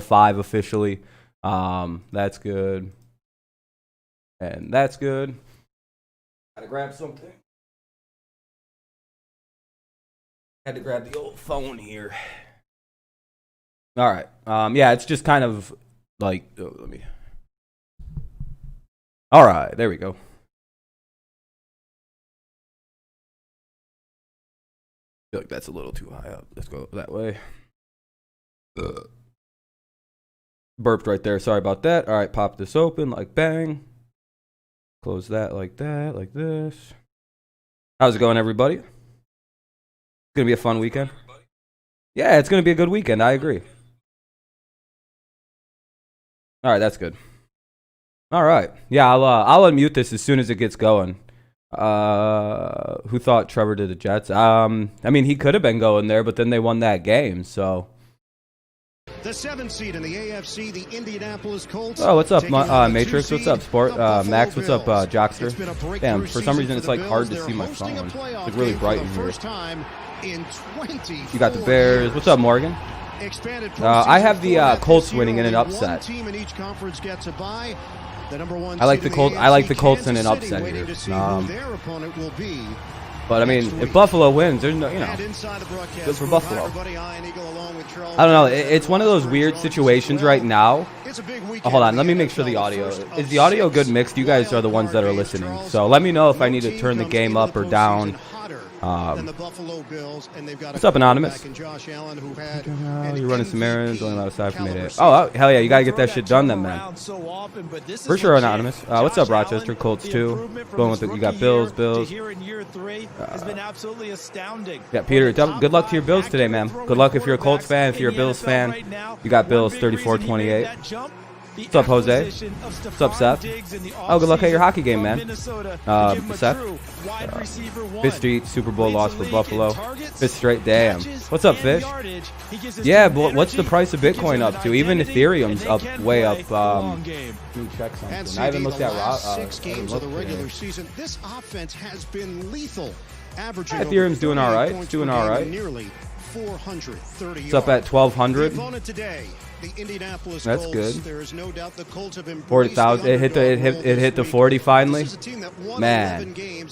5 officially. That's good. And that's good. Gotta grab something. Had to grab the old phone here. All right. Yeah, it's just kind of like, let me. All right, there we go. I feel like that's a little too high up. Let's go that way. Burped right there. Sorry about that. All right, pop this open like bang. Close that, like this. How's it going, everybody? It's going to be a fun weekend. Yeah, it's going to be a good weekend. I agree. All right, that's good. All right. Yeah, I'll unmute this as soon as it gets going. Who thought Trevor did the Jets? I mean, he could have been going there, but then they won that game, so. The 7th seed in the AFC, the Indianapolis Colts. Oh, what's up, Matrix? What's up, Sport? Max, what's up, Jockster? Damn, for some reason it's like hard to see my phone. It's like really bright in here. You got the Bears. What's up, Morgan? I have the Colts winning in an upset. I like the Colts. I like the Colts in an upset here. But I mean, if Buffalo wins, there's no, good for Buffalo. I don't know. It's one of those weird situations right now. Oh, hold on. Let me make sure the audio is the audio good mixed. You guys are the ones that are listening, so let me know if I need to turn the game up or down. What's up, Anonymous? You're running some errands, only allowed aside from 8. Oh, hell yeah, you gotta get that shit done then, man. For sure, Anonymous. What's up, Rochester? Colts 2. Going with you got Bills. Yeah, Peter, good luck to your Bills today, man. Good luck if you're a Colts fan. If you're a Bills fan, you got Bills 34-28. What's up, Jose? What's up, Seth? Oh, good luck at your hockey game, man. Seth? Fifth Street Super Bowl loss for Buffalo. Fifth straight, damn. What's up, Fish? Yeah, but what's the price of Bitcoin up to? Even Ethereum's up, way up. Let me check something. I haven't looked at 6 games of the regular season. This offense has been lethal. Ethereum's doing all right. It's doing all right. It's up at 1,200. That's good. 40,000. It hit the 40 finally. Man. You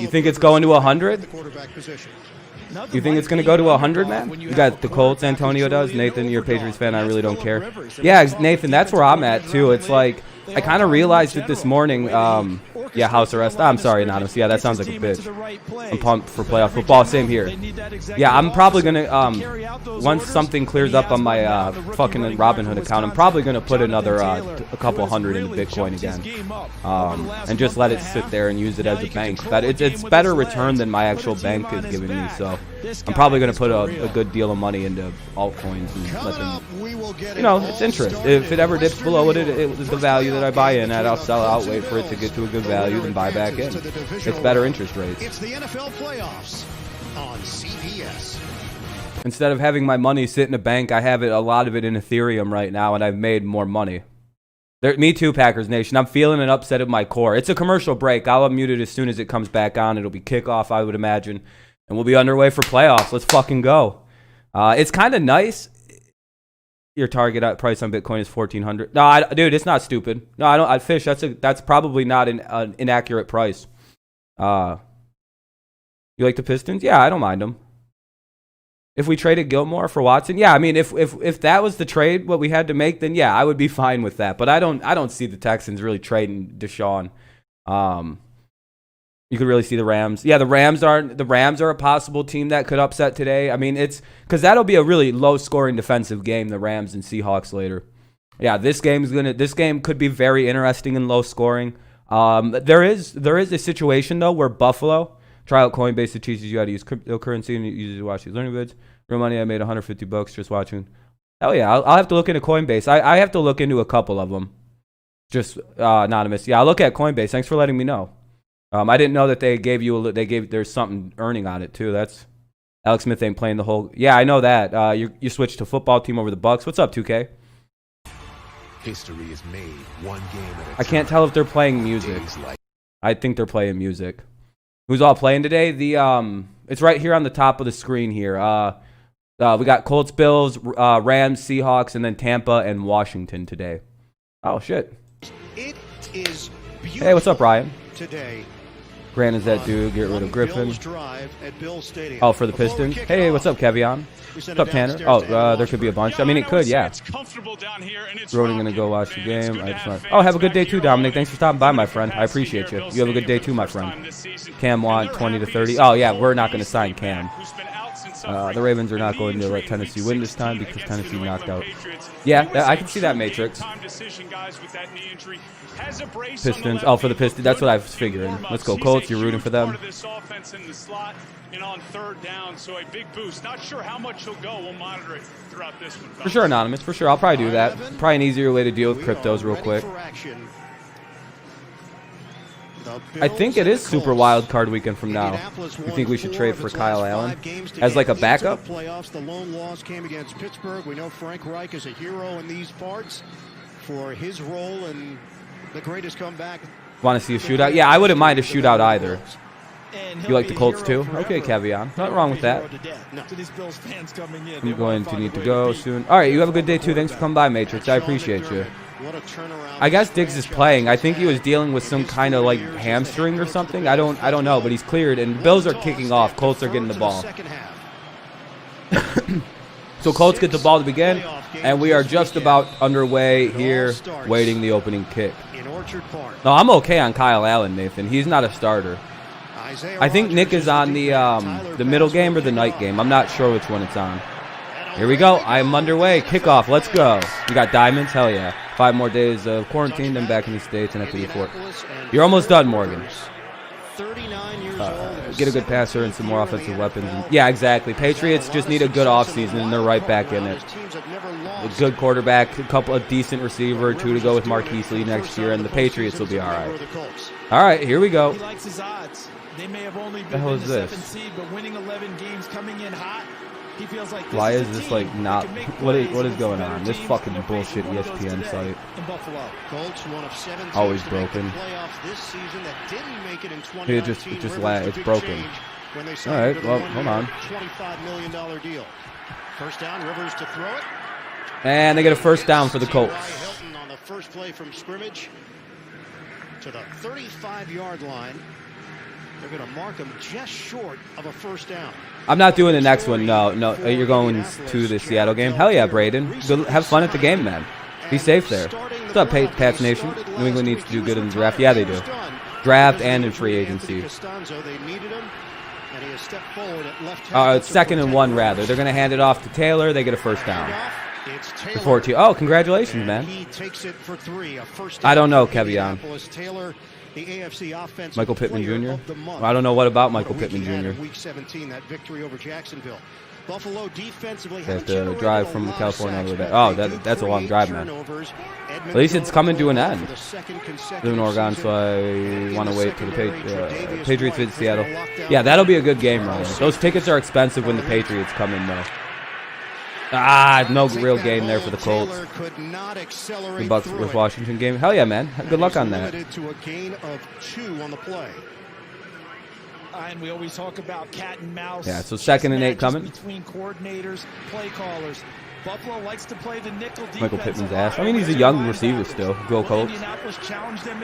think it's going to 100? You think it's going to go to 100, man? You got the Colts. Antonio does. Nathan, you're a Patriots fan. I really don't care. Yeah, Nathan, that's where I'm at too. It's like I kind of realized it this morning. Yeah, house arrest. I'm sorry, Anonymous. Yeah, that sounds like a bitch. I'm pumped for playoff football. Same here. Yeah, I'm probably going to, once something clears up on my fucking Robinhood account, I'm probably going to put another a couple hundred into Bitcoin again. And just let it sit there and use it as a bank. But it's better return than my actual bank is giving me, so I'm probably going to put a good deal of money into altcoins and let them, it's interest. If it ever dips below the value that I buy in at, I'll sell out, wait for it to get to a good value, then buy back in. It's better interest rates. It's the NFL playoffs on CBS. Instead of having my money sit in a bank, I have a lot of it in Ethereum right now, and I've made more money. Me too, Packers Nation. I'm feeling an upset of my core. It's a commercial break. I'll unmute it as soon as it comes back on. It'll be kickoff, I would imagine. And we'll be underway for playoffs. Let's fucking go. It's kind of nice. Your target price on Bitcoin is $1,400. No, dude, it's not stupid. No, I don't. Fish. That's probably not an inaccurate price. You like the Pistons? Yeah, I don't mind them. If we traded Gilmore for Watson, yeah, I mean, if that was the trade what we had to make, then yeah, I would be fine with that. But I don't see the Texans really trading Deshaun. You could really see the Rams. Yeah, the Rams are a possible team that could upset today. I mean, it's because that'll be a really low-scoring defensive game, the Rams and Seahawks later. Yeah, this game could be very interesting and low-scoring. There is a situation though where Buffalo try out Coinbase that teaches you how to use cryptocurrency and use it to watch these learning vids. Real money, I made $150 just watching. Hell yeah, I'll have to look into Coinbase. I have to look into a couple of them. Just anonymous. Yeah, I'll look at Coinbase. Thanks for letting me know. I didn't know that there's something earning on it too. That's Alex Smith ain't playing the whole. Yeah, I know that. You switched to football team over the Bucks. What's up, 2K? History is made one game at a time. I can't tell if they're playing music. I think they're playing music. Who's all playing today? It's right here on the top of the screen here. We got Colts, Bills, Rams, Seahawks, and then Tampa and Washington today. Oh, shit. It is beautiful. Hey, what's up, Ryan? Today. Grant is that dude. Get rid of Griffin. Bills drive at Bills Stadium. Oh, for the Pistons. Hey, what's up, Kevion? What's up, Tanner? Oh, there could be a bunch. I mean, it could, yeah. Ronan gonna go watch the game. Oh, have a good day too, Dominic. Thanks for stopping by, my friend. I appreciate you. You have a good day too, my friend. Cam want 20 to 30. Oh, yeah, we're not gonna sign Cam. The Ravens are not going to let Tennessee win this time because Tennessee knocked out. Yeah, I can see that, Matrix. Pistons. Oh, for the Pistons. That's what I was figuring. Let's go, Colts. You're rooting for them. For sure, Anonymous. For sure. I'll probably do that. Probably an easier way to deal with cryptos real quick. I think it is Super Wildcard Weekend from now. You think we should trade for Kyle Allen as like a backup? Playoffs, the lone loss came against Pittsburgh. We know Frank Reich is a hero in these parts for his role in the greatest comeback. Want to see a shootout? Yeah, I wouldn't mind a shootout either. You like the Colts too? Okay, Kevion. Nothing wrong with that. I'm going to need to go soon. All right, you have a good day too. Thanks for coming by, Matrix. I appreciate you. I guess Diggs is playing. I think he was dealing with some kind of like hamstring or something. I don't know, but he's cleared and Bills are kicking off. Colts are getting the ball. So Colts get the ball to begin, and we are just about underway here, waiting the opening kick. No, I'm okay on Kyle Allen, Nathan. He's not a starter. I think Nick is on the middle game or the night game. I'm not sure which one it's on. Here we go. I'm underway. Kickoff. Let's go. We got diamonds. Hell yeah. 5 more days of quarantine, then back in the States and after the fort. You're almost done, Morgan. Get a good passer and some more offensive weapons. Yeah, exactly. Patriots just need a good offseason, and they're right back in it. A good quarterback, a couple of decent receiver, 2 to go with Marquise Lee next year, and the Patriots will be all right. All right, here we go. They may have only been the hell is this? Seed, but winning 11 games, coming in hot. He feels like why is this like not? What is going on? This fucking bullshit ESPN site. Always broken. It just lag. It's broken. All right. Well, hold on. $25 million deal. First down, Rivers to throw it. And they get a first down for the Colts. Hilton on the first play from scrimmage to the 35-yard line. They're going to mark him just short of a first down. I'm not doing the next one. No. You're going to the Seattle game. Hell yeah, Braden. Good, have fun at the game, man. Be safe there. What's up, Pats Nation? New England needs to do good in the draft. Yeah, they do. Draft and in free agency. It's 2nd and 1, rather. They're going to hand it off to Taylor. They get a first down. Oh, congratulations, man. I don't know, Kevion. The AFC offense Michael Pittman Jr. Well, I don't know what about Michael Pittman Jr. Week 17, that victory over Jacksonville. Buffalo defensively they have to drive from California all the way back. Oh, that's a long drive, man. At least it's coming to an end. I live in Oregon, so I want to wait for the Patriots visit Seattle. Yeah, that'll be a good game, Ryan. Those tickets are expensive when the Patriots come in, though. No real game there for the Colts. The Bucks with Washington game. Hell yeah, man. Good luck on that. And we always talk about cat and mouse. Yeah, so 2nd and 8 coming. Between coordinators, play callers. Buffalo likes to play the nickel defense. Michael Pittman's ass. I mean, he's a young receiver still. Go Colts.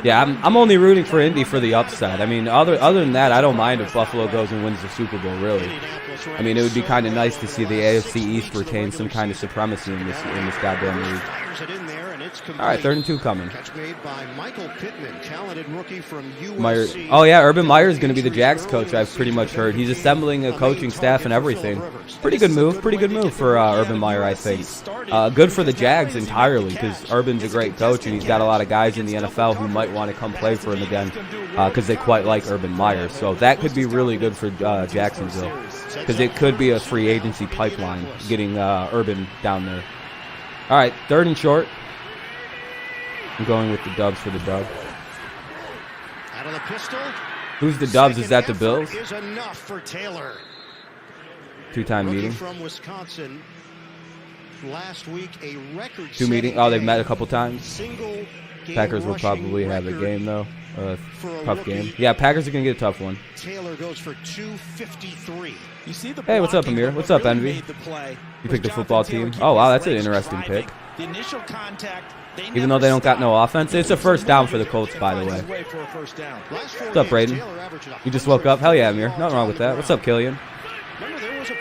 Yeah, I'm only rooting for Indy for the upside. I mean, other than that, I don't mind if Buffalo goes and wins the Super Bowl, really. I mean, it would be kind of nice to see the AFC East retain some kind of supremacy in this goddamn league. All right, 3rd and 2 coming. Meyer. Oh yeah, Urban Meyer is going to be the Jags coach. I've pretty much heard he's assembling a coaching staff and everything. Pretty good move for Urban Meyer, I think. Good for the Jags entirely because Urban's a great coach and he's got a lot of guys in the NFL who might want to come play for him again because they quite like Urban Meyer. So that could be really good for Jacksonville because it could be a free agency pipeline getting Urban down there. All right, 3rd and short. I'm going with the Dubs for the dub. Out of the pistol. Who's the Dubs? Is that the Bills? Is enough for Taylor. 2-time meeting. From Wisconsin. Last week, a record. 2 meetings. Oh, they've met a couple times. Single Packers will probably have a game, though. Tough game. Yeah, Packers are going to get a tough one. Taylor goes for 253. You see the Hey, what's up, Amir? What's up, Envy? You picked the football team. Oh, wow, that's an interesting pick. The initial contact, Even though they don't got no offense. It's a first down for the Colts, by the way. What's up, Braden? You just woke up? Hell yeah, Amir. Nothing wrong with that. What's up, Killian?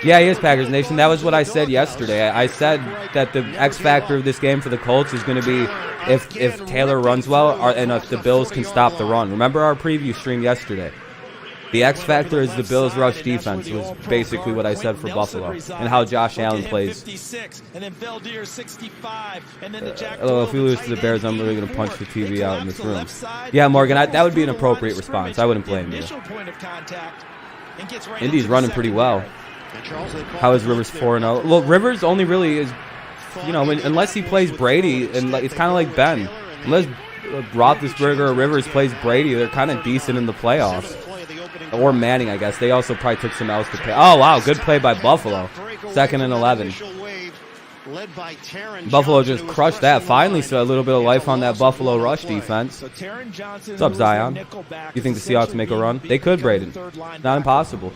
Yeah, he is Packers Nation. That was what I said yesterday. I said that the X factor of this game for the Colts is going to be if Taylor runs well and if the Bills can stop the run. Remember our preview stream yesterday? The X factor is the Bills' rush defense was basically what I said for Buffalo and how Josh Allen plays. If we lose to the Bears, I'm really going to punch the TV out in this room. Yeah, Morgan, that would be an appropriate response. I wouldn't blame you. Indy's running pretty well. How is Rivers 4-0? Well, Rivers only really is, you know, unless he plays Brady, and it's kind of like Ben. Unless Roethlisberger or Rivers plays Brady, they're kind of decent in the playoffs. Or Manning, I guess. They also probably took some else to pay. Oh, wow, good play by Buffalo. 2nd and 11. Buffalo just crushed that. Finally saw a little bit of life on that Buffalo rush defense. What's up, Zion? You think the Seahawks make a run? They could, Braden. Not impossible.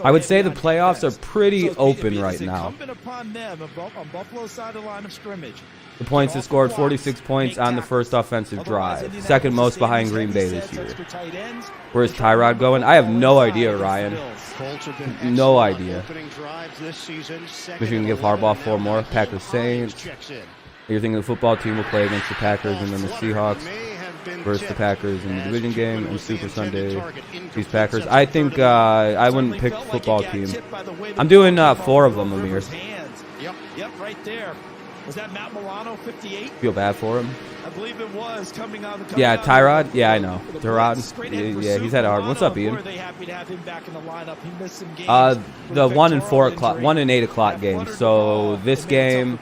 I would say the playoffs are pretty open right now. The points has scored 46 points on the first offensive drive. Second most behind Green Bay this year. Where's Tyrod going? I have no idea, Ryan. No idea. Michigan give Harbaugh 4 more. Packers Saints. You're thinking the football team will play against the Packers and then the Seahawks versus the Packers in the division game and Super Sunday. These Packers. I think I wouldn't pick the football team. I'm doing 4 of them, Amir. Yep, right there. Was that Matt Milano, 58? Feel bad for him. I believe it was coming out of the Yeah, Tyrod. Yeah, I know. Tyrod. Yeah, he's had a hard one. What's up, Ian? They happy to have him back in the lineup. He missed some games. The 1 and 4 o'clock, 1 and 8 o'clock games. So this game,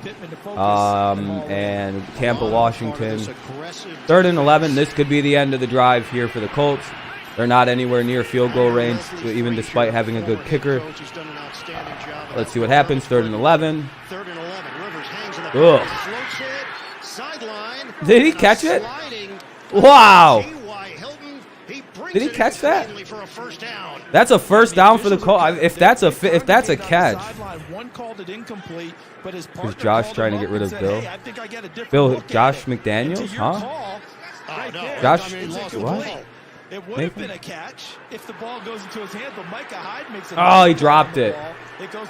and Tampa, Washington. 3rd and 11. This could be the end of the drive here for the Colts. They're not anywhere near field goal range, even despite having a good kicker. Let's see what happens. 3rd and 11. Ugh. Did he catch it? Wow. Did he catch that? That's a first down for the Colts. If that's a catch. Is Josh trying to get rid of Bill? Josh McDaniels? Huh? Josh, what? It would have been a catch if the ball goes into his hand, but Micah Hyde makes it. Oh, he dropped it.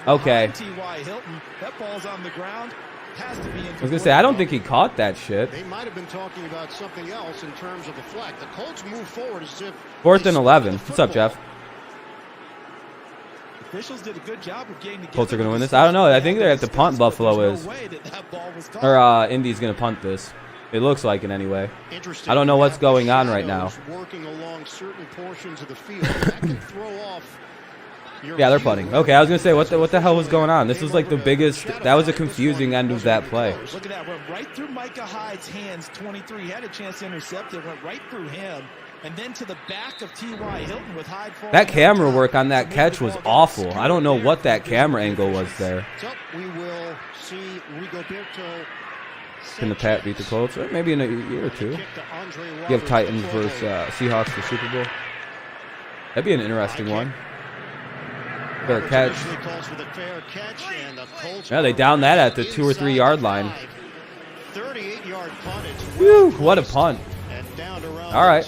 Okay. T.Y. Hilton. That ball's on the ground. Has to be I was going to say, I don't think he caught that shit. They might have been talking about something else in terms of the flag. The Colts move forward as if 4th and 11. What's up, Jeff? Officials did a good job of getting the Colts are going to win this. I don't know. I think they have to punt. Buffalo is. Or Indy's going to punt this. It looks like it anyway. I don't know what's going on right now. Working along certain portions of the field. That can throw off. Yeah, they're punting. Okay, I was going to say, what the hell was going on? This was like the biggest, that was a confusing end of that play. Look at that, went right through Micah Hyde's hands, 23. He had a chance to intercept it, went right through him, and then to the back of T.Y. Hilton with Hyde. That camera work on that catch was awful. I don't know what that camera angle was there. So we will see Rigoberto. Can the Pat beat the Colts? Or maybe in a year or 2. You have Titans versus Seahawks for Super Bowl. That'd be an interesting one. Fair catch. Yeah, they downed that at the 2 or 3 yard line. 38-yard punt. Whew, what a punt. All right.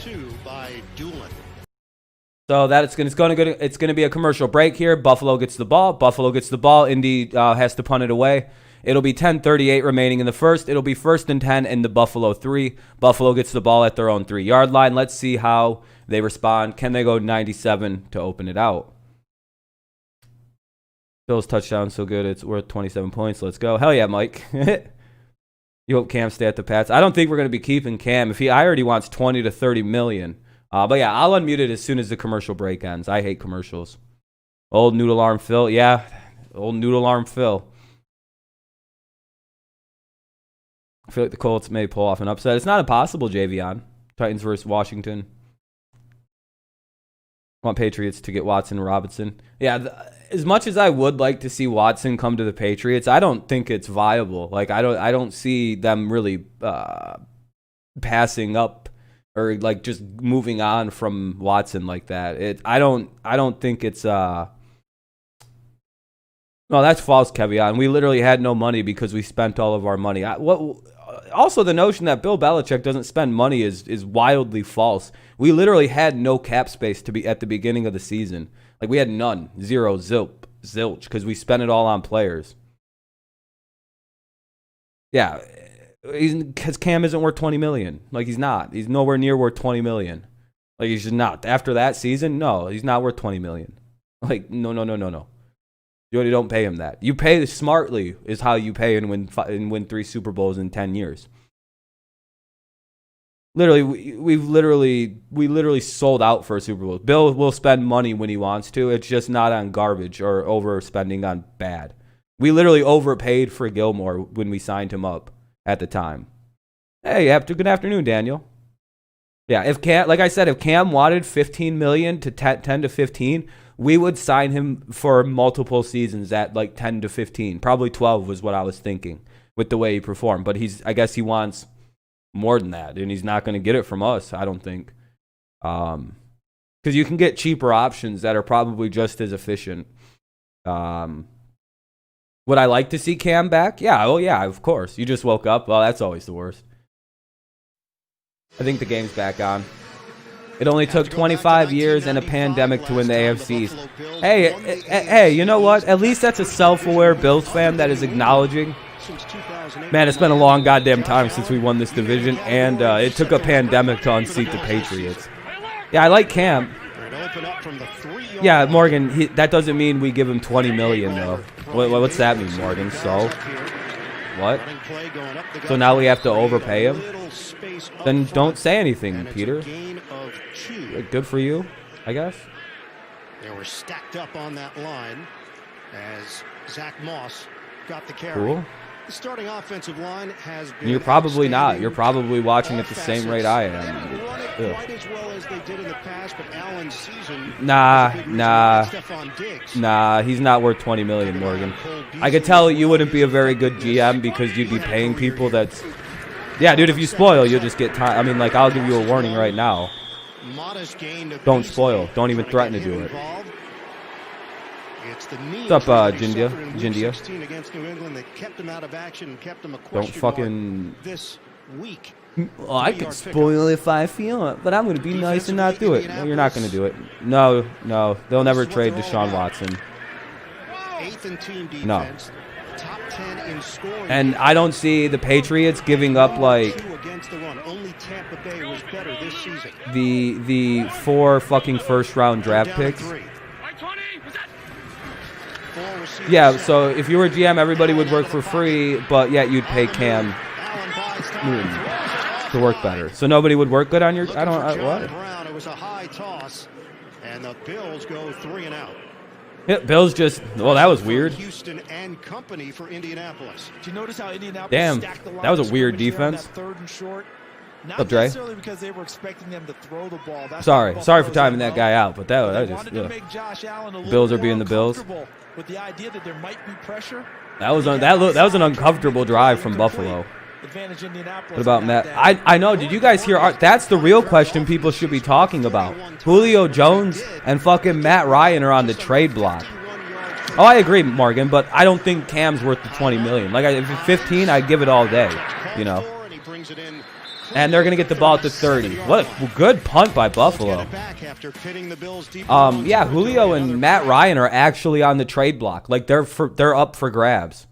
So that it's going to be a commercial break here. Buffalo gets the ball. Indy has to punt it away. It'll be 10:38 remaining in the first. It'll be 1st and 10 in the Buffalo 3. Buffalo gets the ball at their own 3 yard line. Let's see how they respond. Can they go 97 to open it out? Bill's touchdown so good it's worth 27 points. Let's go. Hell yeah, Mike. You hope Cam stay at the Pats. I don't think we're going to be keeping Cam. I already wants 20 to 30 million. But yeah, I'll unmute it as soon as the commercial break ends. I hate commercials. Old noodle arm Phil. Yeah, old noodle arm Phil. I feel like the Colts may pull off an upset. It's not impossible, Javion. Titans versus Washington. I want Patriots to get Watson and Robinson. Yeah, as much as I would like to see Watson come to the Patriots, I don't think it's viable. Like I don't see them really passing up or like just moving on from Watson like that. I don't think it's no, that's false, Kevion. We literally had no money because we spent all of our money. Also, the notion that Bill Belichick doesn't spend money is wildly false. We literally had no cap space to be at the beginning of the season. Like, we had none, zero, zilch, because we spent it all on players. Yeah, because Cam isn't worth $20 million. Like, he's not. He's nowhere near worth $20 million. Like, he's just not. After that season, no, he's not worth $20 million. Like, no. You don't pay him that. You pay smartly is how you pay and win 3 Super Bowls in 10 years. Literally, we literally sold out for a Super Bowl. Bill will spend money when he wants to. It's just not on garbage or overspending on bad. We literally overpaid for Gilmore when we signed him up at the time. Hey, good afternoon, Daniel. Yeah, if Cam wanted $15 million to 10 to 15, we would sign him for multiple seasons at like 10 to 15. Probably 12 was what I was thinking with the way he performed. But I guess he wants more than that, and he's not going to get it from us, I don't think. Because you can get cheaper options that are probably just as efficient. Would I like to see Cam back? Yeah, oh yeah, of course. You just woke up. Well, that's always the worst. I think the game's back on. It only took 25 years and a pandemic to win the AFCs. Hey, you know what? At least that's a self-aware Bills fan that is acknowledging. Man, it's been a long goddamn time since we won this division, and it took a pandemic to unseat the Patriots. Yeah, I like Cam. Yeah, Morgan, that doesn't mean we give him $20 million, though. What's that mean, Morgan? So? What? So now we have to overpay him? Then don't say anything, Peter. Good for you, I guess. They were stacked up on that line as Zach Moss got the carry. Cool. The starting offensive line has been. You're probably not. You're probably watching at the same rate I am. Quite as well as they did in the past, but Allen's season. Nah. He's not worth $20 million, Morgan. I could tell you wouldn't be a very good GM because you'd be paying people that's. Yeah, dude. If you spoil, you'll just get time. I mean, like, I'll give you a warning right now. Don't spoil. Don't even threaten to do it. What's up, Jindia? Don't fucking. Well, I could spoil if I feel it, but I'm going to be nice and not do it. No, you're not going to do it. No. They'll never trade Deshaun Watson. No. And I don't see the Patriots giving up like the 4 fucking first-round draft picks. Yeah, so if you were GM, everybody would work for free, but yet you'd pay Cam to work better. So nobody would work good on your. What? It was a high toss, and the Bills go 3 and out. Yeah, Bills just. Well, that was weird. Houston and company for Indianapolis. Do you notice how Indianapolis Damn, stacked the line that was a of weird scrimmage there on defense. that 3rd and short? Not Up, Dre? necessarily because they were expecting them to throw the ball. That's Sorry for timing that guy out, but that just. Bills are being the Bills. With the idea that there might be pressure. That was an uncomfortable drive from Buffalo. What about Matt? I know. Did you guys hear? That's the real question people should be talking about. Julio Jones and fucking Matt Ryan are on the trade block. Oh, I agree, Morgan, but I don't think Cam's worth the $20 million. Like, if it's 15, I'd give it all day, you know. And they're gonna get the ball at the 30. What a good punt by Buffalo. Yeah, Julio and Matt Ryan are actually on the trade block. Like, they're up for grabs.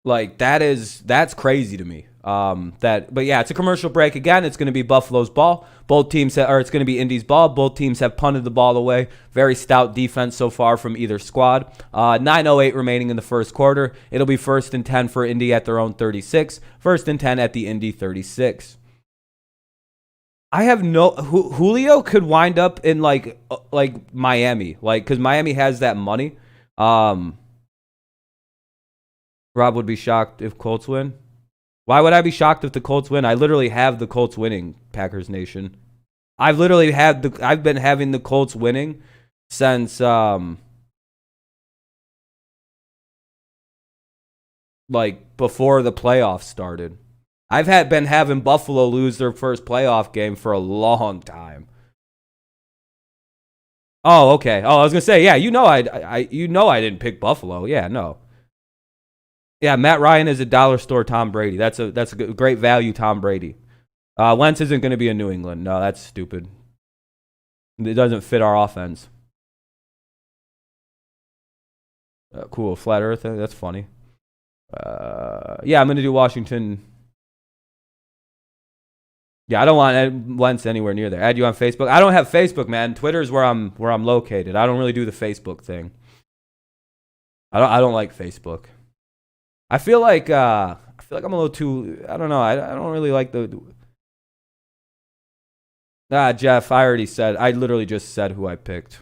Like, that's crazy to me. But yeah, it's a commercial break again. It's going to be Buffalo's ball. It's going to be Indy's ball. Both teams have punted the ball away. Very stout defense so far from either squad. 9:08 remaining in the first quarter. It'll be 1st and 10 for Indy at their own 36. 1st and 10 at the Indy 36. I have Julio could wind up in like Miami, like, because Miami has that money. Rob would be shocked if Colts win. Why would I be shocked if the Colts win? I literally have the Colts winning, Packers Nation. I've been having the Colts winning since like before the playoffs started. I've been having Buffalo lose their first playoff game for a long time. Oh, okay. Oh, I was gonna say, yeah, you know I didn't pick Buffalo. Yeah, no. Yeah, Matt Ryan is a dollar store Tom Brady. That's a great value Tom Brady. Wentz isn't gonna be in New England. No, that's stupid. It doesn't fit our offense. Cool, flat Earth. That's funny. Yeah, I'm gonna do Washington. Yeah, I don't want Wentz anywhere near there. Add you on Facebook. I don't have Facebook, man. Twitter is where I'm located. I don't really do the Facebook thing. I don't like Facebook. I feel like I'm a little too. I don't know. I don't really like the. Jeff, I already said. I literally just said who I picked.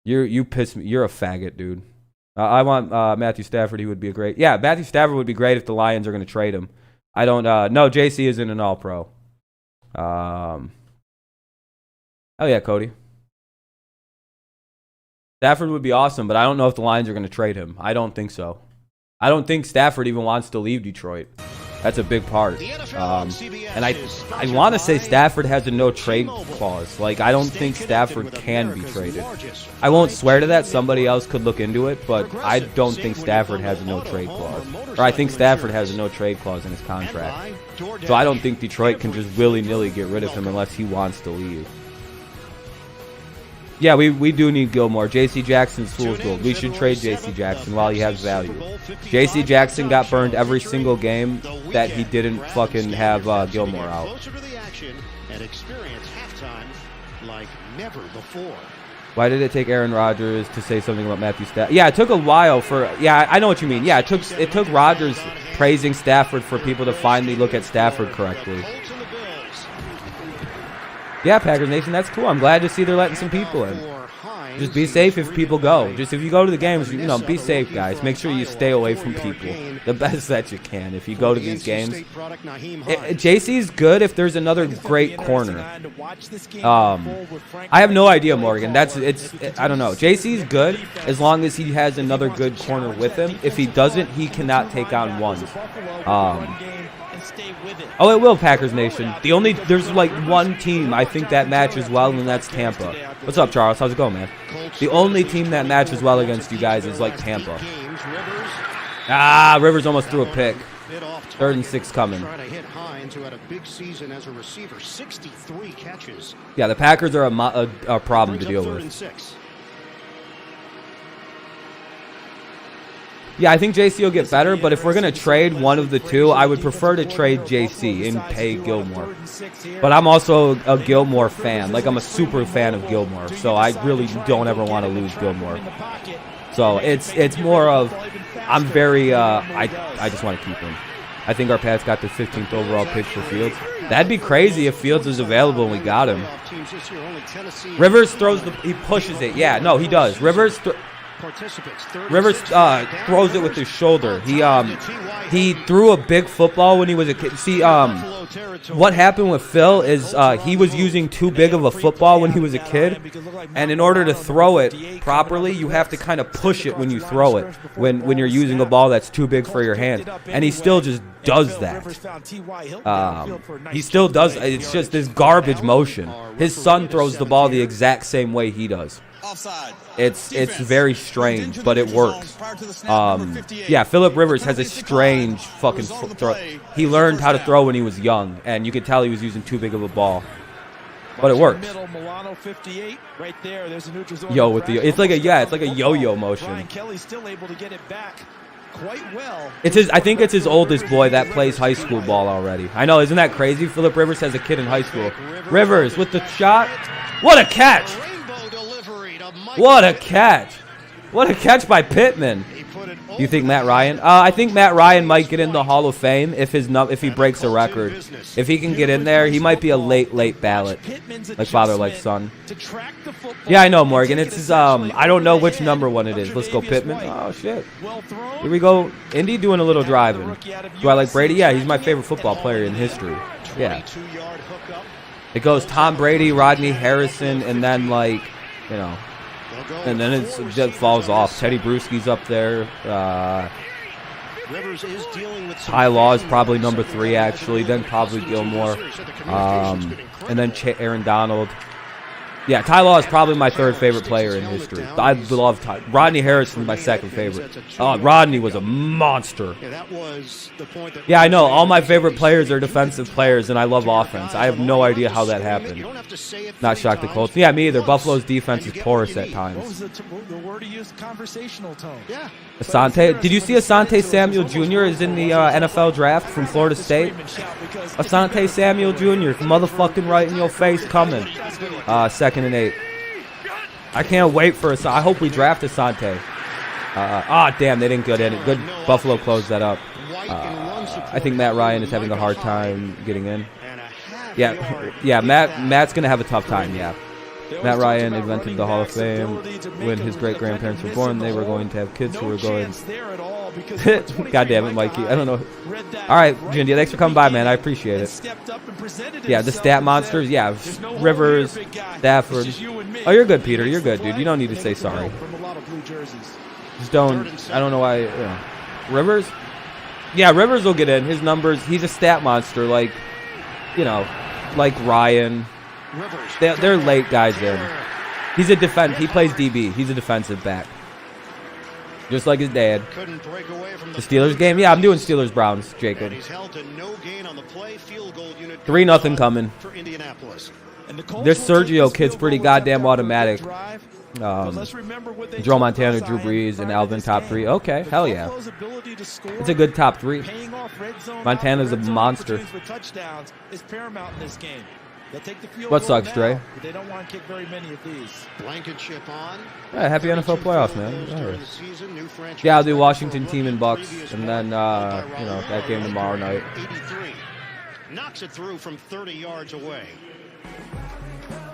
You pissed me. You're a faggot, dude. I want Matthew Stafford. He would be a great. Yeah, Matthew Stafford would be great if the Lions are going to trade him. I don't. No, JC isn't an All-Pro. Oh yeah, Cody. Stafford would be awesome, but I don't know if the Lions are going to trade him. I don't think so. I don't think Stafford even wants to leave Detroit. That's a big part. And I want to say Stafford has a no trade clause. Like, I don't think Stafford can be traded. I won't swear to that. Somebody else could look into it, but I don't think Stafford has a no trade clause. Or I think Stafford has a no trade clause in his contract. So I don't think Detroit can just willy-nilly get rid of him unless he wants to leave. Yeah, we do need Gilmore. J.C. Jackson's fool's gold. We should trade J.C. Jackson while he has value. J.C. Jackson got burned every single game that he didn't fucking have Gilmore out. Why did it take Aaron Rodgers to say something about Matthew Stafford? Yeah, it took a while for. Yeah, I know what you mean. Yeah, it took Rodgers praising Stafford for people to finally look at Stafford correctly. Yeah, Packers Nation, that's cool. I'm glad to see they're letting some people in. Just be safe if people go. Just if you go to the games, be safe, guys. Make sure you stay away from people the best that you can if you go to these games. JC's good if there's another great corner. I have no idea, Morgan. I don't know. JC's good as long as he has another good corner with him. If he doesn't, he cannot take on one. Oh, it will, Packers Nation. There's like one team I think that matches well, and that's Tampa. What's up, Charles? How's it going, man? The only team that matches well against you guys is like Tampa. Rivers almost threw a pick. 3rd and 6 coming. Yeah, the Packers are a problem to deal with. Yeah, I think JC will get better, but if we're going to trade one of the two, I would prefer to trade JC and pay Gilmore. But I'm also a Gilmore fan. Like, I'm a super fan of Gilmore, so I really don't ever want to lose Gilmore. So it's more of, I'm very, I just want to keep him. I think our Pats got the 15th overall pick for Fields. That'd be crazy if Fields is available and we got him. Rivers he pushes it. Yeah, no, he does. Rivers throws it with his shoulder. He threw a big football when he was a kid. See, what happened with Phil is he was using too big of a football when he was a kid, and in order to throw it properly, you have to kind of push it when you throw it, when you're using a ball that's too big for your hand. And he still just does that. He still does. It's just this garbage motion. His son throws the ball the exact same way he does. It's very strange, but it works. Yeah, Phillip Rivers has a strange fucking throw. He learned how to throw when he was young, and you could tell he was using too big of a ball. But it works. Yo, it's like a yo-yo motion. I think it's his oldest boy that plays high school ball already. I know, isn't that crazy? Phillip Rivers has a kid in high school. Rivers with the shot. What a catch! What a catch! What a catch by Pittman. Do you think Matt Ryan? I think Matt Ryan might get in the Hall of Fame if he breaks a record. If he can get in there, he might be a late ballot, like father, like son. Yeah, I know, Morgan. It's his, I don't know which number one it is. Let's go, Pittman. Oh shit! Here we go. Indy doing a little driving. Do I like Brady? Yeah, he's my favorite football player in history. Yeah. It goes Tom Brady, Rodney Harrison, and then and then it just falls off. Teddy Bruschi's up there. Rivers is dealing with Ty Law is probably number 3, actually. Then probably Gilmore. And then Aaron Donald. Yeah, Ty Law is probably my 3rd favorite player in history. I love Ty. Rodney Harrison is my 2nd favorite. Rodney was a monster. Yeah, I know. All my favorite players are defensive players, and I love offense. I have no idea how that happened. Not shocked the Colts. Yeah, me either. Buffalo's defense is porous at times. What was the word he used? Conversational tone. Yeah. Asante. Did you see Asante Samuel Jr. is in the NFL draft from Florida State? Asante Samuel Jr. motherfucking right in your face coming. 2nd and 8. I can't wait for Asante. I hope we draft Asante. Damn, they didn't get in. Good. Buffalo closed that up. I think Matt Ryan is having a hard time getting in. Yeah. Matt's gonna have a tough time. Yeah. Matt Ryan invented the Hall of Fame. When his great-grandparents were born, they were going to have kids who were going. God damn it, Mikey. I don't know. All right, Jindy, thanks for coming by, man. I appreciate it. Yeah, the stat monsters. Yeah, Rivers, Stafford. Oh, you're good, Peter. You're good, dude. You don't need to say sorry. Just don't. I don't know why. Rivers? Yeah, Rivers will get in. His numbers. He's a stat monster, like Ryan. They're late guys in. He's a He plays DB. He's a defensive back. Just like his dad. The Steelers game? Yeah, I'm doing Steelers-Browns, Jacob. 3-0 coming. This Sergio kid's pretty goddamn automatic. Joe Montana, Drew Brees, and Alvin top 3. Okay, hell yeah. It's a good top 3. Montana's a monster. What sucks, Dre? They don't want to kick very many of these. Blankenship on. Yeah, happy NFL playoffs, man. Yeah, I'll do Washington team and Bucks, and then that game tomorrow night. 83. Knocks it through from 30 yards away.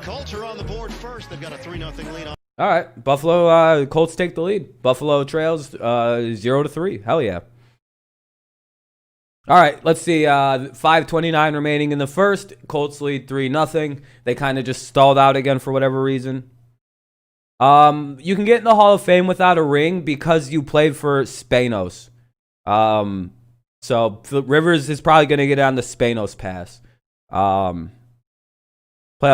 Colts are on the board first. They've got a 3-0 lead on. All right, Buffalo Colts take the lead. Buffalo trails 0-3. Hell yeah. All right, let's see. 5:29 remaining in the first. Colts lead 3-0. They kind of just stalled out again for whatever reason. You can get in the Hall of Fame without a ring because you played for Spanos. So Rivers is probably going to get on the Spanos pass. Playoff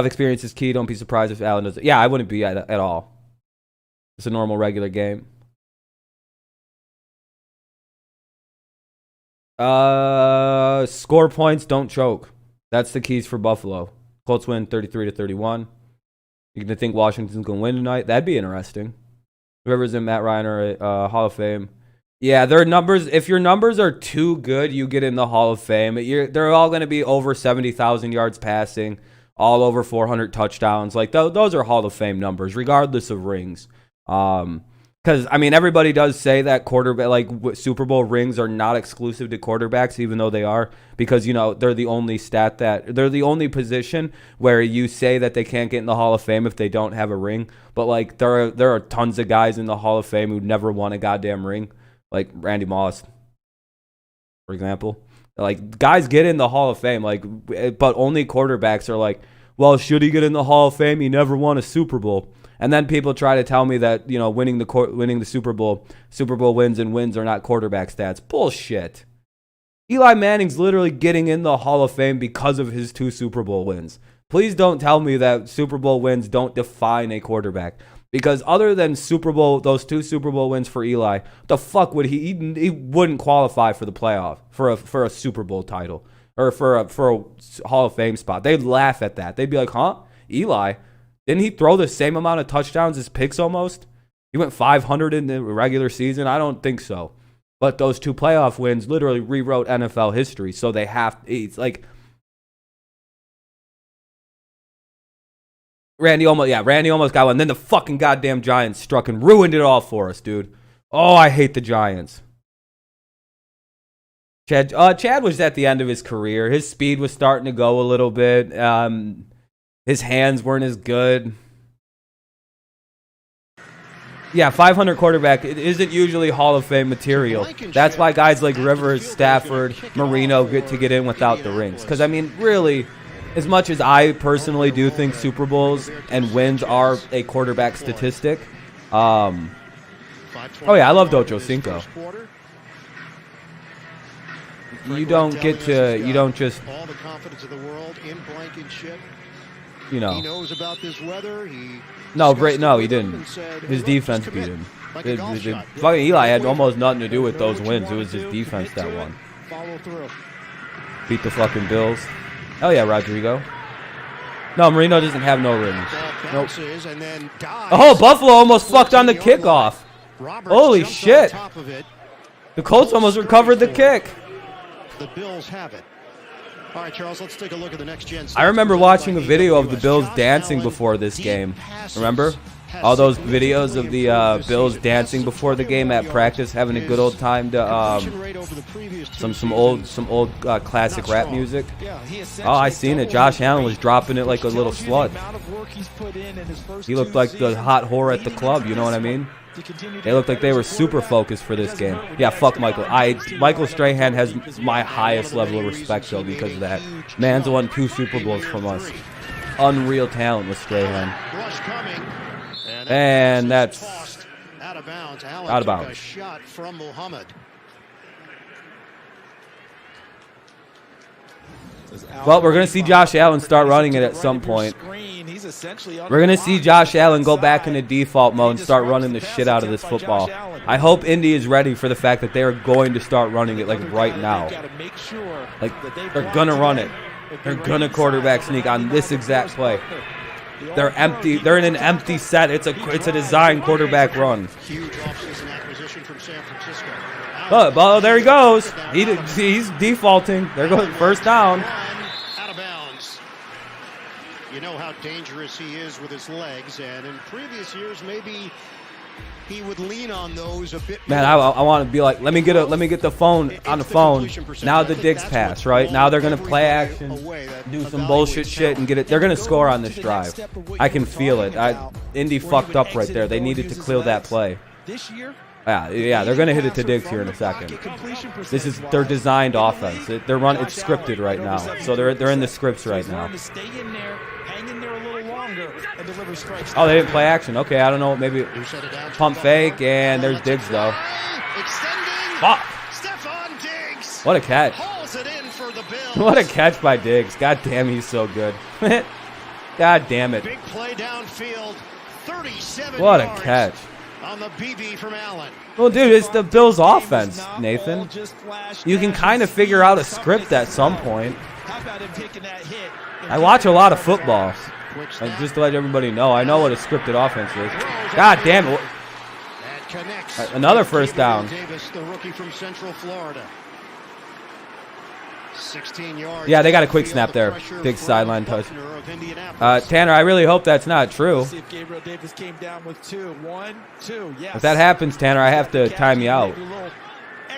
experience is key. Don't be surprised if Allen does it. Yeah, I wouldn't be at all. It's a normal, regular game. Score points, don't choke. That's the keys for Buffalo. Colts win 33-31. You're gonna think Washington's gonna win tonight? That'd be interesting. Rivers and Matt Ryan are Hall of Fame. Yeah, their numbers. If your numbers are too good, you get in the Hall of Fame. They're all gonna be over 70,000 yards passing, all over 400 touchdowns. Like those are Hall of Fame numbers, regardless of rings. Because, I mean, everybody does say that Super Bowl rings are not exclusive to quarterbacks, even though they are. Because, they're the only they're the only position where you say that they can't get in the Hall of Fame if they don't have a ring. But, there are tons of guys in the Hall of Fame who never won a goddamn ring. Like Randy Moss, for example. Guys get in the Hall of Fame, but only quarterbacks are like, well, should he get in the Hall of Fame? He never won a Super Bowl. And then people try to tell me that, winning the Super Bowl wins and wins are not quarterback stats. Bullshit. Eli Manning's literally getting in the Hall of Fame because of his 2 Super Bowl wins. Please don't tell me that Super Bowl wins don't define a quarterback. Because other than those 2 Super Bowl wins for Eli, the fuck would he wouldn't qualify for the playoff for a Super Bowl title or for a Hall of Fame spot. They'd laugh at that. They'd be like, "Huh? Eli? Didn't he throw the same amount of touchdowns as picks almost? He went 500 in the regular season? I don't think so." But those 2 playoff wins literally rewrote NFL history. So they it's like Randy almost got one. Then the fucking goddamn Giants struck and ruined it all for us, dude. Oh, I hate the Giants. Chad was at the end of his career. His speed was starting to go a little bit. His hands weren't as good. Yeah, 500 quarterback. It isn't usually Hall of Fame material. That's why guys like Rivers, Stafford, Marino get in without the rings. Because, I mean, really, as much as I personally do think Super Bowls and wins are a quarterback statistic. Oh, yeah, I loved Ocho Cinco. You don't get to. You don't just. All the confidence of the world in Blankenship. You He know. knows about this weather. He No, discussed no, it he with him didn't. and said, His "Hey, look, defense just beat commit him. like a golf shot. Fucking Eli had Wait, almost nothing to do with know those what you wins. It wanna was his do, defense commit that to won. it, Follow through. Beat the fucking Bills. Hell yeah, Rodrigo. No, Marino doesn't have no rings. Ball Nope. bounces and then dives. Oh, Buffalo almost fucked on the 14-yard line. kickoff. Roberts Holy jumped on shit. top of it. The Colts almost recovered the kick. The Bills have it. All right, Charles, let's take a look at the next gen. I remember watching a video of the AWS. Bills Josh dancing Allen, before this deep game. passes Remember? has All those significantly videos of the improved this Bills season. dancing before the game at practice, having a good old time to Completion rate over the previous two some seasons. old classic Not rap strong. music. Yeah, he Oh, I seen it. Josh Allen was dropping it like a little tells you the slut. amount of work he's put in his first He looked two like the seasons, hot whore at the leading club. into You know what I this mean? one to continue to They looked get like they better were as a super quarterback. focused for this Doesn't game. hurt when you Yeah, have fuck to Michael. stop. Michael Strahan has my highest level of respect though because of that. Man's won 2 Super Bowls from us. Unreal talent with Strahan. Rush coming. And that's tossed out of bounds. Allen out of took bounds. a shot from Muhammad. Well, we're going to see Josh Allen start running it at some point. We're going to see Josh Allen go back into default mode and start running the shit out of this football. I hope Indy is ready for the fact that they're going to start running it like right now. Like they're going to run it. They're going to quarterback sneak on this exact play. They're empty. They're in an empty set. It's a design quarterback run. Huge offseason acquisition from San Francisco. Oh, there he goes. He's defaulting. They're going first down. Out of bounds. You know how dangerous he is with his legs, and in previous years, maybe he would lean on those a bit Man, more. I want to be like, let me get the phone on the phone. Now the Diggs pass, right? Now they're gonna play action, do some bullshit shit, and get it. They're gonna score on this drive. I can feel it. Indy fucked up right there. They needed to clear that play. This year, Yeah, they're gonna hit it to Diggs here in a second. This is their designed offense. It's scripted right now. So they're in the scripts right now. Oh, they didn't play action. Okay, I don't know. Maybe pump fake, and there's Diggs though. Fuck! Stephon Diggs What a catch! hauls it in for the Bills. What a catch by Diggs! God damn, he's so good. God damn it! Big play downfield. 37 What a yards catch! on the BB from Allen. Well, dude, it's the Bills' offense, Nathan. You can kind of figure out a script at some point. I watch a lot of football. And just to let everybody know, I know what a scripted offense is. God damn it. That connects. Another first down. Davis, the rookie from Central Florida. 16 yards. Yeah, they got a quick snap there. Big sideline touch. Tanner, Tanner, I really hope that's not true. See if Gabriel Davis came down with 2. 1, 2. Yes. If that happens, Tanner, I have to time you out.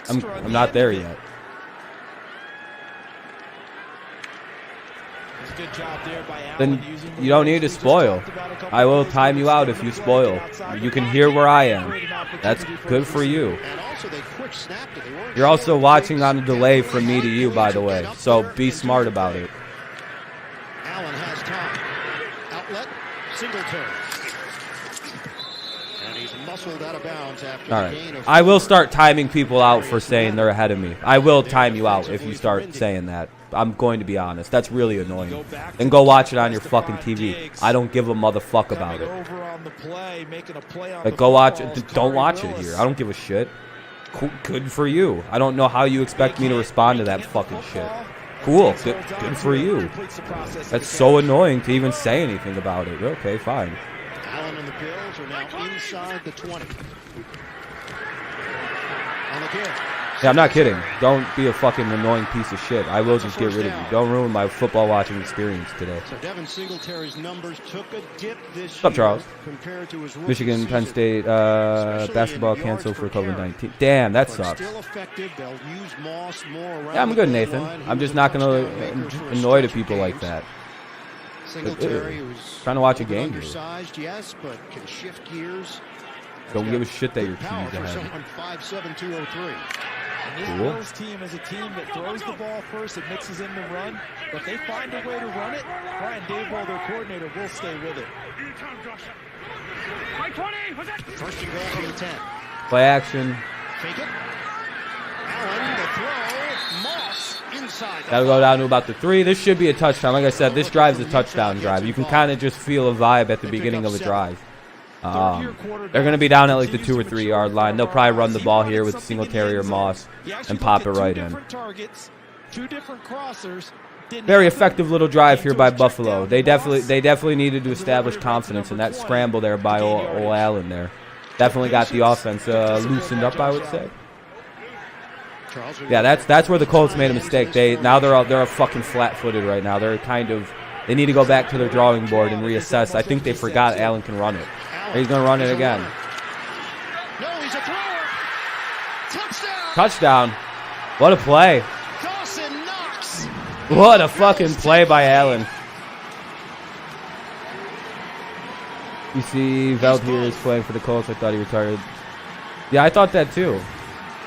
I'm not there yet. Good job there by Then Allen using you don't need to spoil. I will time you out if you spoil. You can hear where I am. That's good for you. and also they quick snapped it. They weren't You're also sure. watching on a delay from me to you, by the way. So be smart about it. Allen has time. Outlet. Singletary. And he's muscled out of bounds after All the right. gain of I will start timing people out for saying they're ahead of me. I will time you out if you start saying that. I'm going to be honest. That's really annoying. And go watch it on your fucking TV. I don't give a motherfuck about it. Like, go watch it. Don't watch it here. I don't give a shit. Cool. Good for you. I don't know how you expect me to respond to that fucking shit. Cool. Good for you. That's so annoying to even say anything about it. Okay, fine. Allen and the Bills are now inside the 20. On the give. Yeah, I'm not kidding. Don't be a fucking annoying piece of shit. I will just get rid of you. Don't ruin my football watching experience today. So Devin Singletary's numbers took a dip this What's up, year Charles? compared to his rookie Michigan, Penn season. State, Especially basketball in yards canceled per for carry. COVID-19. Damn, that But sucks. still effective. They'll use Moss more around Yeah, I'm the good, goal Nathan. line. He I'm was just a not going touchdown maker to for a annoy the stretch of people like games. that. Singletary, who's Trying to watch a little game here. undersized, yes, but can shift gears. Don't He's give a got shit that good your power TV's for ahead. someone 5'7", 203. And this Cool. Bills team is a team that throws the ball first and mixes in the run. But if they find a way to run it, Brian Daboll, their coordinator, will stay with it. First and goal from the 10. Play action. Fake it. Allen, the throw. Moss That'll go down to about the 3. This should be a touchdown. Like I said, this drive's a touchdown drive. You can kind of just feel a vibe at the beginning of a drive. They're going to be down at like the 2 or 3 yard line. They'll probably run the ball here with Singletary or Moss and pop it right in. Very effective little drive here by Buffalo. They definitely needed to establish confidence in that scramble there by old Allen there. Definitely got the offense loosened up, I would say. Yeah, that's where the Colts made a mistake. They're fucking flat-footed right now. They need to go back to their drawing board and reassess. I think they forgot Allen can run it. He's going to run it again. No, he's a thrower. Touchdown. Touchdown. What a play. What a fucking play by Allen. You see Valtier is playing for the Colts. I thought he retired. Yeah, I thought that too.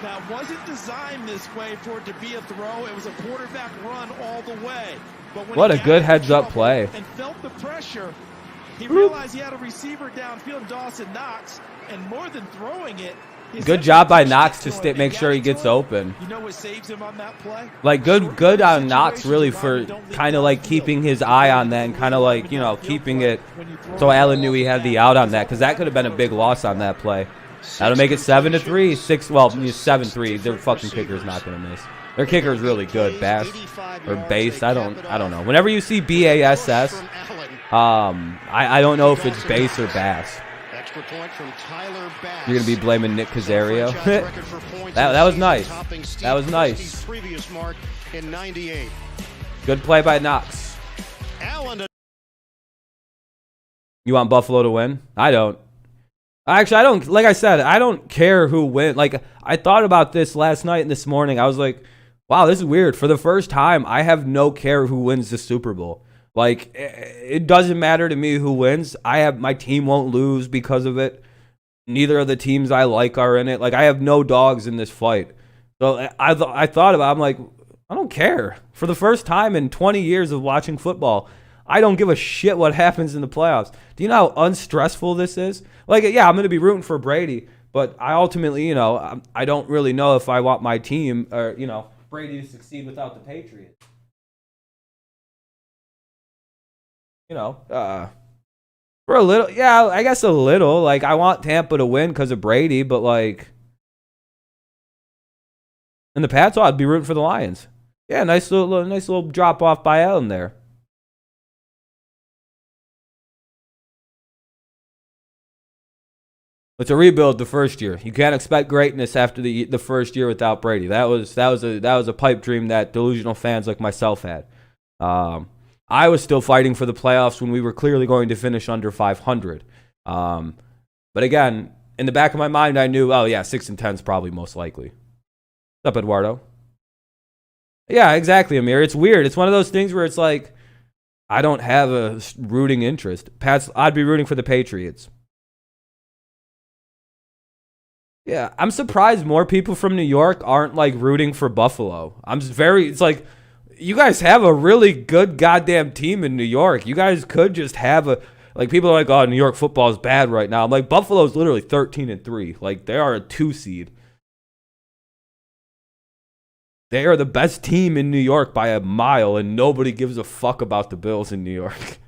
That wasn't designed this way for it to be a throw. It was a quarterback run all the way. But when what a good heads-up play. And felt the pressure, he realized he had a receiver downfield, Dawson Knox, and more than throwing it, good job by Knox to make sure he gets open. You know what saves him on that play? Like good on Knox really for kind of like keeping his eye on that and kind of like, you know, keeping it so Allen knew he had the out on that, because that could have been a big loss on that play. That'll make it 7-3, 6. Well, 7-3. Their fucking kicker's not gonna miss. Their kicker is really good, Bass or Bass. I don't know. Whenever you see BASS, I don't know if it's Bass or Bass. You're gonna be blaming Nick Casario. that was nice. That was nice. Good play by Knox. You want Buffalo to win? I don't. Actually, I don't. Like I said, I don't care who wins. Like, I thought about this last night and this morning. I was like, wow, this is weird. For the first time, I have no care who wins the Super Bowl. Like, it doesn't matter to me who wins. My team won't lose because of it. Neither of the teams I like are in it. Like, I have no dogs in this fight. So I thought about it. I'm like, I don't care. For the first time in 20 years of watching football, I don't give a shit what happens in the playoffs. Do you know how unstressful this is? Like, yeah, I'm going to be rooting for Brady, but I ultimately, you know, I don't really know if I want my team or, you know, Brady to succeed without the Patriots. You know, for a little, yeah, I guess a little. Like, I want Tampa to win because of Brady, but like, in the Pats, I'd be rooting for the Lions. Yeah, nice little drop off by Allen there. It's a rebuild the first year. You can't expect greatness after the first year without Brady. That was a pipe dream that delusional fans like myself had. I was still fighting for the playoffs when we were clearly going to finish under 500. But again, in the back of my mind, I knew, oh yeah, 6-10 is probably most likely. What's up, Eduardo? Yeah, exactly, Amir. It's weird. It's one of those things where it's like, I don't have a rooting interest. I'd be rooting for the Patriots. Yeah, I'm surprised more people from New York aren't like rooting for Buffalo. It's like, you guys have a really good goddamn team in New York. You guys could just have like, people are like, oh, New York football is bad right now. I'm like, Buffalo's literally 13-3. Like, they are a 2 seed. They are the best team in New York by a mile, and nobody gives a fuck about the Bills in New York.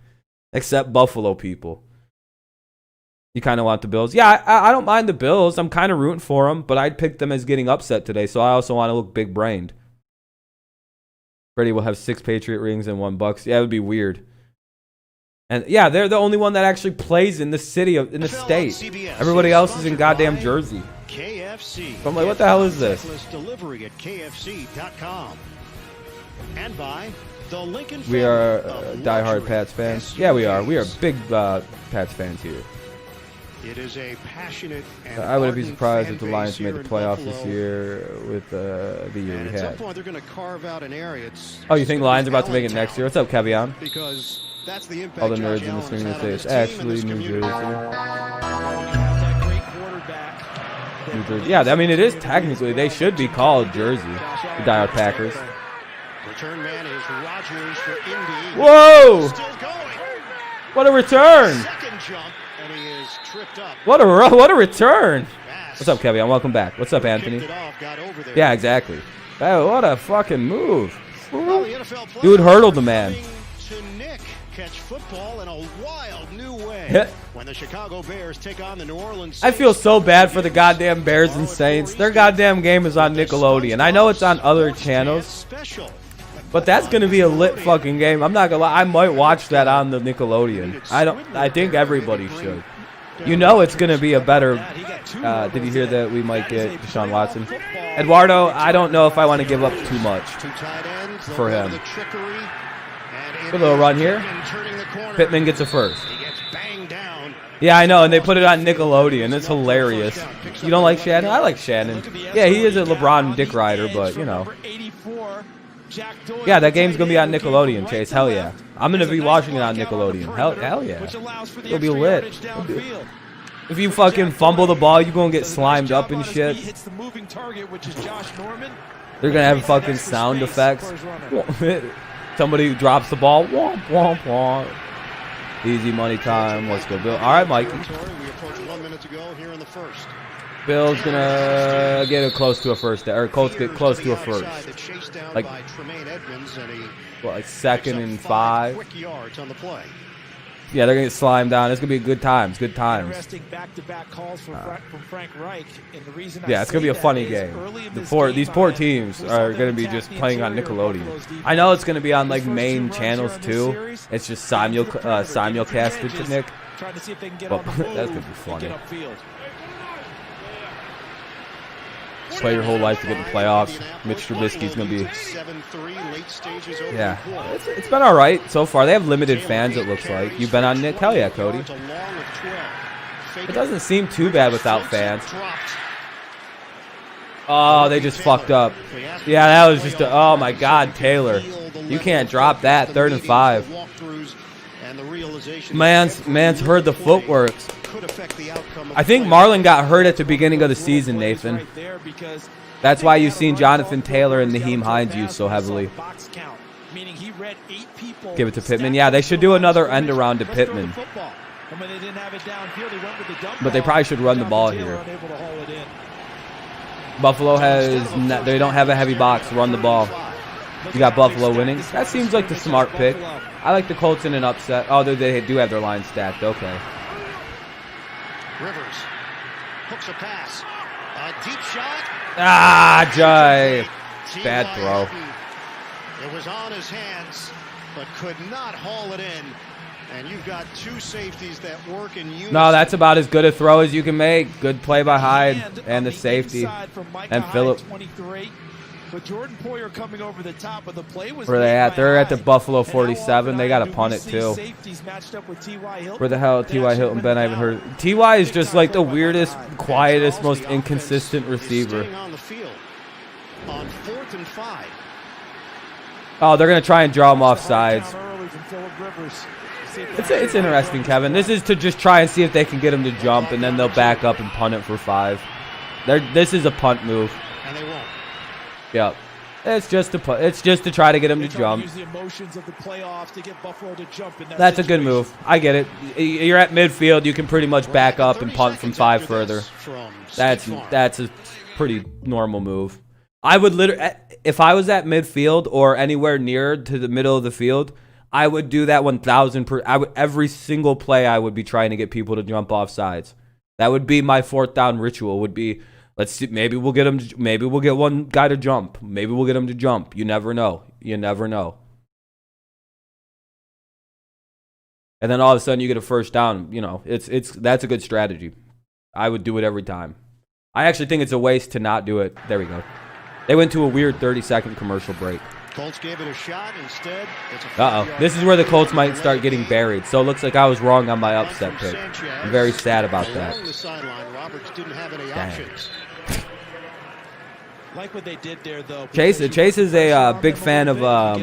Except Buffalo people. You kind of want the Bills? Yeah, I don't mind the Bills. I'm kind of rooting for them, but I'd pick them as getting upset today, so I also want to look big-brained. Brady will have 6 Patriot rings and 1 Bucks. Yeah, it would be weird. And yeah, they're the only one that actually plays in the city, in the state. Everybody else is in goddamn Jersey. KFC. So I'm like, what the hell is this? Delivery at KFC.com. And by the Lincoln. We are diehard Pats fans. Yeah, we are. We are big Pats fans here. It is a passionate and I wouldn't be surprised if the Lions made the playoffs this year with the year we had. At some point, they're going to carve out an area. Oh, you think Lions are about to make it next year? What's up, Kevion? Because that's the impact. All the nerds in the screen that say it's actually New Jersey. New Jersey. Yeah, I mean, it is technically. They should be called Jersey, the diehard Packers. Return man is Rodgers for Indy. Whoa! Still going. What a return! Second jump, and he is tripped up. What a return! What's up, Kevion? Welcome back. What's up, Anthony? Got over there. Yeah, exactly. Oh, what a fucking move. Well, the NFL playoffs Dude hurdled the man. coming to Nick. Catch football in a wild new way when the Chicago Bears take on the New Orleans I Saints. feel so bad for the goddamn Bears and Saints. Their goddamn game is on Nickelodeon. I know it's on other channels, but that's gonna be a lit fucking game. I'm not gonna lie. I might watch that on the Nickelodeon. I think everybody should. You know it's gonna be a better. Did you hear that we might get Deshaun Watson? Eduardo, I don't know if I want to give up too much for him. A little run here. Pittman gets a first. Yeah, I know, and they put it on Nickelodeon. It's hilarious. You don't like Shannon? I like Shannon. Yeah, he is a LeBron dick rider, but, you know. Yeah, that game's going to be on Nickelodeon, Chase. Hell yeah. I'm going to be watching it on Nickelodeon. Hell yeah. It'll be lit. If you fucking fumble the ball, you're going to get slimed up and shit. They're going to have fucking sound effects. Somebody drops the ball. Womp, womp, womp. Easy money time. Let's go, Bill. All right, Mikey. Bill's going to get it close to a first. Or Colts get close to a first. Like 2nd and 5. Yeah, they're going to get slimed down. It's going to be good times. Good times. Yeah, it's going to be a funny game. These poor teams are going to be just playing on Nickelodeon. I know it's going to be on like main channels too. It's just simulcasted to Nick. But that's going to be funny. Play your whole life to get in the playoffs. Mitch Trubisky's going to be... Yeah, it's been all right so far. They have limited fans, it looks like. You've been on Nick? Hell yeah, Cody. It doesn't seem too bad without fans. Oh, they just fucked up. Yeah, that was just oh my God, Taylor. You can't drop that. 3rd and 5. Man's heard the footwork. I think Marlon got hurt at the beginning of the season, Nathan. That's why you've seen Jonathan Taylor and Naheem Hines used so heavily. Give it to Pittman. Yeah, they should do another end around to Pittman. But they probably should run the ball here. Buffalo they don't have a heavy box. Run the ball. You got Buffalo winning. That seems like the smart pick. I like the Colts in an upset. Oh, they do have their line stacked. Okay. Rivers hooks a pass. A deep shot. Ah, Jay. Bad throw. It was on his hands, but could not haul it in. And you've got two safeties that work in unison. No, that's about as good a throw as you can make. Good play by Hyde and the safety. And Phillip. But Jordan Poyer coming over the top of the play was where they at? They're at the Buffalo 47. They got to punt it too. Where the hell T.Y. Hilton been? I haven't heard. T.Y. is just like the weirdest, quietest, most inconsistent receiver. On 4th and 5. Oh, they're gonna try and draw him off sides. It's interesting, Kevin. This is to just try and see if they can get him to jump, and then they'll back up and punt it for 5. This is a punt move. And they won't. Yep. It's just to try to get him to jump. That's a good move. I get it. You're at midfield. You can pretty much back up and punt from 5 further. That's a pretty normal move. I would literally, if I was at midfield or anywhere near to the middle of the field, I would do that 1,000%. Every single play, I would be trying to get people to jump off sides. That would be my 4th down ritual. Would be. Let's see. Maybe we'll get him. Maybe we'll get one guy to jump. Maybe we'll get him to jump. You never know. You never know. And then all of a sudden you get a first down. You know, that's a good strategy. I would do it every time. I actually think it's a waste to not do it. There we go. They went to a weird 30-second commercial break. Colts gave it a shot instead. This is where the Colts might start getting buried. So it looks like I was wrong on my upset pick. I'm very sad about that. Dang. Like what they did there, though. Chase is a big fan of a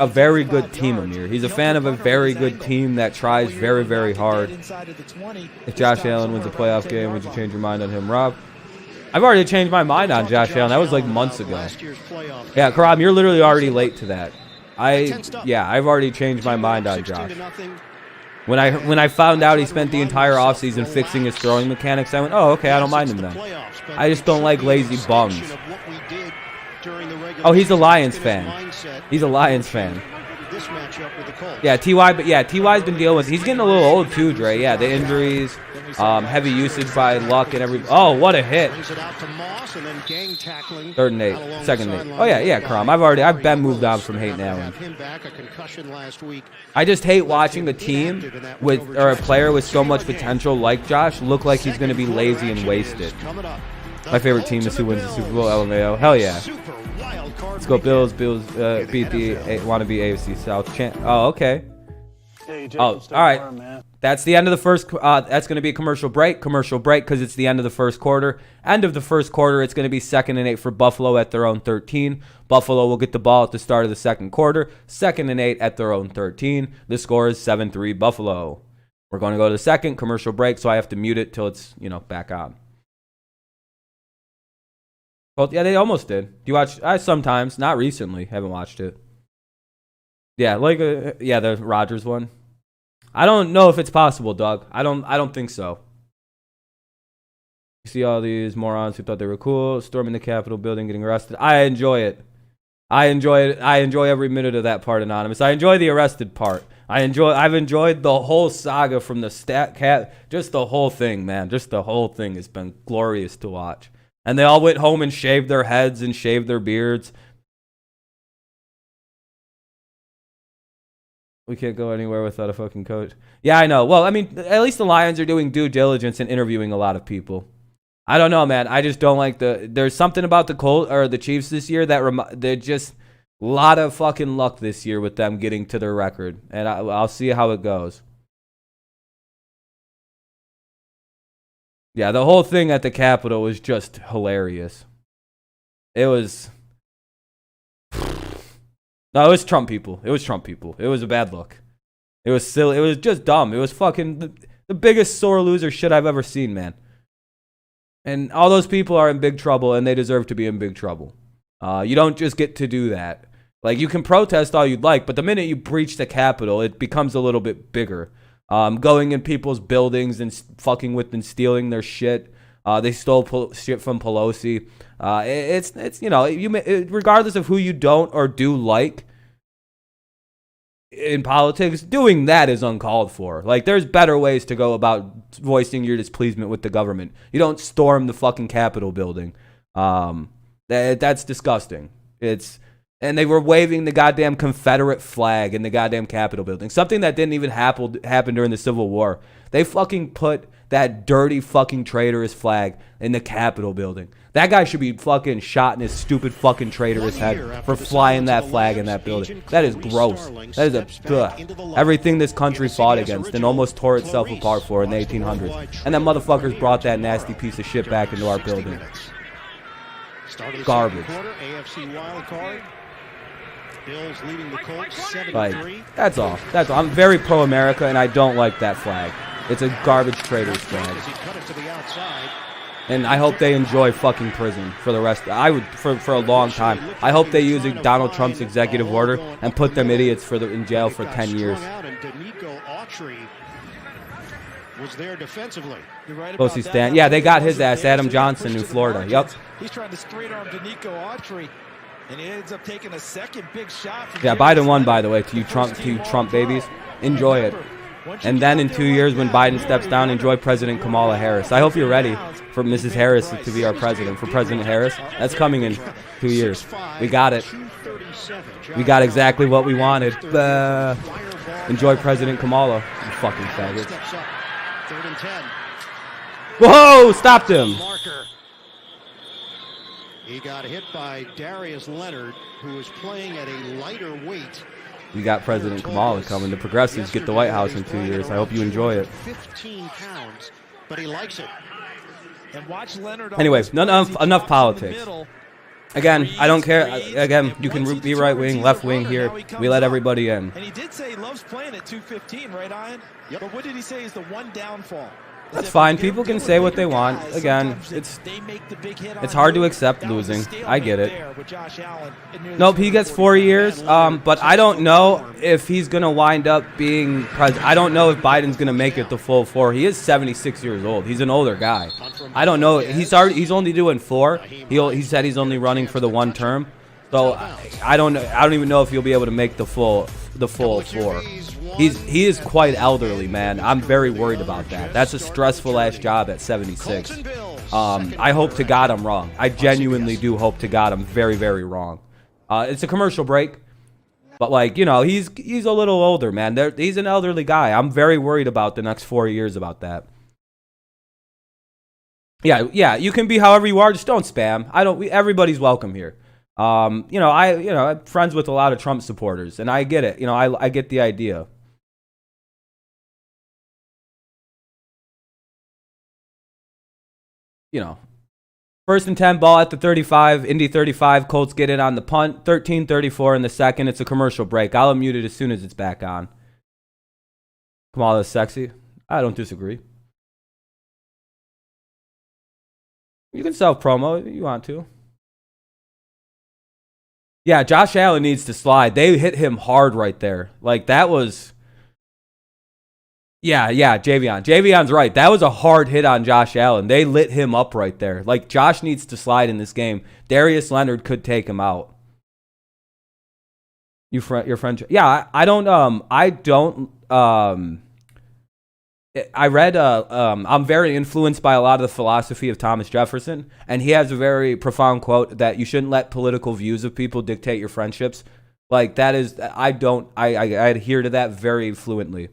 very good team, Amir. He's a fan of a very good team that tries very, very hard. If Josh Allen wins a playoff game, would you change your mind on him, Rob? I've already changed my mind on Josh Allen. That was like months ago. Yeah, Karam, you're literally already late to that. I've already changed my mind on Josh. When I found out he spent the entire offseason fixing his throwing mechanics, I went, oh, okay, I don't mind him then. I just don't like lazy bums. during the regular Oh, he's a season. Lions His fan. mindset He's a Lions fan. this matchup with the Colts. Yeah, Ty. But yeah, Ty's been dealing with. He's getting a little old too, Dre. Yeah, the injuries, heavy usage by Luck and every. Oh, what a hit! Brings it out to Moss and then gang tackling. 3rd and 8, out along 2nd the and 8. sideline. Oh yeah, Crom. I've been moved on from hating Have Allen. him back, a concussion last week. I just hate watching a team with or a player with so much potential like Josh look like he's going to be lazy and wasted. Coming up. My favorite team is who wins the Super Bowl. LMAO. Hell yeah. Super wild card Let's go weekend. Bills. Bills beat the wannabe AFC South champ. Oh, okay. Oh, all right. That's the end of the first. That's going to be a commercial break. Commercial break because it's the end of the first quarter. End of the first quarter. It's going to be 2nd and 8 for Buffalo at their own 13. Buffalo will get the ball at the start of the second quarter. 2nd and 8 at their own 13. The score is 7-3 Buffalo. We're going to go to the second commercial break, so I have to mute it till it's back on. Well, yeah, they almost did. Do you watch? I sometimes, not recently. Haven't watched it. Yeah, the Rodgers one. I don't know if it's possible, Doug. I don't think so. You see all these morons who thought they were cool, storming the Capitol building, getting arrested. I enjoy it. I enjoy every minute of that part, Anonymous. I enjoy the arrested part. I've enjoyed the whole saga from the stat cat, just the whole thing, man. Just the whole thing has been glorious to watch. And they all went home and shaved their heads and shaved their beards. We can't go anywhere without a fucking coach. Yeah, I know. Well, I mean, at least the Lions are doing due diligence and interviewing a lot of people. I don't know, man. I just don't like there's something about the Colts or the Chiefs this year that they're just a lot of fucking luck this year with them getting to their record. And I'll see how it goes. Yeah, the whole thing at the Capitol was just hilarious. It was... No, it was Trump people. It was Trump people. It was a bad look. It was silly. It was just dumb. It was fucking the biggest sore loser shit I've ever seen, man. And all those people are in big trouble, and they deserve to be in big trouble. You don't just get to do that. Like, you can protest all you'd like, but the minute you breach the Capitol, it becomes a little bit bigger. Going in people's buildings and fucking with and stealing their shit. They stole shit from Pelosi. It's regardless of who you don't or do like in politics, doing that is uncalled for. Like, there's better ways to go about voicing your displeasement with the government. You don't storm the fucking Capitol building. That's disgusting. And they were waving the goddamn Confederate flag in the goddamn Capitol building. Something that didn't even happen during the Civil War. They fucking put that dirty fucking traitorous flag in the Capitol building. That guy should be fucking shot in his stupid fucking traitorous head for flying that flag in that building. That is gross. That is everything this country fought against and almost tore itself apart for in the 1800s. And that motherfuckers brought that nasty piece of shit back into our building. Garbage. AFC Wildcard. Bills leading the Colts 7-3. Like, that's all. I'm very pro-America, and I don't like that flag. It's a garbage traitor's flag. And I hope they enjoy fucking prison for the rest. I would for a long time. I hope they use Donald Trump's executive order and put them idiots in jail for 10 years. Was there defensively. Bosie Stan. Yeah, they got his ass, Adam Johnson in Florida. Yep. He's trying to straight arm Danico Autry, and he ends up taking a second big shot. Yeah, Biden won, by the way, to you Trump babies. Enjoy it. And then in 2 years, when Biden steps down, enjoy President Kamala Harris. I hope you're ready for Mrs. Harris to be our president. For President Harris, that's coming in 2 years. We got it. We got exactly what we wanted. Enjoy President Kamala, you fucking faggots. 3rd and 10. Whoa! Stopped him. He got hit by Darius Leonard, who is playing at a lighter weight. We got President Kamala coming. The progressives get the White House in 2 years. I hope you enjoy it. 15 pounds, but he likes it. And watch Leonard. Anyways, enough politics. Again, I don't care. Again, you can be right wing, left wing here. We let everybody in. And he did say he loves playing at 215, right, Ian? Yep. But what did he say is the one downfall? That's fine. People can say what they want. Again, it's hard to accept losing. I get it. Nope, he gets 4 years. But I don't know if he's gonna wind up being president. I don't know if Biden's gonna make it the full 4. He is 76 years old. He's an older guy. I don't know. He's only doing 4. He said he's only running for the 1 term. So I don't even know if he'll be able to make the full 4. He is quite elderly, man. I'm very worried about that. That's a stressful ass job at 76. I hope to God I'm wrong. I genuinely do hope to God I'm very, very wrong. It's a commercial break, but like, you know, he's a little older, man. He's an elderly guy. I'm very worried about the next 4 years about that. Yeah, you can be however you are. Just don't spam. Everybody's welcome here. I'm friends with a lot of Trump supporters, and I get it. You know, I get the idea. You know, 1st and 10, ball at the 35, Indy 35, Colts get it on the punt, 13-34 in the second. It's a commercial break. I'll unmute it as soon as it's back on. Kamala is sexy. I don't disagree. You can self-promo if you want to. Yeah, Josh Allen needs to slide. They hit him hard right there. Like, that was... Yeah, Javion. Javion's right. That was a hard hit on Josh Allen. They lit him up right there. Like, Josh needs to slide in this game. Darius Leonard could take him out. Your friend. Yeah, I read, I'm very influenced by a lot of the philosophy of Thomas Jefferson, and he has a very profound quote that you shouldn't let political views of people dictate your friendships. Like, that is, I adhere to that very fluently.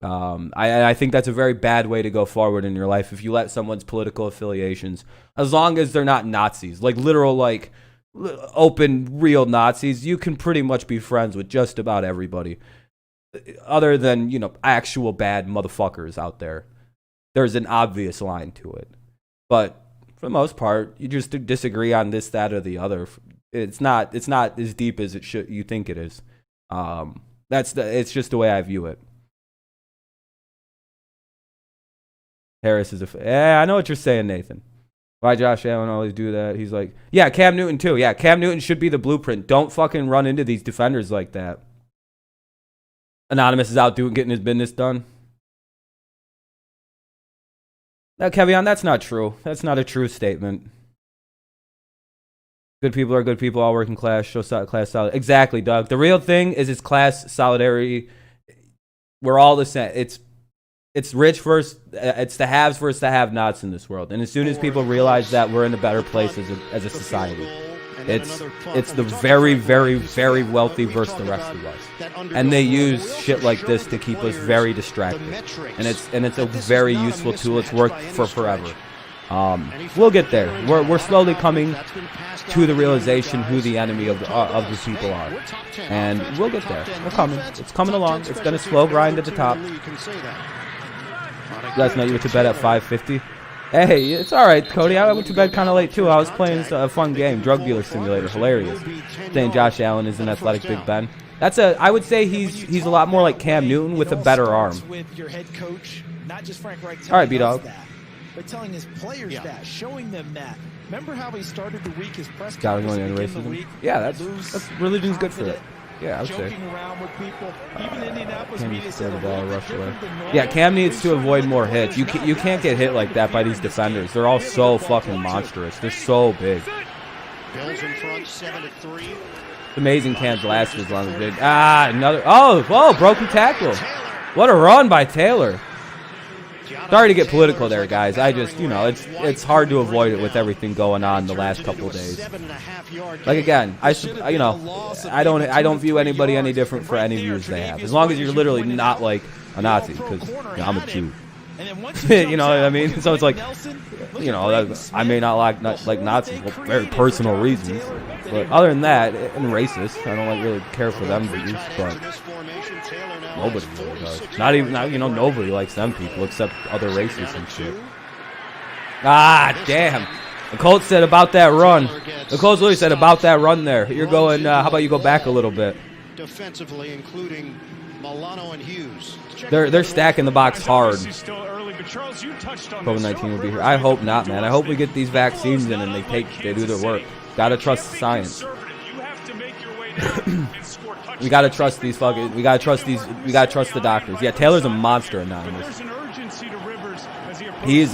I think that's a very bad way to go forward in your life if you let someone's political affiliations, as long as they're not Nazis, like literal, like open, real Nazis, you can pretty much be friends with just about everybody. Other than, you know, actual bad motherfuckers out there. There's an obvious line to it. But for the most part, you just disagree on this, that, or the other. It's not as deep as you think it is. It's just the way I view it. Harris is I know what you're saying, Nathan. Why Josh Allen always do that? He's like, yeah, Cam Newton too. Yeah, Cam Newton should be the blueprint. Don't fucking run into these defenders like that. Anonymous is out getting his business done. Now, Kevion, that's not true. That's not a true statement. Good people are good people, all working class, show class solid. Exactly, Doug. The real thing is it's class solidarity. We're all the same. It's rich versus, it's the haves versus the have-nots in this world. And as soon as people realize that, we're in a better place as a society. It's the very, very, very wealthy versus the rest of us. And they use shit like this to keep us very distracted. And it's a very useful tool. It's worked for forever. We'll get there. We're slowly coming to the realization who the enemy of the people are. And we'll get there. We're coming. It's coming along. It's going to slow grind at the top. Last night you went to bed at 5:50. Hey, it's all right, Cody. I went to bed kind of late too. I was playing a fun game, Drug Dealer Simulator, hilarious. Saying Josh Allen is an athletic Big Ben. I would say he's a lot more like Cam Newton with a better arm. All right, B-Dog. But telling his players that, showing them that. Remember how he started the week, his press conference going into racism? Yeah, that's religion's good for it. Yeah, I would say. Cam needs to throw the ball, rush away. Yeah, Cam needs to avoid more hits. You can't get hit like that by these defenders. They're all so fucking monstrous. They're so big. Bills in front, 7-3. It's amazing Cam's last as long as it did. Another. Oh, broken tackle. What a run by Taylor. Sorry to get political there, guys. I just, it's hard to avoid it with everything going on the last couple of days. Like again, I don't view anybody any different for any views they have, as long as you're literally not like a Nazi, because I'm a Jew. You know what I mean? So it's like, I may not like Nazis for very personal reasons, but other than that, and racist, I don't really care for them views, but nobody really does. Not even, nobody likes them people except other races and shit. Damn. The Colts said about that run. The Colts literally said about that run there. You're going, how about you go back a little bit? Defensively, including Milano and Hughes. They're stacking the box hard. COVID-19 COVID-19 will be here. I hope not, man. I hope we get these vaccines in and they do their work. Gotta trust science. We gotta trust these fucking. We gotta trust the doctors. Yeah, Taylor's a monster, Anonymous. He's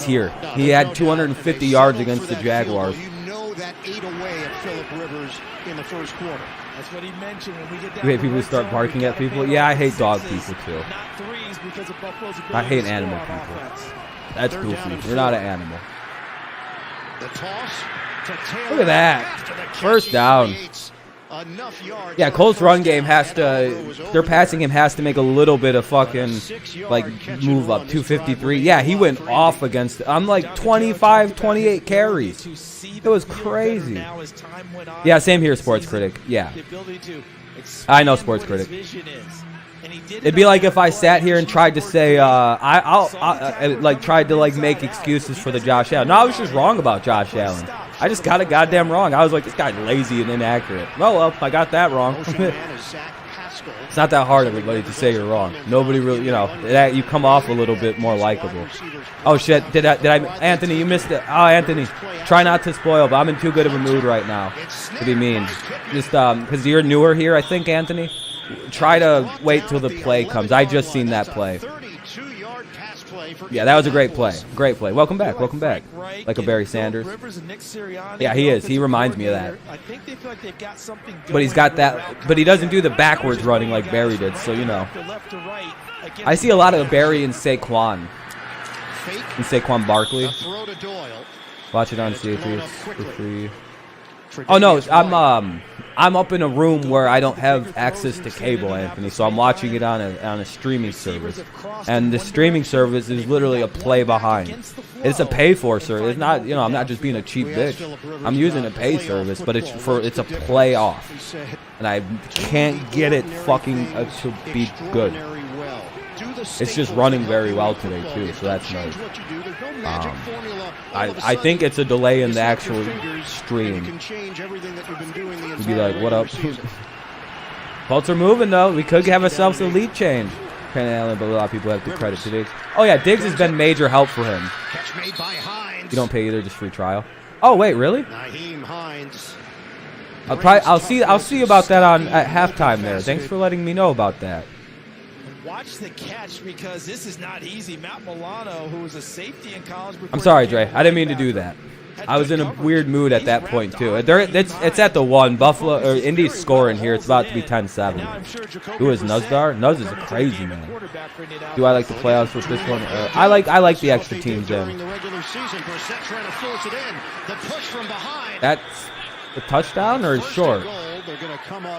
here. He had 250 yards against the Jaguars. You know that ate away at Phillip Rivers in the first quarter. That's what he mentioned when we get down. You hate people who start barking at people? Yeah, I hate dog people too. I hate animal people. That's goofy. You're not an animal. The toss to Taylor. Look at that. First down. Yeah, Colts run game has to, their passing game has to make a little bit of fucking, like, move up. 253. Yeah, he went off against, I'm like 25, 28 carries. It was crazy. Yeah, same here, Sports Critic. Yeah. I know, Sports Critic. It'd be like if I sat here and tried to say, tried to make excuses for the Josh Allen. No, I was just wrong about Josh Allen. I just got it goddamn wrong. I was like, this guy's lazy and inaccurate. Well, I got that wrong. It's not that hard, everybody, to say you're wrong. Nobody really, you come off a little bit more likable. Oh shit, did I, Anthony, you missed it. Oh, Anthony, try not to spoil, but I'm in too good of a mood right now to be mean. Just, because you're newer here, I think, Anthony. Try to wait till the play comes. I just seen that play. Yeah, that was a great play. Great play. Welcome back. Welcome back. Like a Barry Sanders. Yeah, he is. He reminds me of that. But he's got that. But he doesn't do the backwards running like Barry did. So, I see a lot of Barry and Saquon. And Saquon Barkley. Watch it on CA3 for free. Oh no, I'm up in a room where I don't have access to cable, Anthony, so I'm watching it on a streaming service, and the streaming service is literally a play behind. It's a pay for service. It's not, I'm not just being a cheap bitch. I'm using a pay service, but it's a play off, and I can't get it fucking to be good. It's just running very well today too, so that's nice. I think it's a delay in the actual stream. You'd be like, what up? Colts are moving though. We could have ourselves a lead change. But a lot of people have to credit to Diggs. Oh yeah, Diggs has been major help for him. You don't pay either, just free trial. Oh wait, really? I'll see about that at halftime there. Thanks for letting me know about that. Watch the catch because this is not easy. Matt Milano, who was a safety in college. I'm sorry, Dre. I didn't mean to do that. I was in a weird mood at that point too. It's at the 1. Buffalo or Indy's scoring here. It's about to be 10-7. Who is Nuzdar? Nuz is a crazy man. Do I like the playoffs with this one? I like the extra teams in. That's a touchdown or short?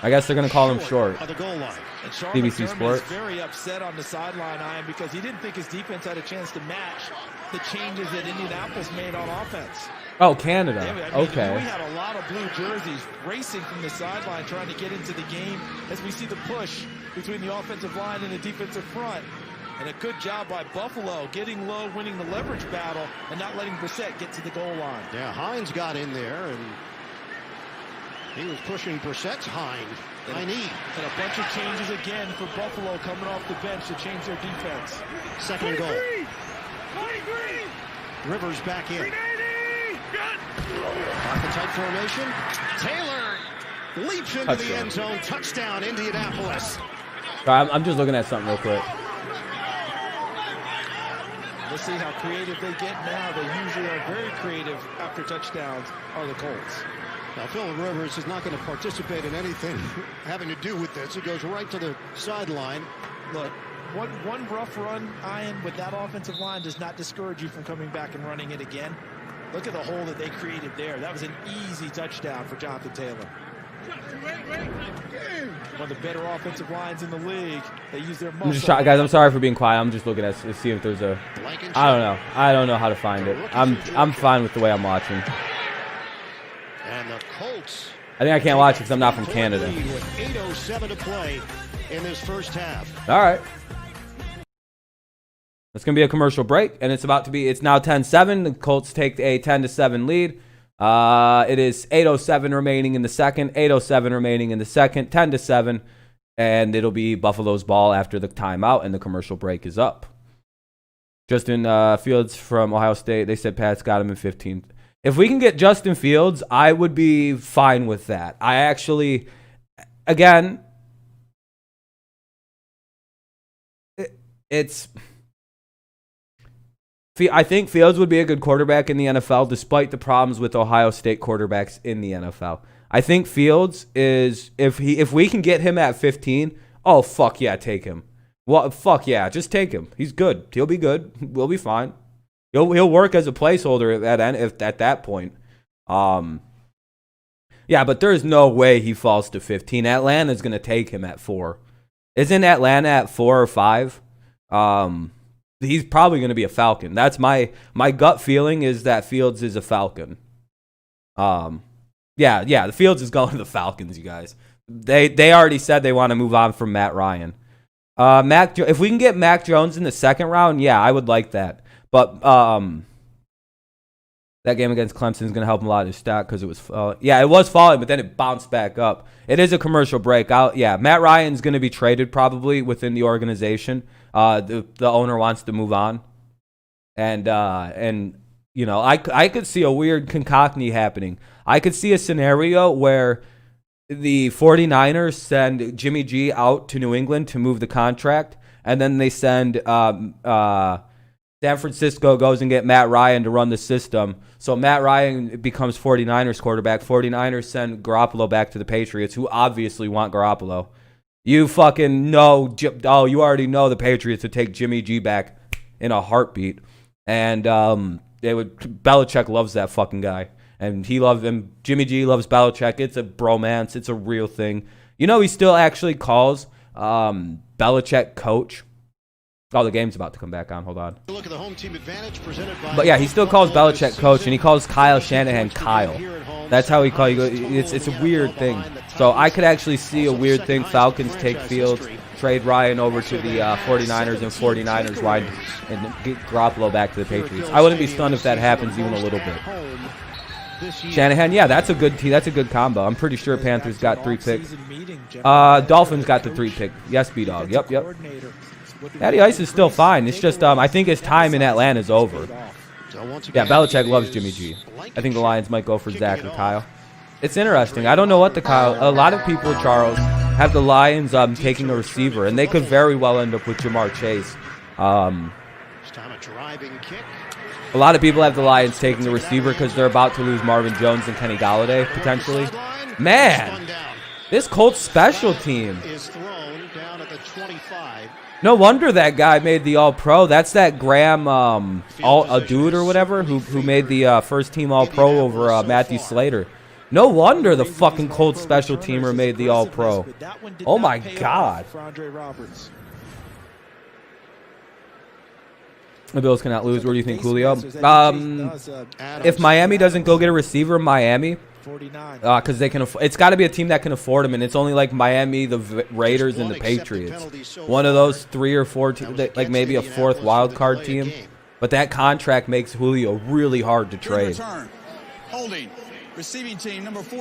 I guess they're going to call him short. BBC Sports. Very upset on the sideline, Ian, because he didn't think his defense had a chance to match the changes that Indianapolis made on offense. Oh, Canada. Okay. We had a lot of blue jerseys racing from the sideline trying to get into the game as we see the push between the offensive line and the defensive front. And a good job by Buffalo getting low, winning the leverage battle, and not letting Brissett get to the goal line. Yeah, Hines got in there, and he was pushing Brissett's hind knee. And a bunch of changes again for Buffalo coming off the bench to change their defense. Second and goal. Rivers back in. Archetype formation. Taylor leaps into the end zone. Touchdown, Indianapolis. I'm just looking at something real quick. Let's see how creative they get now. They usually are very creative after touchdowns, are the Colts. Now, Phillip Rivers is not going to participate in anything having to do with this. He goes right to the sideline. Look, one rough run, Ian, with that offensive line does not discourage you from coming back and running it again. Look at the hole that they created there. That was an easy touchdown for Jonathan Taylor. One of the better offensive lines in the league. They use their muscle. Guys, I'm sorry for being quiet. I'm just looking at to see if there's a. I don't know. I don't know how to find it. I'm fine with the way I'm watching. And the Colts. I think I can't watch it because I'm not from Canada. With 8:07 to play in this first half. All right. It's going to be a commercial break, and it's now 10-7. The Colts take a 10-7 lead. It is 8:07 remaining in the second. 8:07 remaining in the second. 10-7. and it'll be Buffalo's ball after the timeout and the commercial break is up. Justin Fields from Ohio State, they said Pat's got him in 15th. If we can get Justin Fields, I would be fine with that. I actually, again, I think Fields would be a good quarterback in the NFL despite the problems with Ohio State quarterbacks in the NFL. I think Fields is, if we can get him at 15, oh, fuck yeah, take him. Well, fuck yeah, just take him. He's good. He'll be good. We'll be fine. He'll work as a placeholder at that point. Yeah, but there's no way he falls to 15. Atlanta's going to take him at 4. Isn't Atlanta at 4 or 5? He's probably going to be a Falcon. That's my gut feeling is that Fields is a Falcon. Yeah, the Fields is going to the Falcons, you guys. They already said they want to move on from Matt Ryan. If we can get Mac Jones in the second round, yeah, I would like that. But that game against Clemson is going to help him a lot in his stock because it was it was falling, but then it bounced back up. It is a commercial break. Matt Ryan's going to be traded probably within the organization. The owner wants to move on, and you know, I could see a weird concoction happening. I could see a scenario where the 49ers send Jimmy G out to New England to move the contract, and then they send San Francisco goes and get Matt Ryan to run the system. So Matt Ryan becomes 49ers quarterback. 49ers send Garoppolo back to the Patriots, who obviously want Garoppolo. You fucking know, you already know the Patriots would take Jimmy G back in a heartbeat. And Belichick loves that fucking guy. And he loves him. Jimmy G loves Belichick. It's a bromance. It's a real thing. You know, he still actually calls Belichick coach. Oh, the game's about to come back on. Hold on. Look at the home team advantage presented by but yeah, he still calls Belichick coach, and he calls Kyle Shanahan Kyle. That's how he calls you. It's a weird thing. So I could actually see a weird thing. Falcons take Fields, trade Ryan over to the 49ers, and 49ers ride and get Garoppolo back to the Patriots. I wouldn't be stunned if that happens even a little bit. Shanahan, yeah, that's a good combo. I'm pretty sure Panthers got 3 picks. Dolphins got the 3 pick. Yes, B-Dog. Yep. Matty Ice is still fine. It's just I think his time in Atlanta is over. Yeah, Belichick loves Jimmy G. I think the Lions might go for Zach or Kyle. It's interesting. I don't know what a lot of people, Charles, have the Lions taking a receiver, and they could very well end up with Jamar Chase. A lot of people have the Lions taking the receiver because they're about to lose Marvin Jones and Kenny Golladay, potentially. Man, this Colts special team. No wonder that guy made the All-Pro. That's that Graham a dude or whatever who made the first team All-Pro over Matthew Slater. No wonder the fucking Colts special teamer made the All-Pro. Oh my God. The Bills cannot lose. Where do you think, Julio? If Miami doesn't go get a receiver, Miami, because they can. It's got to be a team that can afford him, and it's only like Miami, the Raiders, and the Patriots. One of those 3 or 4 teams, like maybe a 4th wild card team. But that contract makes Julio really hard to trade.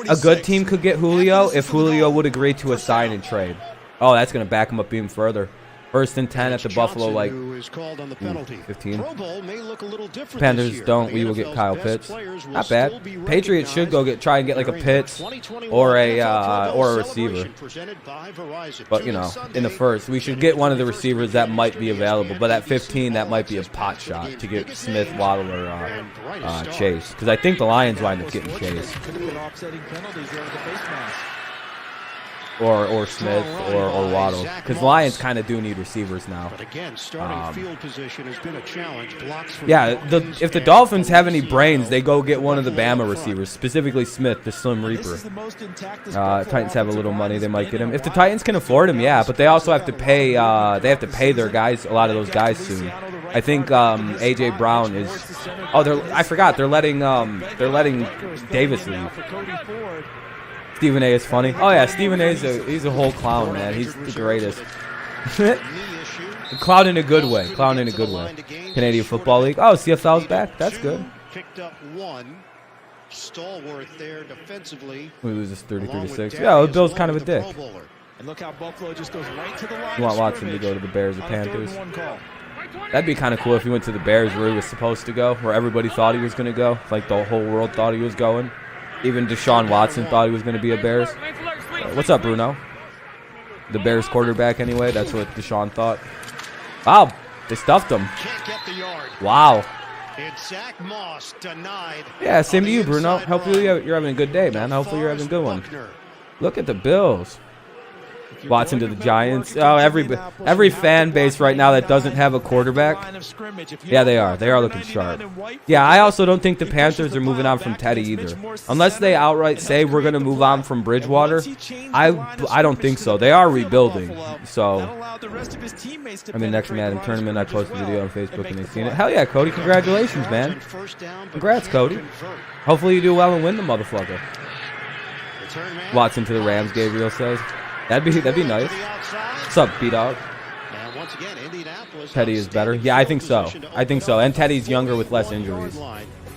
A good team could get Julio if Julio would agree to a sign and trade. Oh, that's going to back him up even further. 1st and 10 at the Buffalo, like 15. Panthers don't. We will get Kyle Pitts. Not bad. Patriots should go try and get like a Pitts or a receiver. But you know, in the first, we should get one of the receivers that might be available. But at 15, that might be a pot shot to get Smith, Waddle, or Chase. Because I think the Lions wind up getting Chase. Or Smith or Waddle, because Lions kind of do need receivers now. But again, starting field position has been a challenge. If the Dolphins have any brains, they go get one of the Bama receivers, specifically Smith, the Slim Reaper. Titans have a little money, they might get him. If the Titans can afford him, yeah, but they also have to pay. They have to pay their guys, a lot of those guys soon. I think AJ Brown is. Oh, I forgot. They're letting Davis leave. Stephen A is funny. Oh yeah, Stephen A he's a whole clown, man. He's the greatest. Clown in a good way. Canadian Football League. Oh, CFL's back. That's good. Picked up 1. Stalwart there defensively. We lose this 33-6. Yeah, the Bill's kind of a dick. And look how Buffalo just goes right to the line. You want Watson to go to the Bears or Panthers? That'd be kind of cool if he went to the Bears where he was supposed to go, where everybody thought he was going to go. Like the whole world thought he was going. Even Deshaun Watson thought he was going to be a Bears. What's up, Bruno? The Bears quarterback anyway. That's what Deshaun thought. Wow, they stuffed him. Wow. Zach Moss denied. Yeah, same to you, Bruno. Hopefully you're having a good day, man. Hopefully you're having a good one. Look at the Bills. Watson to the Giants. Oh, every fan base right now that doesn't have a quarterback. Yeah, they are. They are looking sharp. Yeah, I also don't think the Panthers are moving on from Teddy either. Unless they outright say we're going to move on from Bridgewater, I don't think so. They are rebuilding. So, I mean, next Madden tournament, I posted a video on Facebook and they've seen it. Hell yeah, Cody. Congratulations, man. Congrats, Cody. Hopefully you do well and win the motherfucker. Watson to the Rams, Gabriel says. That'd be nice. What's up, B-Dog? Teddy is better. Yeah, I think so. I think so. And Teddy's younger with less injuries.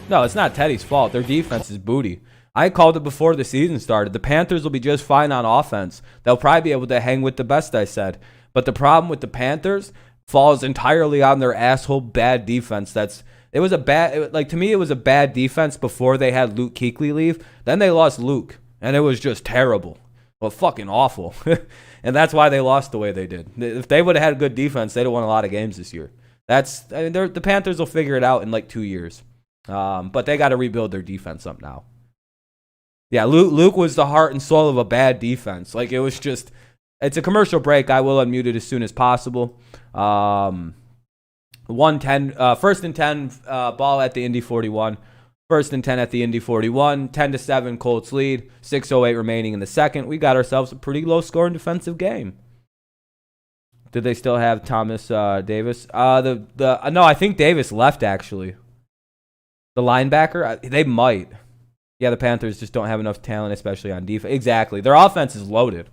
No, it's not Teddy's fault. Their defense is booty. I called it before the season started. The Panthers will be just fine on offense. They'll probably be able to hang with the best, I said. But the problem with the Panthers falls entirely on their asshole bad defense. To me, it was a bad defense before they had Luke Kuechly leave. Then they lost Luke, and it was just terrible. Well, fucking awful. And that's why they lost the way they did. If they would have had a good defense, they'd have won a lot of games this year. The Panthers will figure it out in like 2 years. But they got to rebuild their defense up now. Yeah, Luke was the heart and soul of a bad defense. Like, it was just, it's a commercial break. I will unmute it as soon as possible. 1-10, first and 10, ball at the Indy 41. First and 10 at the Indy 41, 10-7 Colts lead, 6:08 remaining in the second. We got ourselves a pretty low-scoring defensive game. Did they still have Thomas Davis? No, I think Davis left actually. The linebacker, they might. Yeah, the Panthers just don't have enough talent, especially on defense. Exactly, their offense is loaded.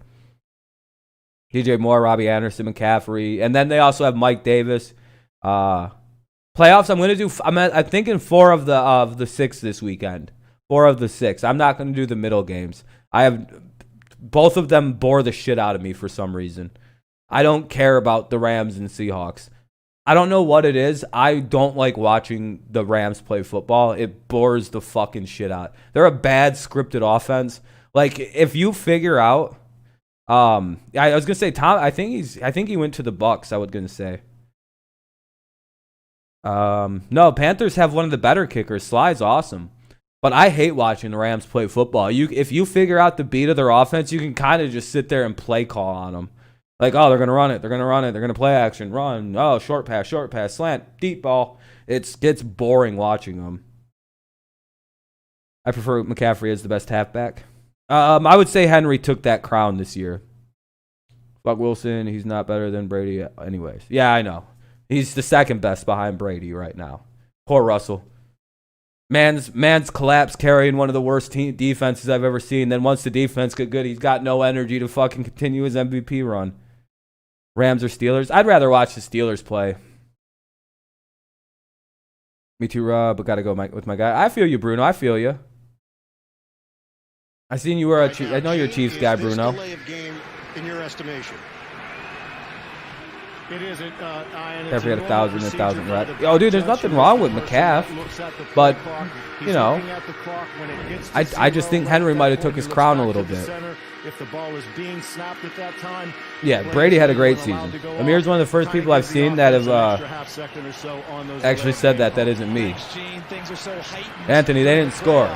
DJ Moore, Robbie Anderson, McCaffrey, and then they also have Mike Davis. Playoffs, I'm thinking 4 of the 6 this weekend. 4 of the 6. I'm not going to do the middle games. Both of them bore the shit out of me for some reason. I don't care about the Rams and Seahawks. I don't know what it is. I don't like watching the Rams play football. It bores the fucking shit out. They're a bad scripted offense. Like, if you figure out, I was gonna say Tom. I think he went to the Bucks. I was gonna say. No, Panthers have one of the better kickers. Sly's awesome. But I hate watching the Rams play football. If you figure out the beat of their offense, you can kind of just sit there and play call on them. Like, oh, they're going to run it. They're going to run it. They're going to play action, run. Oh, short pass, slant, deep ball. It gets boring watching them. I prefer McCaffrey as the best halfback. I would say Henry took that crown this year. Fuck Wilson. He's not better than Brady anyways. Yeah, I know. He's the second best behind Brady right now. Poor Russell. Man's collapse carrying one of the worst defenses I've ever seen. Then once the defense get good, he's got no energy to fucking continue his MVP run. Rams or Steelers? I'd rather watch the Steelers play. Me too, Rob, but got to go with my guy. I feel you, Bruno. I feel you. I seen you were I know you're a Chiefs guy, Bruno. In your estimation? It isn't, Every 1,000 reps. Oh, dude, there's nothing wrong with McCaff. But, you know, I just think Henry might have took his crown a little bit. Yeah, Brady had a great season. Amir's one of the first people I've seen that have actually said that isn't me. Anthony, they didn't score.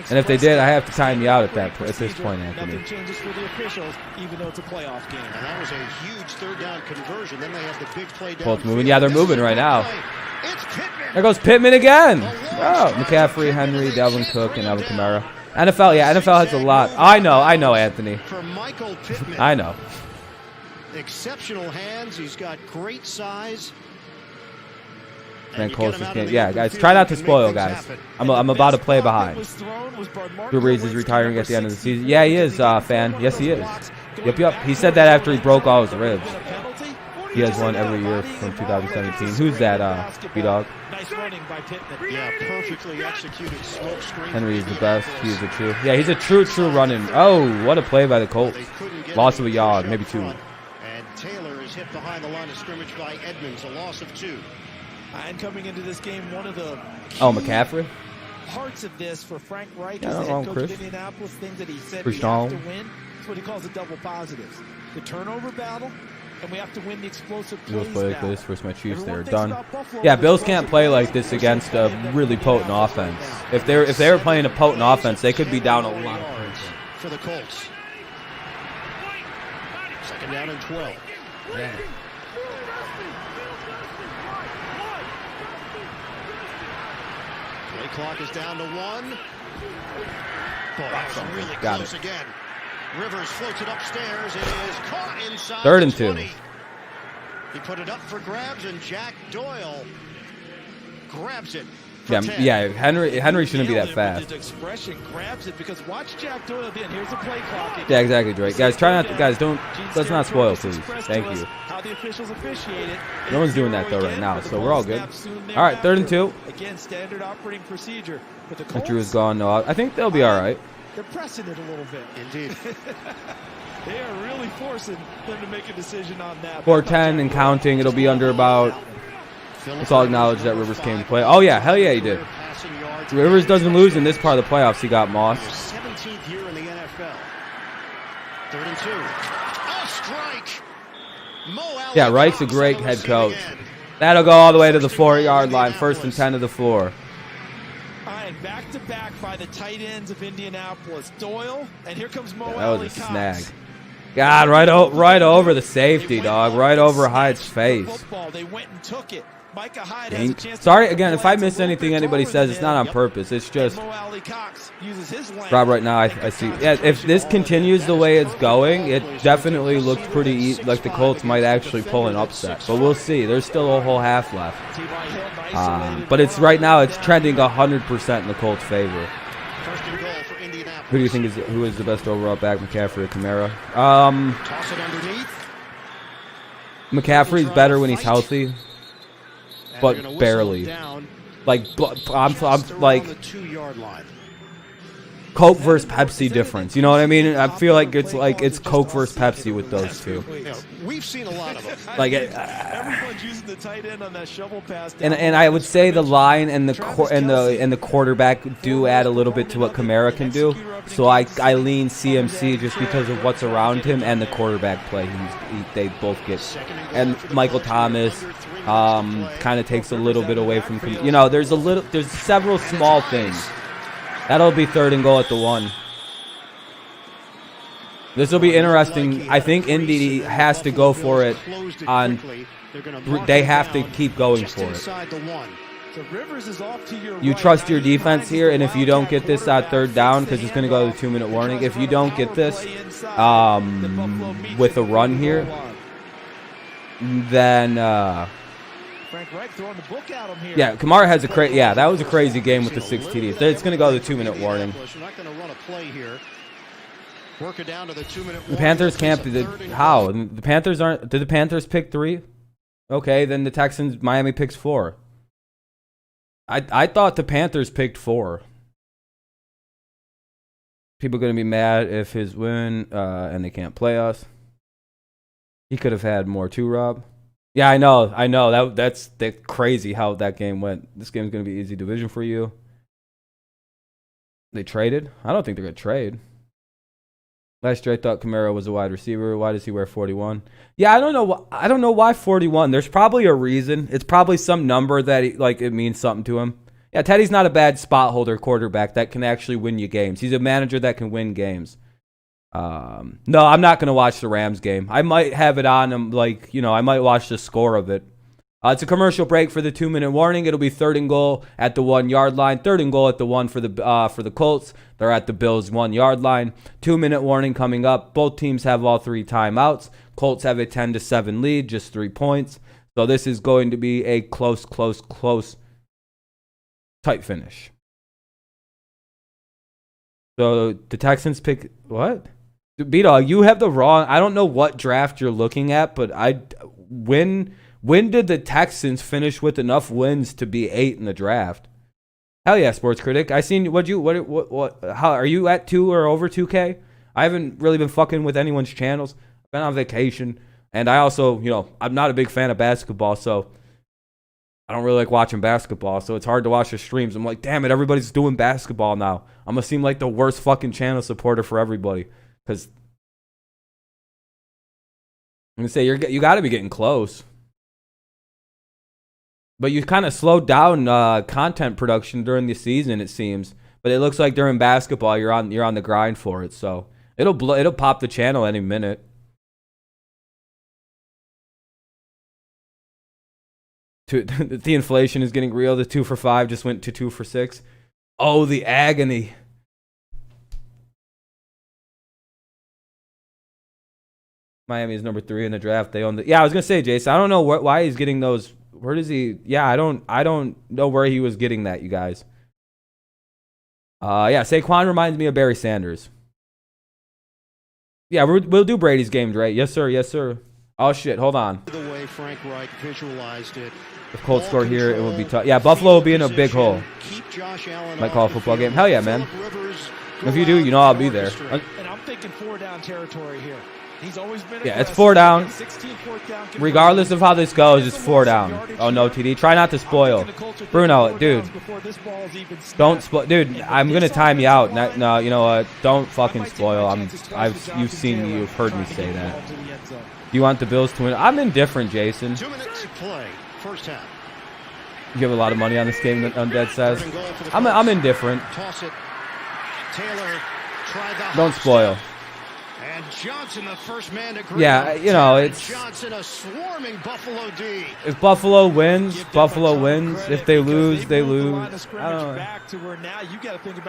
And if they did, I have to time you out at this point, Anthony. Nothing changes for the officials, even though it's a playoff game. And that was a huge third down conversion. Then they have the big play down. Colts moving. Yeah, they're moving right now. There goes Pittman again. Oh, McCaffrey, Henry, Dalvin Cook, and Alvin Kamara. NFL, yeah, NFL has a lot. I know, Anthony. For Michael Pittman. I know. Exceptional hands. He's got great size. Man, Colts just can't. Yeah, guys, try not to spoil, guys. I'm about to play behind. Drew Brees is retiring at the end of the season. Yeah, he is, fan. Yes, he is. Yep. He said that after he broke all his ribs. He has one every year from 2017. Who's that, B-Dog? Nice running by Pittman. Yeah, perfectly executed smoke screen. Henry is the best. He is a true. Yeah, he's a true running. Oh, what a play by the Colts. Loss of a yard, maybe 2. And Taylor is hit behind the line of scrimmage by Edmonds, a loss of 2. And coming into this game, one of the McCaffrey? parts of this for Frank Reich Yeah, as the not head wrong, coach Chris. of Indianapolis, things that he said Chris we have Dahl. to win. That's what he calls the double positives. The turnover battle, and we have to win the explosive Bills plays play like battle. this versus my Chiefs. They're Everyone thinks done. about Buffalo, Yeah, but Bills the can't play like this against a really potent offense. If they were playing a potent offense, they could be down a lot. For the Colts. Second down and 12. Yeah. Play clock is down to 1. Boy, that's really Got close it. again. Rivers floats it upstairs. It is caught inside. 3rd and the 2. 20. He put it up for grabs, and Jack Doyle grabs it. for 10. Yeah. Henry shouldn't be that Nailed it with fast. his expression grabs it because watch Jack Doyle again. Here's the play clock. Yeah, exactly, Drake. Guys, try not. Guys, don't. Let's not spoil, please. Expressed Thank to us you. How the officials officiate it. No one's doing that though right now, so we're all good. All right, 3rd and 2. Again, standard operating procedure. But the Drew is Colts, gone. No, I think they'll be all right. they're pressing it a little bit. Indeed. They are really forcing them to make a decision on that. 4-10 and counting. It'll be under about. Let's all acknowledge that Rivers came to play. Oh yeah, hell yeah, he did. Rivers doesn't lose in this part of the playoffs. He got Moss. 17th year in the NFL. 3rd and 2. A strike. Yeah, Reich's a great head coach. That'll go all the way to the 4-yard line. 1st and 10 to the 4. All right, back to back by the tight ends of Indianapolis. Doyle, and here comes Mo That Alley was a Cox. snag. God, right over the safety, dog. Right over Hyde's face. Football. They went and took it. Micah Hyde has a Dink. chance to Sorry get again the if I play. miss It's a anything little bit anybody taller says. than It's not on him. purpose. It's just. And Mo Alley Cox uses his length. Rob, right now I see. Yeah, if this continues the way it's going, it definitely looks pretty like the Colts might actually pull an upset. But we'll see. There's still a whole half left. T.Y. Hill, isolated. But it's right now it's trending 100% in the Colts' favor. First and goal for Indianapolis. Who do you think is the best overall back, McCaffrey or Kamara? Toss it underneath. McCaffrey's better when he's healthy, And but they're gonna whistle barely. it down Like I'm just like around the 2-yard line. Coke versus Pepsi difference. You know what I mean? I feel like it's Coke versus Pepsi with those two. You know, we've seen a lot of them. Like Everyone's using the tight end on that shovel pass. and I would say the line and the quarterback do add a little bit to what Kamara can do. So I lean CMC just because of what's around him and the quarterback play. They both get, and Michael Thomas kind of takes a little bit away from. You know, there's several small things. That'll be 3rd and goal at the 1. This will be interesting. I think Indy has to go for it on. They have to keep going for it. So Rivers is off to your You right. trust your defense here, and if you don't get this at 3rd down, because it's going to go to the 2-minute warning. If you don't get this with a run here, then Frank Reich throwing the book at him here. yeah, Kamara has that was a crazy game with the 6 TDs. It's going to go to the 2-minute warning. We're not going to run a play here. Work it down to the 2-minute. The Panthers can't be how? The Panthers aren't. Did the Panthers pick 3? Okay, then the Miami picks 4. I thought the Panthers picked 4. People are going to be mad if his win and they can't play us. He could have had more too, Rob. Yeah, I know. That's crazy how that game went. This game's going to be easy division for you. They traded? I don't think they're going to trade. Last year I thought Kamara was a wide receiver. Why does he wear 41? Yeah, I don't know why 41. There's probably a reason. It's probably some number that it means something to him. Yeah, Teddy's not a bad spot holder quarterback that can actually win you games. He's a manager that can win games. No, I'm not going to watch the Rams game. I might have it on. I might watch the score of it. It's a commercial break for the 2-minute warning. It'll be 3rd and goal at the 1-yard line. 3rd and goal at the 1 for the Colts. They're at the Bills' 1-yard line. 2-minute warning coming up. Both teams have all 3 timeouts. Colts have a 10-7 lead, just 3 points. So this is going to be a close, tight finish. So the Texans pick what? B-Dog, you have the wrong. I don't know what draft you're looking at, but when did the Texans finish with enough wins to be 8 in the draft? Hell yeah, Sports Critic. I seen what how are you at 2 or over 2K? I haven't really been fucking with anyone's channels. I've been on vacation, and I also, I'm not a big fan of basketball, so I don't really like watching basketball, so it's hard to watch the streams. I'm like, damn it, everybody's doing basketball now. I'm gonna seem like the worst fucking channel supporter for everybody, because I'm gonna say you got to be getting close. But you kind of slowed down content production during the season, it seems. But it looks like during basketball, you're on the grind for it. So it'll pop the channel any minute. The inflation is getting real. The 2 for $5 just went to 2 for $6. Oh, the agony. Miami is number 3 in the draft. They own the. Yeah, I was gonna say, Jason. I don't know why he's getting those. Where does he? Yeah, I don't know where he was getting that, you guys. Yeah, Saquon reminds me of Barry Sanders. Yeah, we'll do Brady's games, right? Yes, sir. Yes, sir. Oh shit, hold on. The way Frank Reich visualized it. If Colts score here, it will be tough. Yeah, Buffalo will be in a big hole. Might call a football game. Hell yeah, man. If you do, I'll be there. And I'm thinking 4 down territory here. He's always been it's 4 down. Regardless of how this goes, it's 4 down. Oh no, TD. Try not to spoil. Bruno, dude. Don't spoil. Dude, I'm gonna time you out. No, you know what? Don't fucking spoil. You've seen me. You've heard me say that. Do you want the Bills to win? I'm indifferent, Jason. 2 minutes to play. First half. You have a lot of money on this game, Undead says. I'm indifferent. Toss it. Taylor tried the Don't spoil. And Johnson, the first man to green. Yeah, it's Johnson, a swarming Buffalo D. If Buffalo wins, Buffalo wins. If they lose, they lose. I don't know.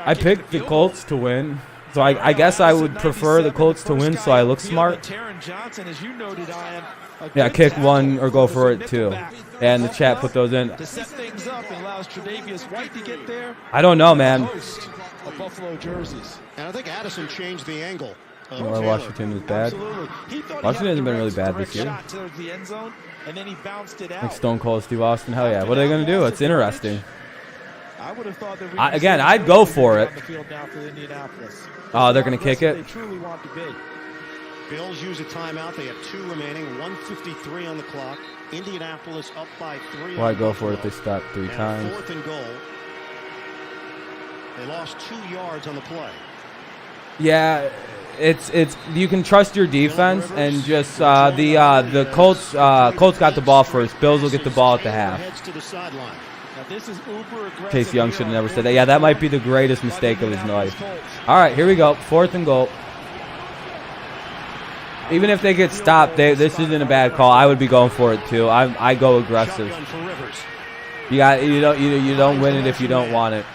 I picked the Colts to win. So I guess I would prefer the Colts to win, so I look smart. Yeah, kick 1 or go for it 2. And the chat put those in. I don't know, man. And I think Addison changed the angle. Washington was bad. Washington hasn't been really bad this year. Like Stone Cold Steve Austin. Hell yeah. What are they going to do? It's interesting. Again, I'd go for it. Oh, they're going to kick it? Bills use a timeout. They have 2 remaining. 1:53 on the clock. Indianapolis up by 3. Why go for it if they stop 3 times? 4th and goal. They lost 2 yards on the play. Yeah, it's you can trust your defense and just the Colts got the ball first. Bills will get the ball at the half. Chase Young should have never said that. Yeah, that might be the greatest mistake of his life. All right, here we go. 4th and goal. Even if they get stopped, this isn't a bad call. I would be going for it too. I go aggressive. You don't win it if you don't want it.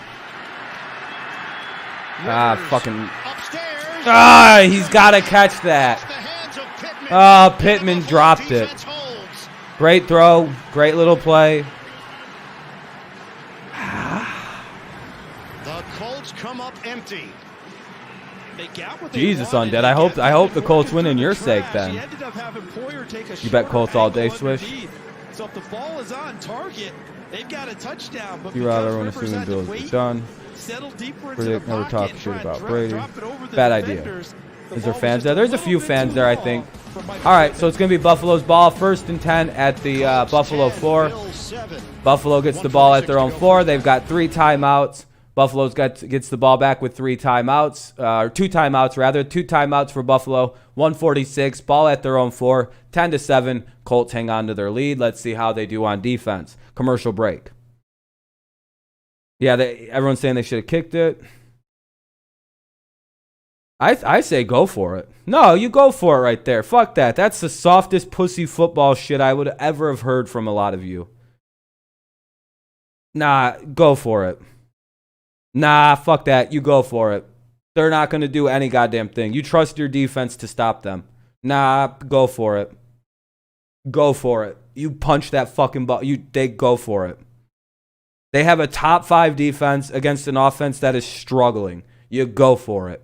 He's got to catch that. Pittman dropped it. Great throw, great little play. The Colts come up empty. Jesus, Undead. I hope the Colts win in your sake then. You bet Colts all day, Swish. So if the ball is on target, they've got a touchdown. But everyone assuming Bills are done. Predict never talk shit about Brady. Bad idea. Is there fans there? There's a few fans there, I think. All right, so it's going to be Buffalo's ball. 1st and 10 at the Buffalo 4. Buffalo gets the ball at their own 4. They've got 3 timeouts. Buffalo's gets the ball back with 3 timeouts, or 2 timeouts rather. 2 timeouts for Buffalo. 1:46. Ball at their own 4. 10-7. Colts hang on to their lead. Let's see how they do on defense. Commercial break. Yeah, everyone's saying they should have kicked it. I say go for it. No, you go for it right there. Fuck that. That's the softest pussy football shit I would ever have heard from a lot of you. Nah, go for it. Nah, fuck that. You go for it. They're not going to do any goddamn thing. You trust your defense to stop them. Nah, go for it. Go for it. You punch that fucking ball. They go for it. They have a top 5 defense against an offense that is struggling. You go for it.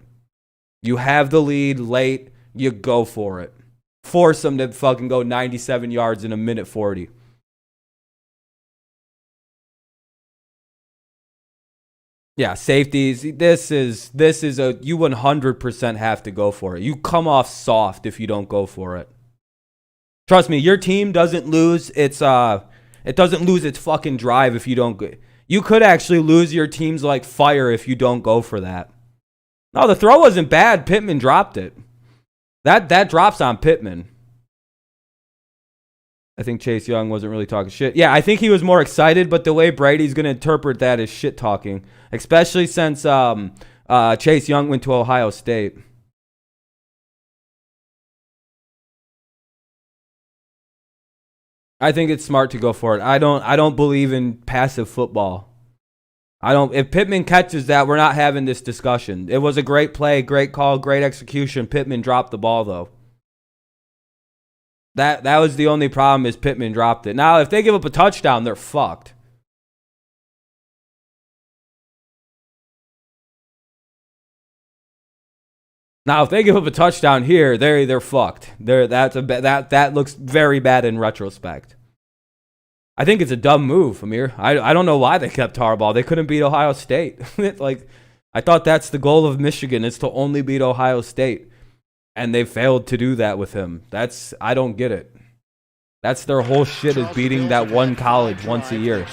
You have the lead late. You go for it. force them to fucking go 97 yards in a minute 40. Yeah, safeties. This is a you 100% have to go for it. You come off soft if you don't go for it. Trust me, your team doesn't lose its fucking drive if you don't go. You could actually lose your team's like fire if you don't go for that. No, the throw wasn't bad. Pittman dropped it. That drops on Pittman. I think Chase Young wasn't really talking shit. Yeah, I think he was more excited, but the way Brady's going to interpret that is shit talking, especially since Chase Young went to Ohio State. I think it's smart to go for it. I don't believe in passive football. If Pittman catches that, we're not having this discussion. It was a great play, great call, great execution. Pittman dropped the ball though. That was the only problem is Pittman dropped it. Now, if they give up a touchdown, they're fucked. Now, if they give up a touchdown here, they're fucked. That looks very bad in retrospect. I think it's a dumb move, Amir. I don't know why they kept Harbaugh. They couldn't beat Ohio State. Like, I thought that's the goal of Michigan is to only beat Ohio State. And they failed to do that with him. I don't get it. That's their whole shit is beating that one college once a year.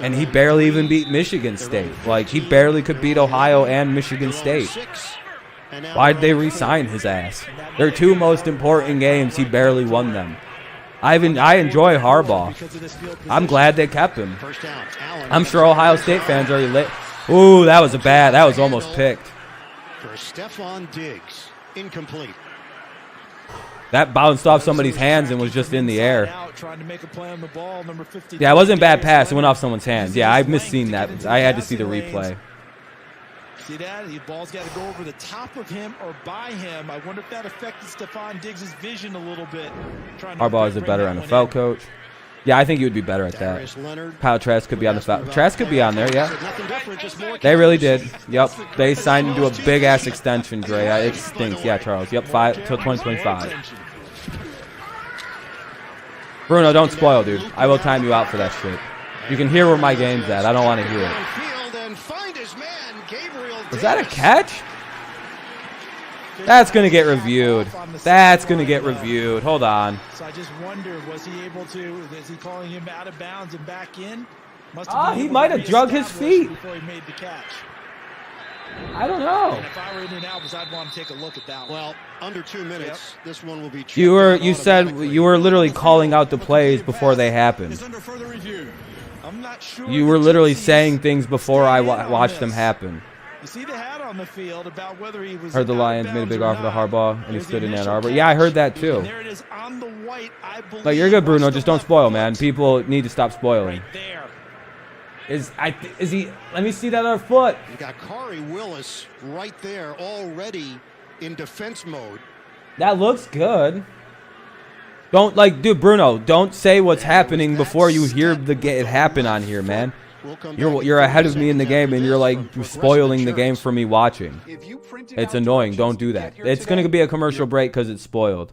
And he barely even beat Michigan State. Like, he barely could beat Ohio and Michigan State. Why'd they re-sign his ass? Their two most important games, he barely won them. I enjoy Harbaugh. I'm glad they kept him. I'm sure Ohio State fans are lit. Ooh, that was almost picked. For Stephon Diggs. Incomplete. That bounced off somebody's hands and was just in the air. Yeah, it wasn't a bad pass. It went off someone's hands. Yeah, I've misseen that. I had to see the replay. See that? The ball's got to go over the top of him or by him. I wonder if that affected Stephon Diggs' vision a little bit. Harbaugh is a better NFL coach. Yeah, I think he would be better at that. Kyle Trask could be on the foul. Trask could be on there, yeah. They really did. Yep. They signed into a big-ass extension, Dre. It stinks. Yeah, Charles. Yep, 5 till 2025. Bruno, don't spoil, dude. I will time you out for that shit. You can hear where my game's at. I don't want to hear it. Was that a catch? That's going to get reviewed. That's going to get reviewed. Hold on. So I just wonder, was he able to, is he calling him out of bounds and back in? He might have drug his feet. Before he made the catch. I don't know. And if I were Indianapolis, I'd want to take a look at that one. Well, under 2 minutes, this one will be. You said you were literally calling out the plays before they happened. I'm not sure. You were literally saying things before I watched them happen. You see the hat on the field about whether he was. Heard the Lions made a big offer to Harbaugh, and he stood in Ann Arbor. Yeah, I heard that too. There it is on the white, I believe. But you're good, Bruno. Just don't spoil, man. People need to stop spoiling. Right there. Is he? Let me see that other foot. You got Corey Willis right there, already in defense mode. That looks good. Don't dude, Bruno. Don't say what's happening before you hear it happen on here, man. You're ahead of me in the game, and you're like spoiling the game for me watching. It's annoying. Don't do that. It's going to be a commercial break because it's spoiled.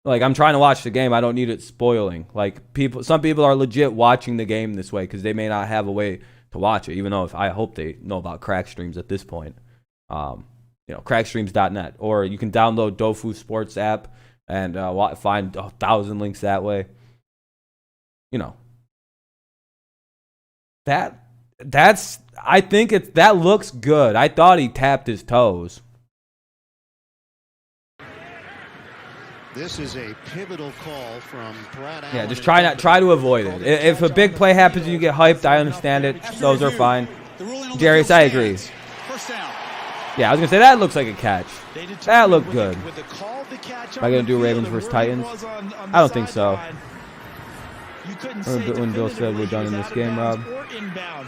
Like, I'm trying to watch the game. I don't need it spoiling. Like, some people are legit watching the game this way because they may not have a way to watch it, even though I hope they know about crack streams at this point. Crackstreams.net. Or you can download Dofu Sports app and find 1,000 links that way. I think that looks good. I thought he tapped his toes. This is a pivotal call from Brad Allen. Yeah, just try to avoid it. If a big play happens and you get hyped, I understand it. Those are fine. Jarius, I agree. Yeah, I was gonna say that looks like a catch. That looked good. Am I gonna do Ravens versus Titans? I don't think so. When Bill said we're done in this game, Rob.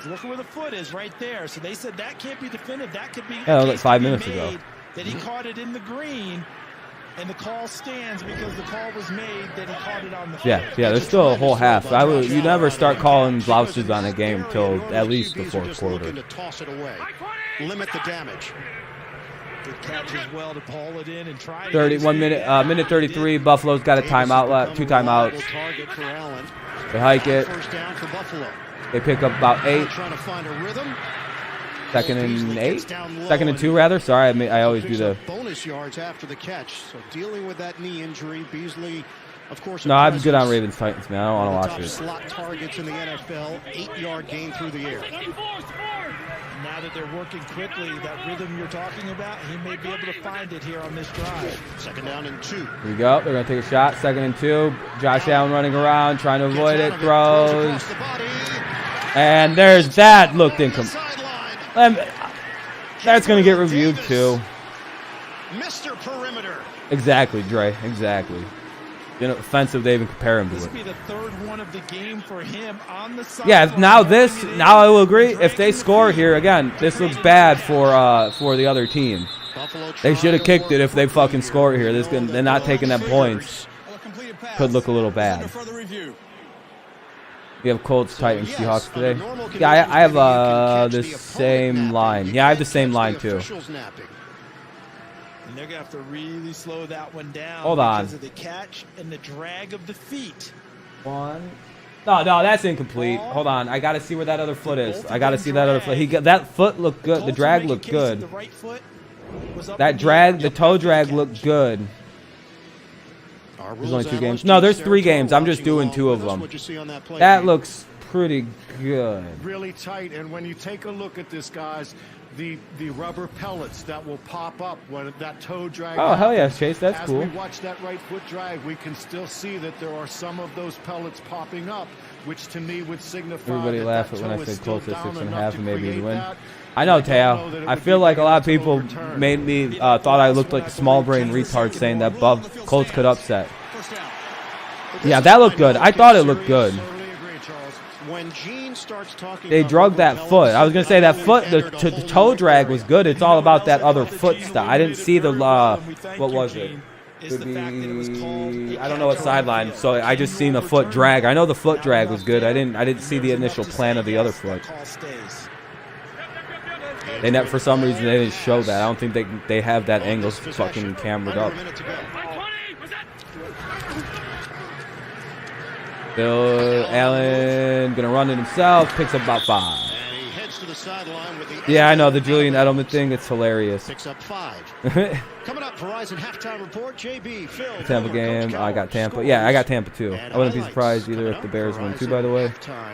Look where the foot is right there. So they said that can't be definitive. That could be. Yeah, that was like 5 minutes ago. That he caught it in the green, and the call stands because the call was made that he caught it on the. Yeah. There's still a whole half. You never start calling blouses on a game till at least the fourth quarter. To toss it away, limit the damage. Good catch as well to haul it in and try to 31 minute, minute 33. Buffalo's got a timeout left, 2 timeouts. Target for Allen. They hike it. First down for Buffalo. They pick up about 8. Trying to find a rhythm. 2nd and 8. 2nd and 2 rather. Sorry, I always do the bonus yards after the catch. So dealing with that knee injury, Beasley, of course. No, I'm good on Ravens Titans, man. I don't want to watch it. Slot targets in the NFL, 8-yard gain through the air. Now that they're working quickly, that rhythm you're talking about, he may be able to find it here on this drive. 2nd down and 2. Here we go. They're going to take a shot. 2nd and 2. Josh Allen running around, trying to avoid it. Throws. And there's that. Looked incomplete. That's going to get reviewed too. Mr. Perimeter. Exactly, Dre. Exactly. You know, offensive, they even compare him to This it. will be the 3rd one of the game for him on the side. Yeah, now I will agree. If they score here again, this looks bad for the other team. They should have kicked it if they fucking score here. They're not taking them points. Could look a little bad. We have Colts, Titans, Seahawks today. Yeah, I have the same line. Yeah, I have the same line too. And they're going to have to really slow that one down. Hold on. Because of the catch and the drag of the feet. No, that's incomplete. Hold on. I got to see where that other foot is. I got to see that other foot. That foot looked good. The drag looked good. That drag, the toe drag looked good. There's only 2 games. No, there's 3 games. I'm just doing 2 of them. That looks pretty good. Really tight, and when you take a look at this, guys, the rubber pellets that will pop up when that toe drag. Oh, hell yeah, Chase, that's cool. As we watch that right foot drag, we can still see that there are some of those pellets popping up, which to me would signify. Everybody laugh at when I said Colts at 6.5 and maybe you'd win. I know, Teo. I feel like a lot of people made me thought I looked like a small brain retard saying that Colts could upset. Yeah, that looked good. I thought it looked good. They drug that foot. I was going to say that foot, the toe drag was good. It's all about that other foot stuff. I didn't see the, what was it? Could be, I don't know what sideline, so I just seen the foot drag. I know the foot drag was good. I didn't see the initial plan of the other foot. And for some reason they didn't show that. I don't think they have that angle fucking camered up. Bill Allen gonna run it himself, picks up about 5. Yeah, I know the Julian Edelman thing. It's hilarious. Picks up 5. Coming up, Verizon halftime report. JB, Phil, Tampa game. I got Tampa. Yeah, I got Tampa too. I wouldn't be surprised either if the Bears win too. By the way,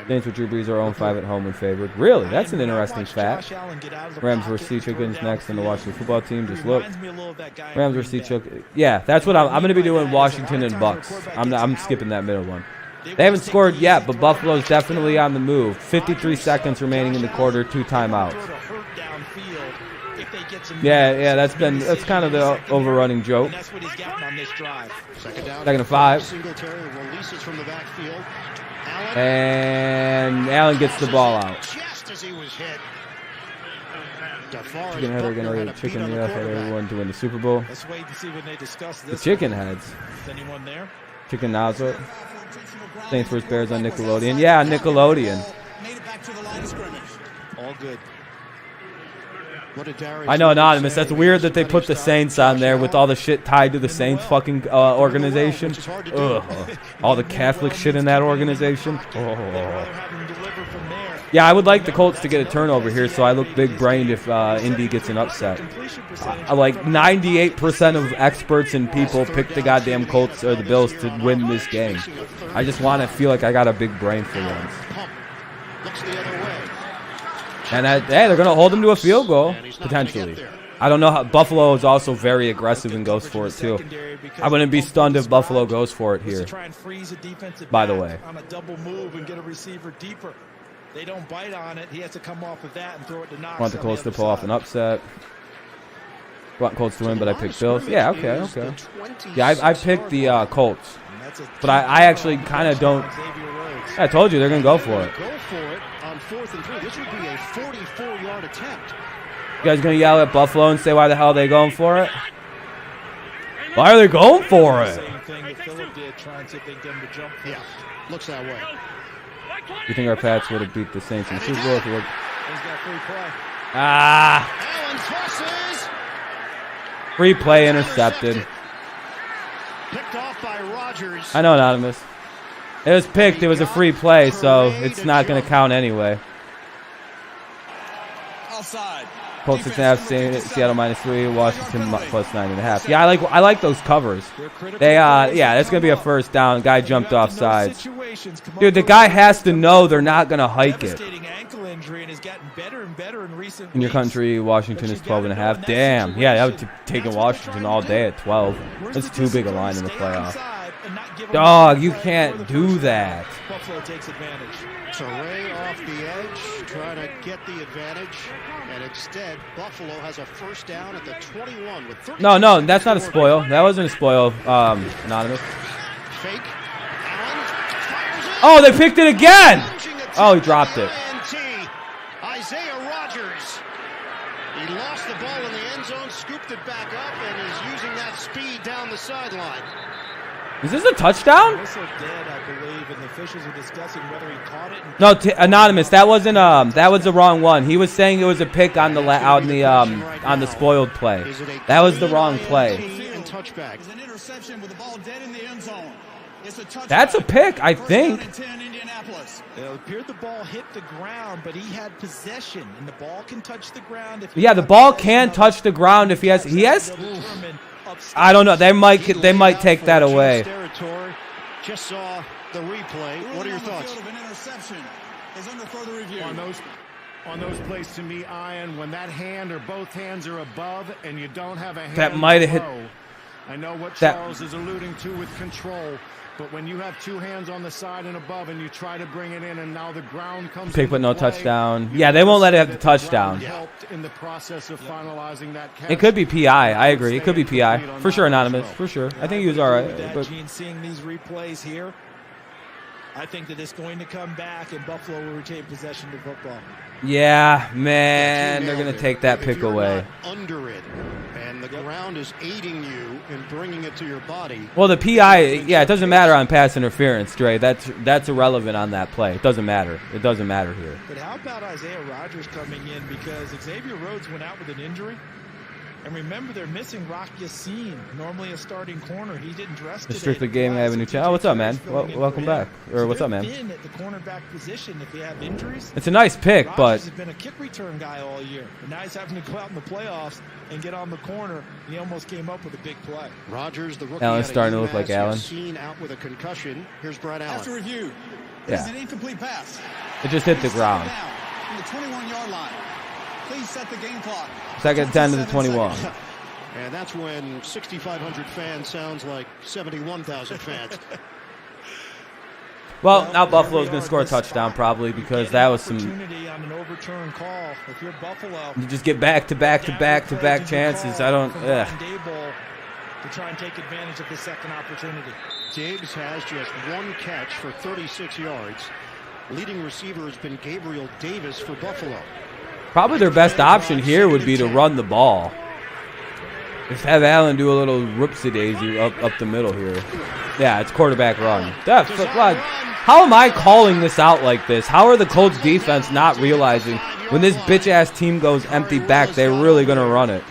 Saints with Drew Brees are 0-5 at home when favored. Really, that's an interesting fact. Rams versus Sea Chickens next in the Washington football team. Just look. Rams versus Sea Chickens. Yeah, that's what I'm going to be doing. Washington and Bucks. I'm skipping that middle one. They haven't scored yet, but Buffalo's definitely on the move. 53 seconds remaining in the quarter, 2 timeouts. Yeah, that's kind of the overrunning joke. Second and 5. And Allen gets the ball out. Chicken head are going to rate chicken in the NFL. Everyone to win the Super Bowl. The chicken heads. Chicken nozzle. Saints vs. Bears on Nickelodeon. Yeah, Nickelodeon. All good. I know, Anonymous. That's weird that they put the Saints on there with all the shit tied to the Saints fucking organization. Ugh. All the Catholic shit in that organization. Oh. Yeah, I would like the Colts to get a turnover here, so I look big-brained if Indy gets an upset. Like 98% of experts and people pick the goddamn Colts or the Bills to win this game. I just want to feel like I got a big brain for once. And hey, they're going to hold them to a field goal, potentially. I don't know how. Buffalo is also very aggressive and goes for it, too. I wouldn't be stunned if Buffalo goes for it here, by the way. On a double move and get a receiver deeper. They don't bite on it. He has to come off of that and throw it to Knox. Want the Colts to pull off an upset. Want Colts to win, but I picked Bills. Yeah, okay. Yeah, I picked the Colts. But I actually kind of don't. I told you they're going to go for it. Go for it on 4th and 3. This would be a 44-yard attempt. You guys going to yell at Buffalo and say why the hell are they going for it? Why are they going for it? Same thing that Phillip did, try and see if they can get him to jump. Yeah, looks that way. You think our Pats would have beat the Saints in the Super Bowl if it would? He's got free play. Ah! Allen tosses. Free play intercepted. Picked off by Rodgers. I know, Anonymous. It was picked. It was a free play, so it's not going to count anyway. Outside. Colts 6.5, Seattle -3, Washington plus 9.5. Yeah, I like those covers. They yeah, that's gonna be a first down. Guy jumped off sides. Dude, the guy has to know they're not gonna hike it. In your country, Washington is 12.5. Damn. Yeah, that would taking Washington all day at 12. That's too big a line in the playoff. Dog, you can't do that. Buffalo takes advantage. So Ray off the edge, trying to get the advantage, and instead Buffalo has a first down at the 21 with 30. No, that's not a spoil. That wasn't a spoil, Anonymous. Fake. Allen fires it. Oh, they picked it again. Oh, he dropped it. Isaiah Rodgers. He lost the ball in the end zone, scooped it back up, and is using that speed down the sideline. Is this a touchdown? Whistle dead, I believe, and the officials are discussing whether he caught it. No, Anonymous. That wasn't that was the wrong one. He was saying it was a pick on the spoiled play. That was the wrong play. There's an interception with the ball dead in the end zone. It's a touchback. That's a pick, I think. First down and 10, Indianapolis. It appeared the ball hit the ground, but he had possession, and the ball can touch the ground. If Yeah, the ball can touch the ground if he has. I don't know. They might take that away. Just saw the replay. What are your thoughts? An interception is under further review. On those plays, to me, Ian, when that hand or both hands are above and you don't have a hand That might have hit. below, I know what That- Charles is alluding to with control, but when you have two hands on the side and above and you try to bring it in and now the ground comes Pick into but no play, touchdown. you Yeah, they won't let it have the the ground touchdown. helped in the process of finalizing that catch. It could be PI. I agree. It could be PI for sure. Anonymous for sure. I think he was all right. But Gene, seeing these replays here, I think that it's going to come back, and Buffalo will retain possession of football. yeah, man, they're gonna take that pick If you're away. not under it, and the ground is aiding you in bringing it to your body. Well, the PI, yeah, it doesn't matter on pass interference, Dre. That's irrelevant on that play. It doesn't matter. It doesn't matter here. But how about Isaiah Rodgers coming in, because Xavier Rhodes went out with an injury? And remember, they're missing Rock Yassin, normally a starting corner. He didn't dress today. Strictly Gaming, I have a new channel. Oh, what's up, man? Welcome back. Or what's up, man? In at the cornerback position if they have injuries. It's a nice pick, but Rodgers has been a kick return guy all year. And now he's having to go out in the playoffs and get on the corner. And he almost came up with a big play. Rodgers, the rookie, Allen's out of starting to look UMass, like Allen. Seen out with a concussion. Here's Brett After Allen. review, Yeah. it's an incomplete pass. it just hit the ground. Down from the 21-yard line. Please set the game clock. Second 10 to the 21. And that's when 6,500 fans sounds like 71,000 fans. Well, now Buffalo's going to score a touchdown probably because that was some. Opportunity on an overturn call. If you're Buffalo, You just get back to back to back to back chances. I don't. Ugh. To try and take advantage of the second opportunity. Davis has just one catch for 36 yards. Leading receiver has been Gabriel Davis for Buffalo. Probably their best option here would be to run the ball. Just have Allen do a little whoopsie-daisy up the middle here. Yeah, it's quarterback run. How am I calling this out like this? How are the Colts defense not realizing when this bitch-ass team goes empty back, they're really going to run it?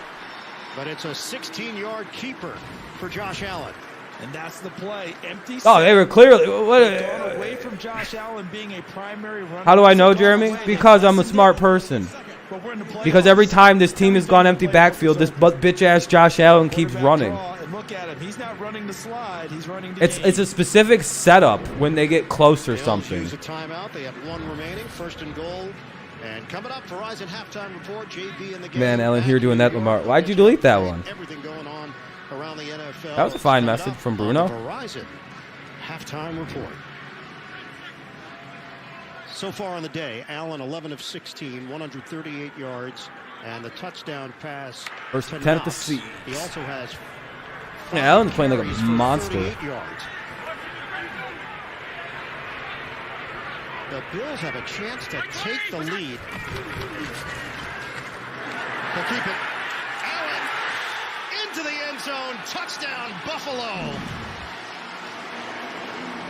But it's a 16-yard keeper for Josh Allen. And that's the play. Empty. Oh, they were clearly. Away from Josh Allen being a primary runner. How do I know, Jeremy? Because I'm a smart person. Because every time this team has gone empty backfield, this bitch-ass Josh Allen keeps running. And look at him. He's not running the slide. He's running the It's a specific setup when they get close or something. Use a timeout. They have one remaining. First and goal. And coming up, Verizon halftime report. JB in the game. Man, Allen here doing that, Lamar. Why'd you delete that one? Everything going on around the NFL. That was a fine Coming message up from on Bruno. the Verizon halftime report. So far on the day, Allen 11 of 16, 138 yards, and the touchdown pass. First to 10 at the Knox. seat. He also has Yeah, Allen's playing like a carries for monster. 38 yards. The Bills have a chance to take the lead. They'll keep it. Allen into the end zone. Touchdown, Buffalo.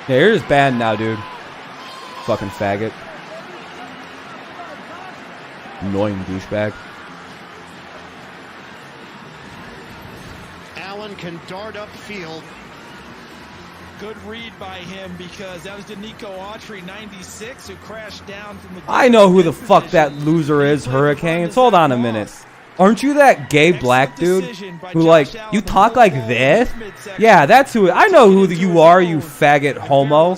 Yeah, you're just banned now, dude. Fucking faggot. Annoying douchebag. Allen can dart upfield. Good read by him because that was Danico Autry, 96, who crashed down from the... I know who the fuck that loser is, Hurricanes. Hold on a minute. Aren't you that gay black dude who, like, you talk like this? Yeah, that's who. I know who you are, you faggot homo.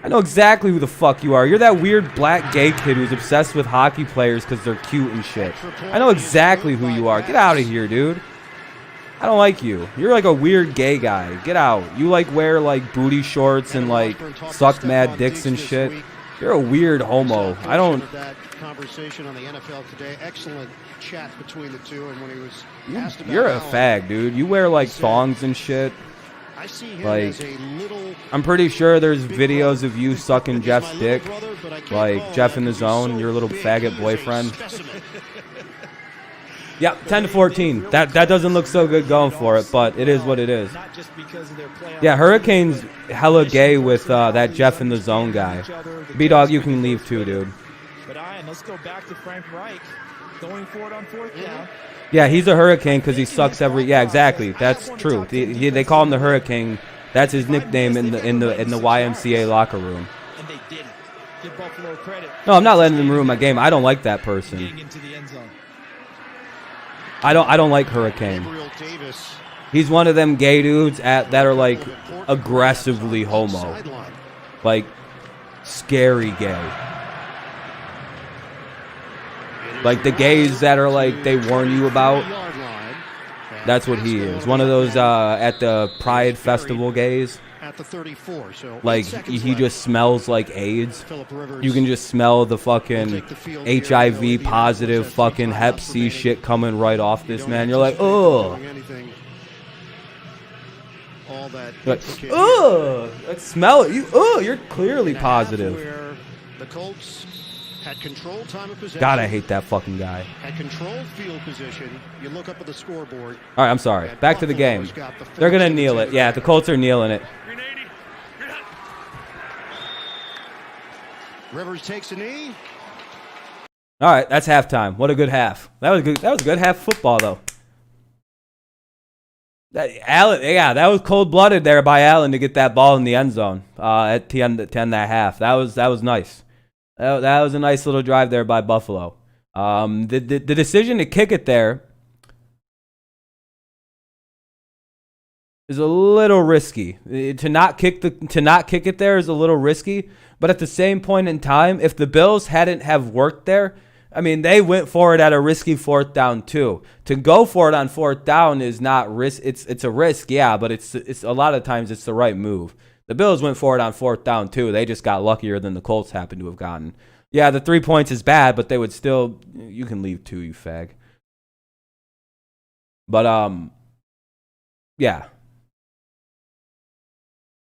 I know exactly who the fuck you are. You're that weird black gay kid who's obsessed with hockey players because they're cute and shit. I know exactly who you are. Get out of here, dude. I don't like you. You're like a weird gay guy. Get out. You like wear like booty shorts and like suck mad dicks and shit. You're a weird homo. I don't. That conversation on the NFL Today. Excellent chat between the two, and when he was asked about You're a fag, dude. You wear like thongs and shit. I see him Like, as a little, I'm pretty sure there's videos of you sucking Jeff's dick, like Jeff in the Zone, your little faggot boyfriend. Yep, 10-14. That doesn't look so good going for it, but it is what it is. Yeah, Hurricanes hella gay with that Jeff in the Zone guy. B-Dog, you can leave too, dude. But Ian, let's go back to Frank Reich going for it on 4th down. Yeah, he's a Hurricane because he sucks every. Yeah, exactly. That's true. They call him the Hurricane. That's his nickname in the YMCA locker room. And they did it. Give Buffalo credit. No, I'm not letting him ruin my game. I don't like that person. Into the end zone. I don't like Hurricane. He's one of them gay dudes that are like aggressively homo, like scary gay. Like the gays that are like they warn you about. That's what he is. One of those at the Pride Festival gays. At the 34, so like he just smells like AIDS. You can just smell the fucking HIV positive fucking Hep C shit coming right off this man. You're like, oh. Like, oh, let's smell it. You're clearly positive. The Colts had control time of possession. God, I hate that fucking guy. Had control field position. You look up at the scoreboard. All right, I'm sorry. Back to the game. They're gonna kneel it. Yeah, the Colts are kneeling it. Rivers takes a knee. All right, that's halftime. What a good half. That was good. That was good half football though. That was cold-blooded there by Allen to get that ball in the end zone at 10 that half. That was nice. That was a nice little drive there by Buffalo. The decision to kick it there is a little risky. To not kick it there is a little risky. But at the same point in time, if the Bills hadn't have worked there, I mean, they went for it at a risky 4th down too. To go for it on 4th down is not risk. It's a risk, yeah, but it's a lot of times it's the right move. The Bills went for it on 4th down too. They just got luckier than the Colts happened to have gotten. Yeah, the 3 points is bad, but they would still. You can leave too, you fag. But yeah.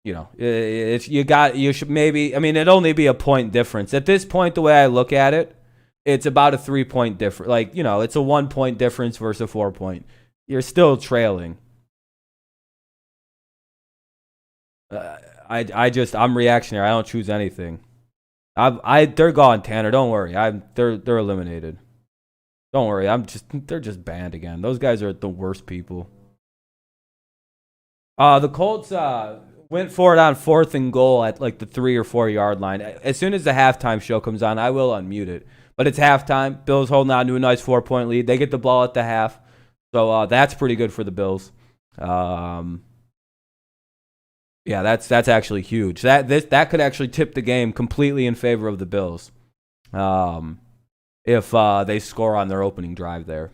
You know, you should maybe. I mean, it'd only be a point difference at this point. The way I look at it, it's about a 3-point difference. Like, you know, it's a 1 point difference versus a 4 point. You're still trailing. I'm reactionary. I don't choose anything. They're gone, Tanner. Don't worry. They're eliminated. Don't worry. They're just banned again. Those guys are the worst people. The Colts went for it on 4th and goal at like the 3 or 4 yard line. As soon as the halftime show comes on, I will unmute it. But it's halftime. Bills holding on to a nice 4-point lead. They get the ball at the half. So that's pretty good for the Bills. Yeah, that's actually huge. That could actually tip the game completely in favor of the Bills. If they score on their opening drive there.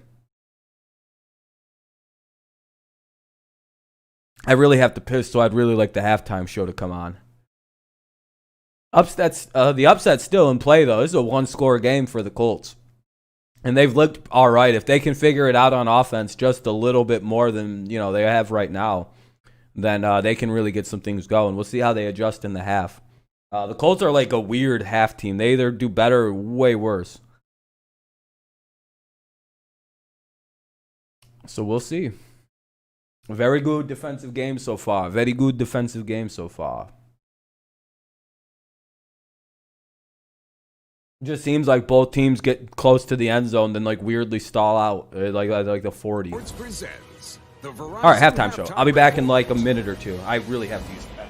I really have to piss, so I'd really like the halftime show to come on. The upset's still in play, though. This is a 1-score game for the Colts. And they've looked all right. If they can figure it out on offense just a little bit more than they have right now, then they can really get some things going. We'll see how they adjust in the half. The Colts are like a weird half team. They either do better or way worse. So we'll see. Very good defensive game so far. Very good defensive game so far. It just seems like both teams get close to the end zone, then like weirdly stall out like the 40. Presents All right, halftime show. I'll be back in like a minute or two. I really have to use that.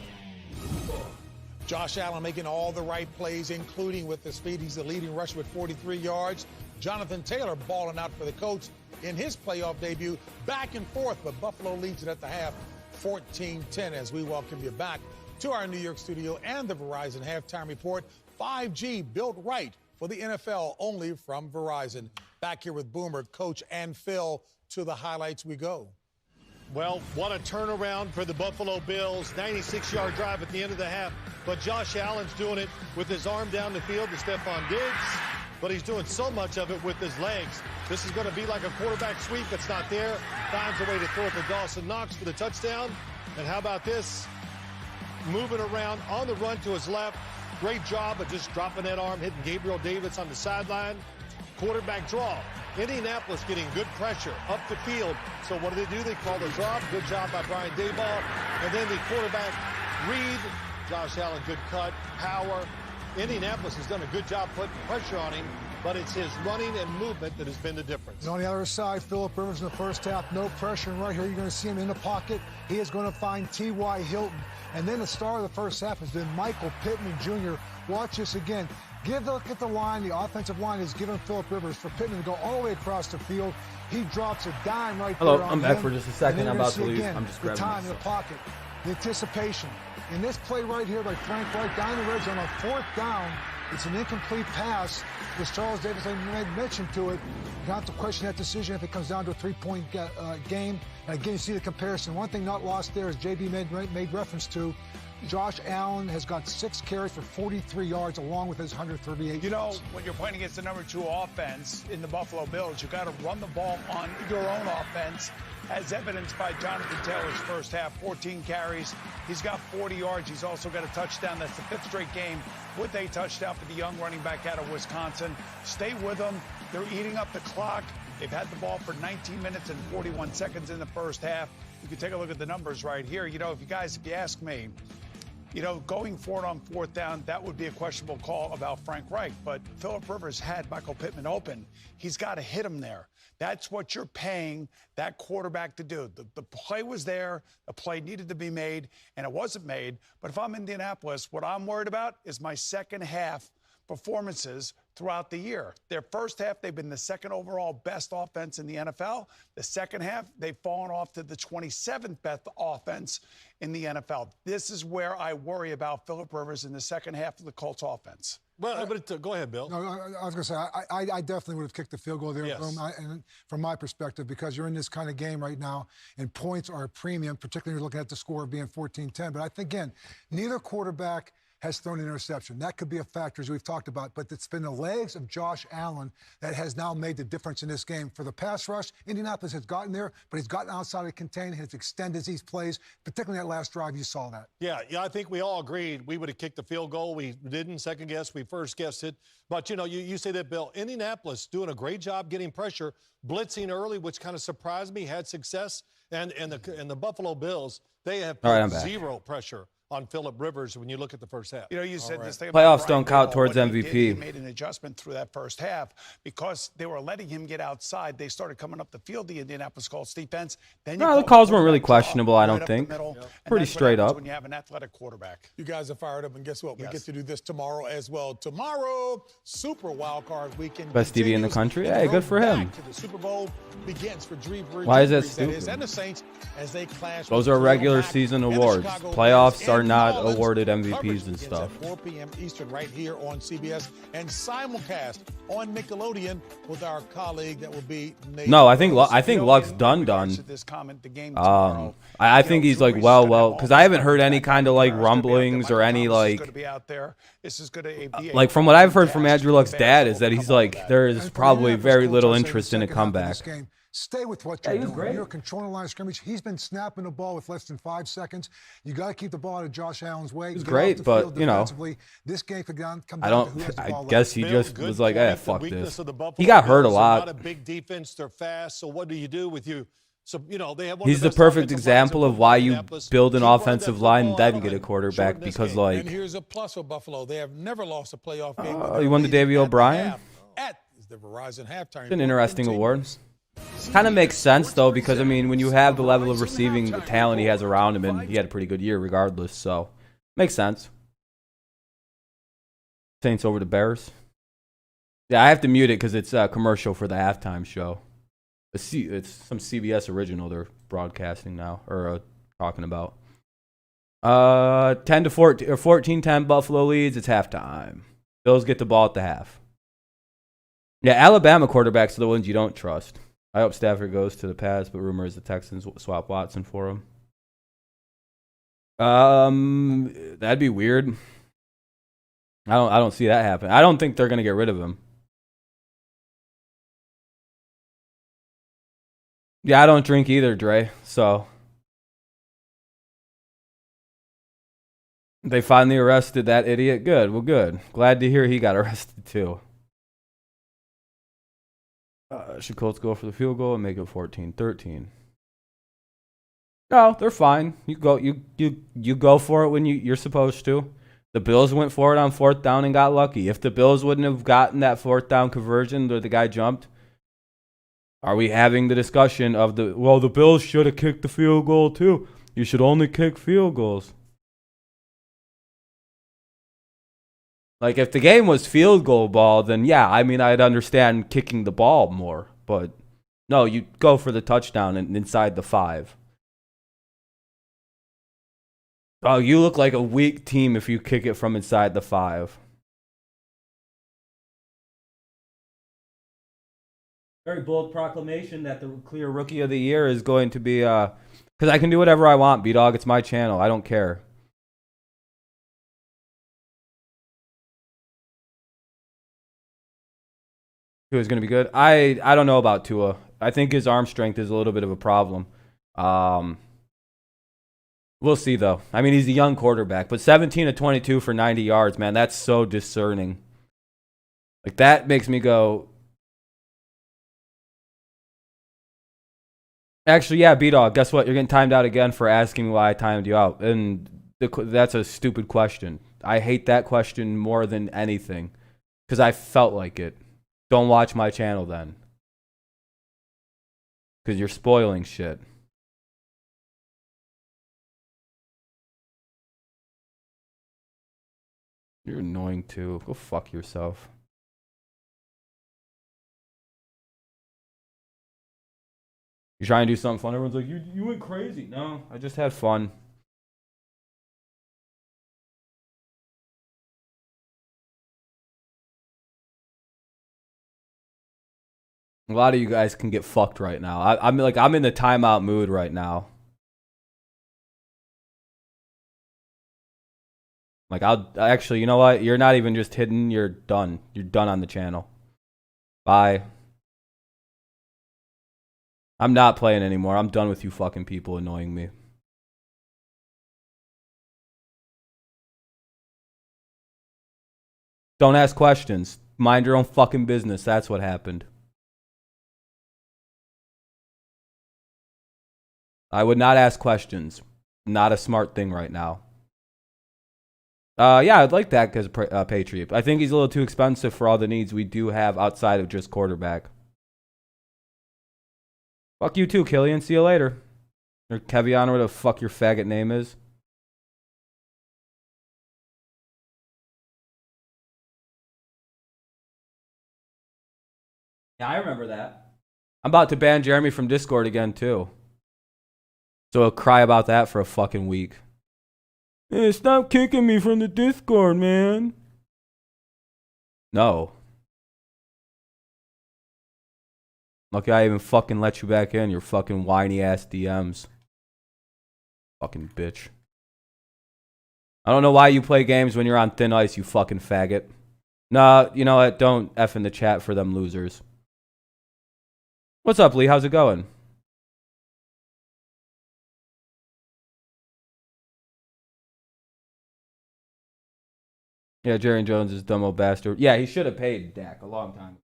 Josh Allen making all the right plays, including with the speed. He's the leading rusher with 43 yards. Jonathan Taylor balling out for the Colts in his playoff debut. Back and forth, but Buffalo leads it at the half, 14-10, as we welcome you back to our New York studio and the Verizon Halftime Report. 5G built right for the NFL, only from Verizon. Back here with Boomer, Coach, and Phil. To the highlights we go. Well, what a turnaround for the Buffalo Bills. 96-yard drive at the end of the half. But Josh Allen's doing it with his arm down the field to Stephon Diggs. But he's doing so much of it with his legs. This is going to be like a quarterback sweep. It's not there. Finds a way to throw it to Dawson Knox for the touchdown. And how about this? Moving around on the run to his left. Great job of just dropping that arm, hitting Gabriel Davis on the sideline. Quarterback draw. Indianapolis getting good pressure up the field. So what do? They call the drop. Good job by Brian Daboll. And then the quarterback read. Josh Allen, good cut, power. Indianapolis has done a good job putting pressure on him, but it's his running and movement that has been the difference. And on the other side, Phillip Rivers in the first half, no pressure. And right here, you're going to see him in the pocket. He is going to find T.Y. Hilton. And then the star of the first half has been Michael Pittman Jr. Watch this again. Give a look at the line. The offensive line is giving Phillip Rivers for Pittman to go all the way across the field. He drops a dime right there. Hello, I'm back for just a second. I'm about to leave. I'm just grabbing the time in the pocket, the anticipation. In this play right here by Frank Reich down the red zone on 4th down, it's an incomplete pass. As Charles Davis made mention to it, you have to question that decision if it comes down to a 3-point game. And again, you see the comparison. One thing not lost there, as JB made reference to, Josh Allen has got 6 carries for 43 yards along with his 138 You know, yards. when you're playing against the number 2 offense in the Buffalo Bills, you got to run the ball on your own offense, as evidenced by Jonathan Taylor's first half, 14 carries. He's got 40 yards. He's also got a touchdown. That's the 5th straight game with a touchdown for the young running back out of Wisconsin. Stay with them. They're eating up the clock. They've had the ball for 19 minutes and 41 seconds in the first half. You can take a look at the numbers right here. You know, if you ask me, you know, going forward on 4th down, that would be a questionable call about Frank Reich. But Phillip Rivers had Michael Pittman open. He's got to hit him there. That's what you're paying that quarterback to do. The play was there. The play needed to be made, and it wasn't made. But if I'm Indianapolis, what I'm worried about is my second half performances throughout the year. Their first half, they've been the 2nd overall best offense in the NFL. The second half, they've fallen off to the 27th best offense in the NFL. This is where I worry about Phillip Rivers in the second half of the Colts offense. Well, but go ahead, Bill. No, I was going to say, I definitely would have kicked the field goal there, Yes. and from my perspective, because you're in this kind of game right now, and points are a premium, particularly when you're looking at the score being 14-10. But I think, again, neither quarterback has thrown an interception. That could be a factor, as we've talked about, but it's been the legs of Josh Allen that has now made the difference in this game. For the pass rush, Indianapolis has gotten there, but he's gotten outside of contain, has extended these plays, particularly that last drive, you saw that. Yeah, I think we all agreed we would have kicked the field goal. We didn't second guess. We first guessed it. But, you know, you say that, Bill. Indianapolis doing a great job getting pressure, blitzing early, which kind of surprised me, had success. And the Buffalo Bills, they have put zero pressure on Phillip Rivers when you look at the first half. You know, you said this thing Playoffs about don't count towards MVP. He made an adjustment through that first half because they were letting him get outside. They started coming up the field, the Indianapolis Colts defense. Then No, the calls weren't really questionable, I don't think. Pretty straight up. When you have an athletic quarterback. You guys are fired up, and guess what? We get to do this tomorrow as well. Tomorrow, Super Wildcard Weekend. Best TV in the country? Hey, good for him. The Super Bowl begins for Drew Brees. Why is that stupid? And the Saints as they clash. Those are regular season awards. Playoffs are not awarded MVPs and stuff. At 4 p.m. Eastern right here on CBS and simulcast on Nickelodeon with our colleague that will be Nate. No, I think Luck's done. I think he's like well because I haven't heard any kind of like rumblings or any like from what I've heard from Andrew Luck's dad is that he's like there is probably very little interest in a comeback. Stay with what you're doing. You're controlling the line of scrimmage. He's been snapping the ball with less than 5 seconds. You got to keep the ball out of Josh Allen's way. He's great, but you know, this game could come down to who has the ball. I guess he just was like, "Hey, fuck this." He got got hurt a lot. Not a big defense. They're fast. So what do you do with you? So you know they have. He's the perfect example of why you build an offensive line and then get a quarterback because like. And here's a plus for Buffalo. They have never lost a playoff game. You won the Davey O'Brien. At the Verizon halftime. It's an interesting award. Kind of makes sense, though, because, I mean, when you have the level of receiving talent he has around him, and he had a pretty good year regardless, so makes sense. Saints over to Bears. Yeah, I have to mute it because it's a commercial for the halftime show. It's some CBS original they're broadcasting now, or talking about. 10 to 14, or 14-10 Buffalo leads. It's halftime. Bills get the ball at the half. Yeah, Alabama quarterbacks are the ones you don't trust. I hope Stafford goes to the Pats, but rumor is the Texans will swap Watson for him. That'd be weird. I don't see that happen. I don't think they're gonna get rid of him. Yeah, I don't drink either, Dre. So they finally arrested that idiot. Good. Well, good. Glad to hear he got arrested too. Should Colts go for the field goal and make it 14-13? No, they're fine. You go for it when you're supposed to. The Bills went for it on 4th down and got lucky. If the Bills wouldn't have gotten that 4th down conversion where the guy jumped, are we having the discussion of the Bills should have kicked the field goal too? You should only kick field goals. Like, if the game was field goal ball, then yeah, I mean, I'd understand kicking the ball more. But no, you go for the touchdown and inside the 5. Oh, you look like a weak team if you kick it from inside the 5. Very bold proclamation that the clear rookie of the year is going to be, because I can do whatever I want, B-Dog. It's my channel. I don't care. Tua's going to be good. I don't know about Tua. I think his arm strength is a little bit of a problem. We'll see, though. I mean, he's a young quarterback, but 17 of 22 for 90 yards, man, that's so discerning. Like, that makes me go... Actually, yeah, B-Dog, guess what? You're getting timed out again for asking me why I timed you out. And that's a stupid question. I hate that question more than anything because I felt like it. Don't watch my channel then. Because you're spoiling shit. You're annoying too. Go fuck yourself. You trying to do something fun? Everyone's like, you went crazy. No, I just had fun. A lot of you guys can get fucked right now. I'm in the timeout mood right now. Like, actually, you know what? You're not even just hidden. You're done. You're done on the channel. Bye. I'm not playing anymore. I'm done with you fucking people annoying me. Don't ask questions. Mind your own fucking business. That's what happened. I would not ask questions. Not a smart thing right now. Yeah, I'd like that as a Patriot. I think he's a little too expensive for all the needs we do have outside of just quarterback. Fuck you too, Killian. See you later. Or Kevion, or whatever the fuck your faggot name is. Yeah, I remember that. I'm about to ban Jeremy from Discord again, too. So he'll cry about that for a fucking week. Hey, stop kicking me from the Discord, man. No. Lucky I even fucking let you back in, your fucking whiny ass DMs. Fucking bitch. I don't know why you play games when you're on thin ice, you fucking faggot. Nah, you know what? Don't F in the chat for them losers. What's up, Lee? How's it going? Yeah, Jerry Jones is dumb old bastard. Yeah, he should have paid Dak a long time.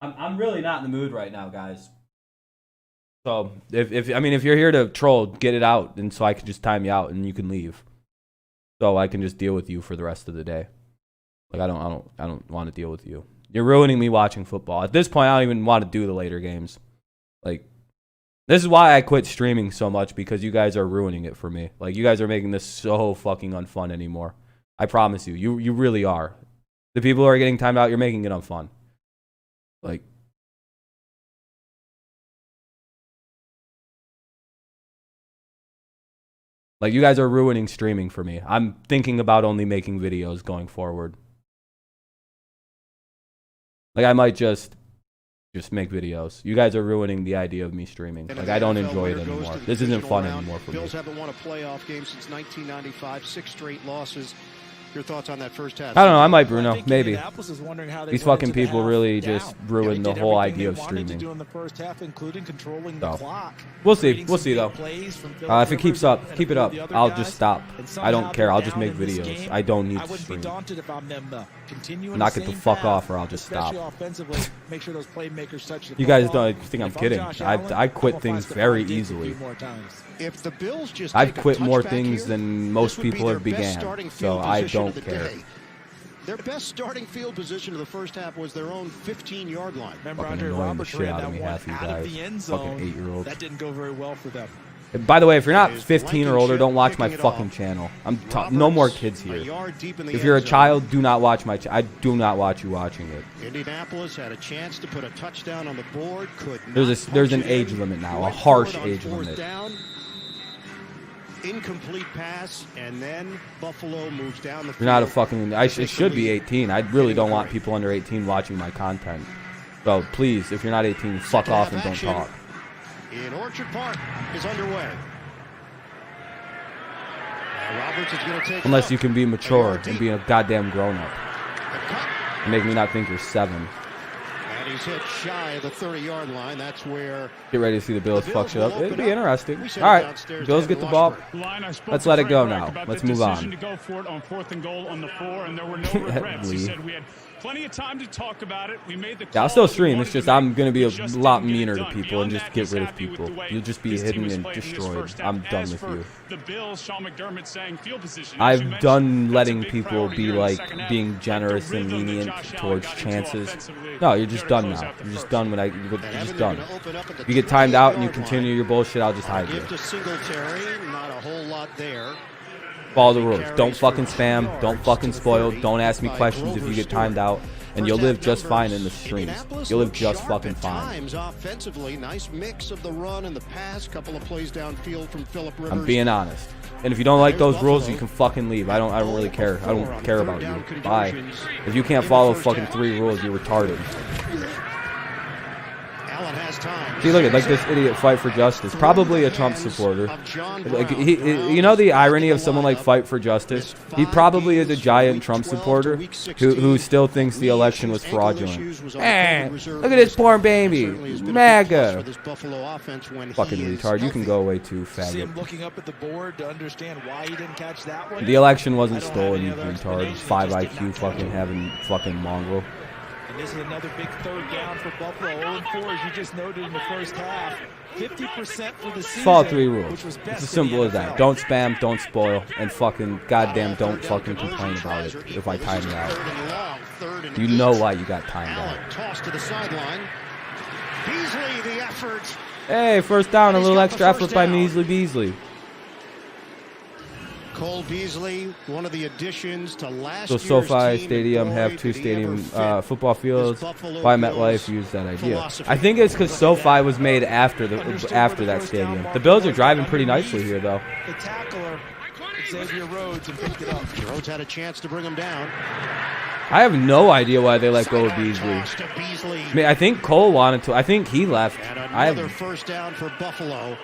I'm really not in the mood right now, guys. So if you're here to troll, get it out, and so I can just time you out and you can leave. So I can just deal with you for the rest of the day. Like I don't want to deal with you. You're ruining me watching football. At this point, I don't even want to do the later games. Like, this is why I quit streaming so much, because you guys are ruining it for me. Like, you guys are making this so fucking unfun anymore. I promise you. You really are. The people who are getting timed out, you're making it unfun. Like, you guys are ruining streaming for me. I'm thinking about only making videos going forward. Like, I might just make videos. You guys are ruining the idea of me streaming. Like, I don't enjoy it anymore. This isn't fun anymore for me. Bills haven't won a playoff game since 1995, 6 straight losses. Your thoughts on that first half? I don't know. I might, Bruno. Maybe. These fucking people really just ruined the whole idea of streaming. So, we'll see. We'll see, though. If it keeps up, keep it up. I'll just stop. I don't care. I'll just make videos. I don't need to stream. Knock it the fuck off, or I'll just stop. You guys don't think I'm kidding. I quit things very easily. I've quit more things than most people have began, so I don't care. Their best starting field position of the first half was their own 15-yard line. Fucking annoying the shit out of me, half you guys. Fucking 8-year-olds. That didn't go very well for them. By the way, if you're not 15 or older, don't watch my fucking channel. No more kids here. If you're a child, do not watch my I do not watch you watching it. Indianapolis had a chance to put a touchdown on the board. There's an age limit now, a harsh age limit. Incomplete pass, and then Buffalo moves down the field. You're not a fucking... it should be 18. I really don't want people under 18 watching my content. So please, if you're not 18, fuck off and don't talk. In Orchard Park is underway. Roberts is going to take Unless you can be mature and be a goddamn grown-up. And make me not think you're 7. And he's hit shy of the 30-yard line. That's where... Get ready to see the Bills fuck shit up. It'd be interesting. All right, Bills get the ball. Let's let it go now. Let's move on. To go for it on 4th and goal on the 4, and there were no regrets. He said we had plenty of time to talk about it. We made the call. Yeah, I'll still stream. It's just I'm going to be a lot meaner to people and just get rid of people. You'll just be hidden and destroyed. I'm done with you. The Bills, Sean McDermott saying field position. I've done letting people be like being generous and lenient towards chances. No, you're just done now. You're just done when you're just done. You get timed out and you continue your bullshit, I'll just hide you. Not a whole lot there. Follow the rules. Don't fucking spam. Don't fucking spoil. Don't ask me questions if you get timed out. And you'll live just fine in the streams. You'll live just fucking fine. Offensively, nice mix of the run and the pass. Couple of plays downfield from Phillip Rivers. I'm being honest. And if you don't like those rules, you can fucking leave. I don't really care. I don't care about you. Bye. If you can't follow fucking 3 rules, you're retarded. See, look at this idiot Fight for Justice. Probably a Trump supporter. Like you know the irony of someone like Fight for Justice? He probably is a giant Trump supporter who still thinks the election was fraudulent. Look at this poor baby. MAGA. Fucking retard. You can go away too, faggot. Looking up at the board to understand why he didn't catch that one. The election wasn't stolen, you retard. 5 IQ fucking having fucking mongrel. And this is another big 3rd down for Buffalo. 0-4, as you just noted in the first half. 50% for the season. Follow 3 rules. It's as simple as that. Don't spam, don't spoil, and fucking goddamn don't fucking complain about it if I time you out. You know why you got timed out. Toss to the sideline. Beasley, the effort. Hey, first down, a little extra effort by Measly Beaslly. Cole Beasley, one of the additions to last year's SoFi Stadium have 2 stadium football fields. Why MetLife used that idea? I think it's because SoFi was made after that stadium. The Bills are driving pretty nicely here, though. The tackler, Xavier Rhodes, and picked it up. Rhodes had a chance to bring him down. I have no idea why they let go of Beasley. I mean, I think Cole wanted to. I think he left. Another first down for Buffalo.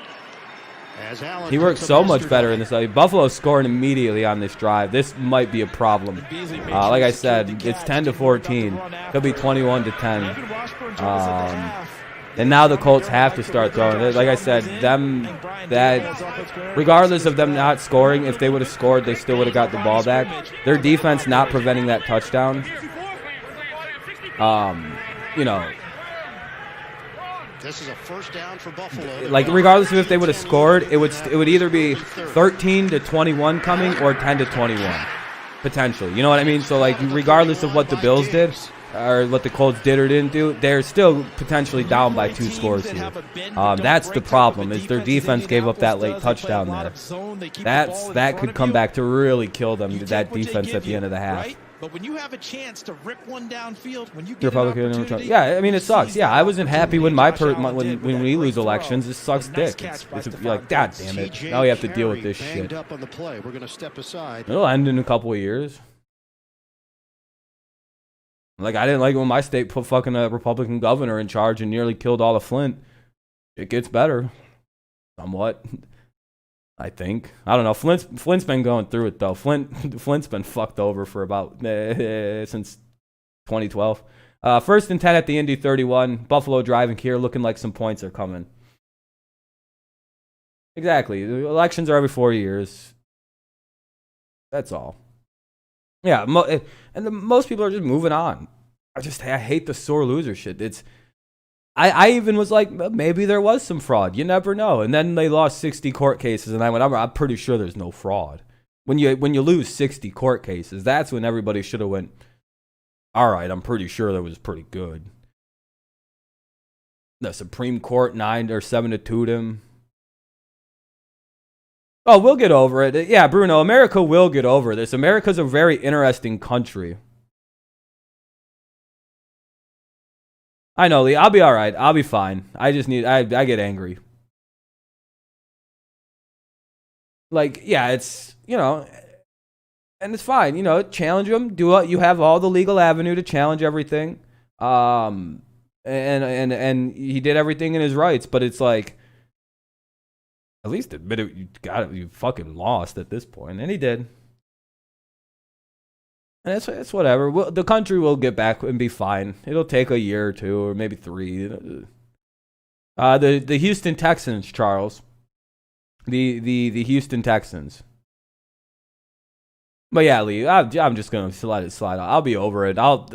He worked so much better in this. Buffalo's scoring immediately on this drive. This might be a problem. Like I said, it's 10-14. Could be 21-10. And now the Colts have to start throwing. Like I said, regardless of them not scoring, if they would have scored, they still would have got the ball back. Their defense not preventing that touchdown. You know. This is a first down for Buffalo. Like, regardless of if they would have scored, it would either be 13-21 coming or 10-21, potentially. You know what I mean? So, like, regardless of what the Bills did, or what the Colts did or didn't do, they're still potentially down by 2 scores here. That's the problem, is their defense gave up that late touchdown there. That could come back to really kill them, that defense at the end of the half. But when you have a chance to rip one downfield, when you get Republican, yeah, I mean, it sucks. Yeah, I wasn't happy when when we lose elections. It sucks dick. You're like, God damn it. Now we have to deal with this shit. It'll end in a couple of years. Like, I didn't like when my state put fucking a Republican governor in charge and nearly killed all of Flint. It gets better. Somewhat. I think. I don't know. Flint's been going through it, though. Flint's been fucked over for about since 2012. 1st and 10 at the Indy 31. Buffalo driving here, looking like some points are coming. Exactly. The elections are every 4 years. That's all. Yeah, most people are just moving on. I hate the sore loser shit. I even was like, maybe there was some fraud. You never know. And then they lost 60 court cases, and I went, I'm pretty sure there's no fraud. When you lose 60 court cases, that's when everybody should have went, all right, I'm pretty sure that was pretty good. The Supreme Court 9 or 7-2 him. Oh, we'll get over it. Yeah, Bruno, America will get over this. America's a very interesting country. I know, Lee. I'll be all right. I'll be fine. I just need... I get angry. Like, yeah, it's... You know... And it's fine. You know, challenge them. You have all the legal avenue to challenge everything. And he did everything in his rights. But it's like... At least admit it. You fucking lost at this point. And he did. And it's whatever. The country will get back and be fine. It'll take a year or 2 or maybe 3. The Houston Texans, Charles. The Houston Texans. But yeah, Lee, I'm just gonna let it slide out. I'll be over it. I'll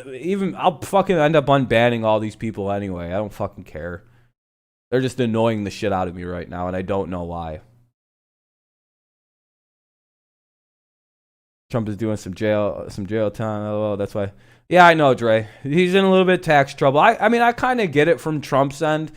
fucking end up unbanning all these people anyway. I don't fucking care. They're just annoying the shit out of me right now, and I don't know why. Trump is doing some jail time. Oh, that's why. Yeah, I know, Dre. He's in a little bit of tax trouble. I mean, I kind of get it from Trump's end.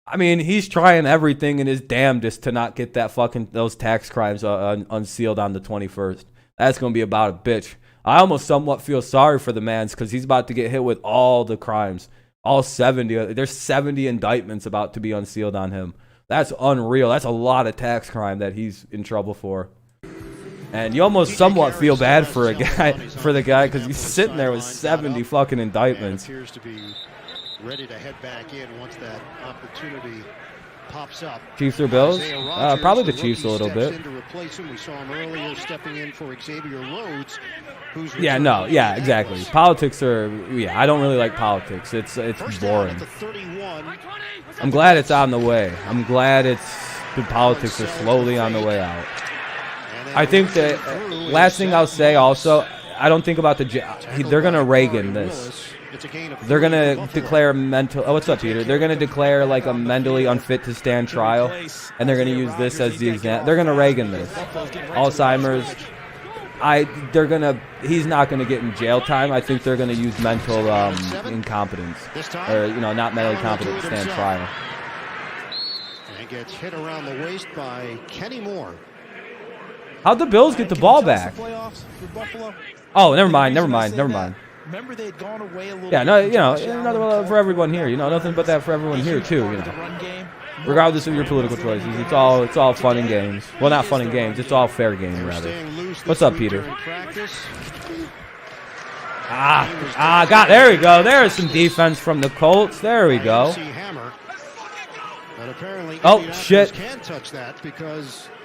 I mean, he's trying everything in his damnedest to not get those tax crimes unsealed on the 21st. That's going to be about a bitch. I almost somewhat feel sorry for the man because he's about to get hit with all the crimes. All 70. There's 70 indictments about to be unsealed on him. That's unreal. That's a lot of tax crime that he's in trouble for. And you almost somewhat feel bad for the guy because he's sitting there with 70 fucking indictments. Appears to be ready to head back in once that opportunity pops up. Chiefs or Bills? Probably the Chiefs a little bit. We saw him earlier stepping in for Xavier Rhodes. Yeah, exactly. Politics are, I don't really like politics. It's boring. I'm glad it's on the way. I'm glad the politics are slowly on the way out. I think that last thing I'll say also, I don't think about they're going to Reagan this. They're going to declare what's up, Peter? They're going to declare like a mentally unfit to stand trial, and they're going to use this as the example. They're going to Reagan this. Alzheimer's. He's not going to get in jail time. I think they're going to use mental incompetence, or not mentally competent to stand trial. And gets hit around the waist by Kenny Moore. How'd the Bills get the ball back? Oh, never mind. Remember they had gone away a little. Yeah, no, another for everyone here. Nothing but that for everyone here too. Regardless of your political choices, it's all fun and games. Well, not fun and games. It's all fair game, rather. What's up, Peter? God, there we go. There's some defense from the Colts. There we go. Oh shit.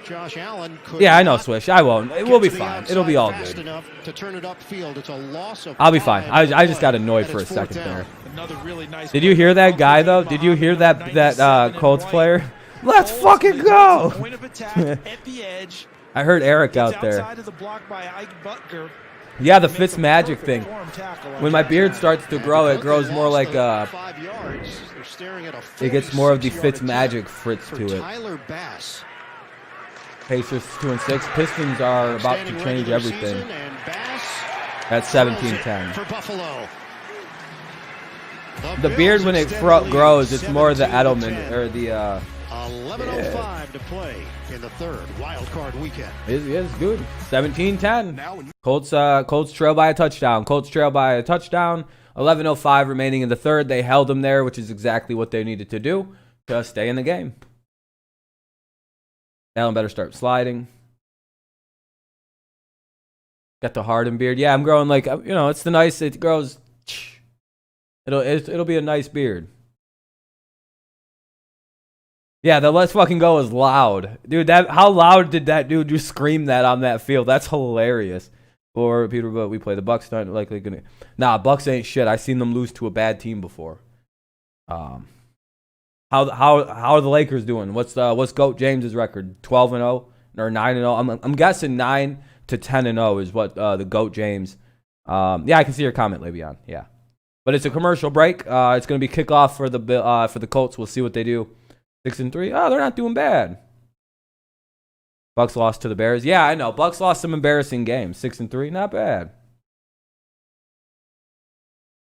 Josh Allen I know, Swish. I won't. It will be fine. It'll be all good. I'll be fine. I just got annoyed for a second there. Did you hear that guy, though? Did you hear that Colts player? Let's fucking go! I heard Eric out there. Yeah, the Fitz magic thing. When my beard starts to grow, it grows more like it gets more of the Fitz magic fritz to it. Pacers 2-6. Pistons are about to change everything. That's 17-10. The beard, when it grows, it's more the Edelman or the 11:05 to play in the third wild card weekend. It's good. 17-10. Colts trail by a touchdown. 11:05 remaining in the third. They held them there, which is exactly what they needed to do to stay in the game. Allen better start sliding. Got the Harden beard. Yeah, I'm growing like, it's the nice. It grows. It'll be a nice beard. Yeah, the let's fucking go is loud. Dude, how loud did that dude just scream that on that field? That's hilarious. Or Peter, but we play the Bucks. Not likely gonna. Nah, Bucks ain't shit. I seen them lose to a bad team before. How are the Lakers doing? What's Goat James's record? 12-0 or 9-0? I'm guessing 9 to 10-0 is what the Goat James. Yeah, I can see your comment, Le'Veon. Yeah, but it's a commercial break. It's gonna be kickoff for the Colts. We'll see what they do. 6-3. Oh, they're not doing bad. Bucks lost to the Bears. Yeah, I know. Bucks lost some embarrassing games. 6-3, not bad.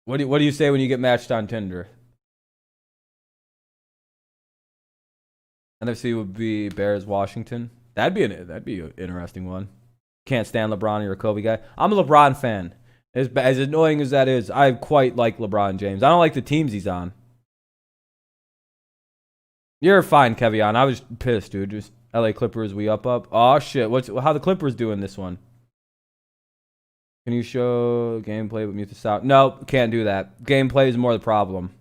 What do you say when you get matched on Tinder? NFC would be Bears, Washington. That'd be an interesting one. Can't stand LeBron. You're a Kobe guy. I'm a LeBron fan. As annoying as that is, I quite like LeBron James. I don't like the teams he's on. You're fine, Kevion. I was pissed, dude. Just LA Clippers, we up. Oh shit. How the Clippers doing this one? Can you show gameplay but mute the sound? No, can't do that. Gameplay is more the problem.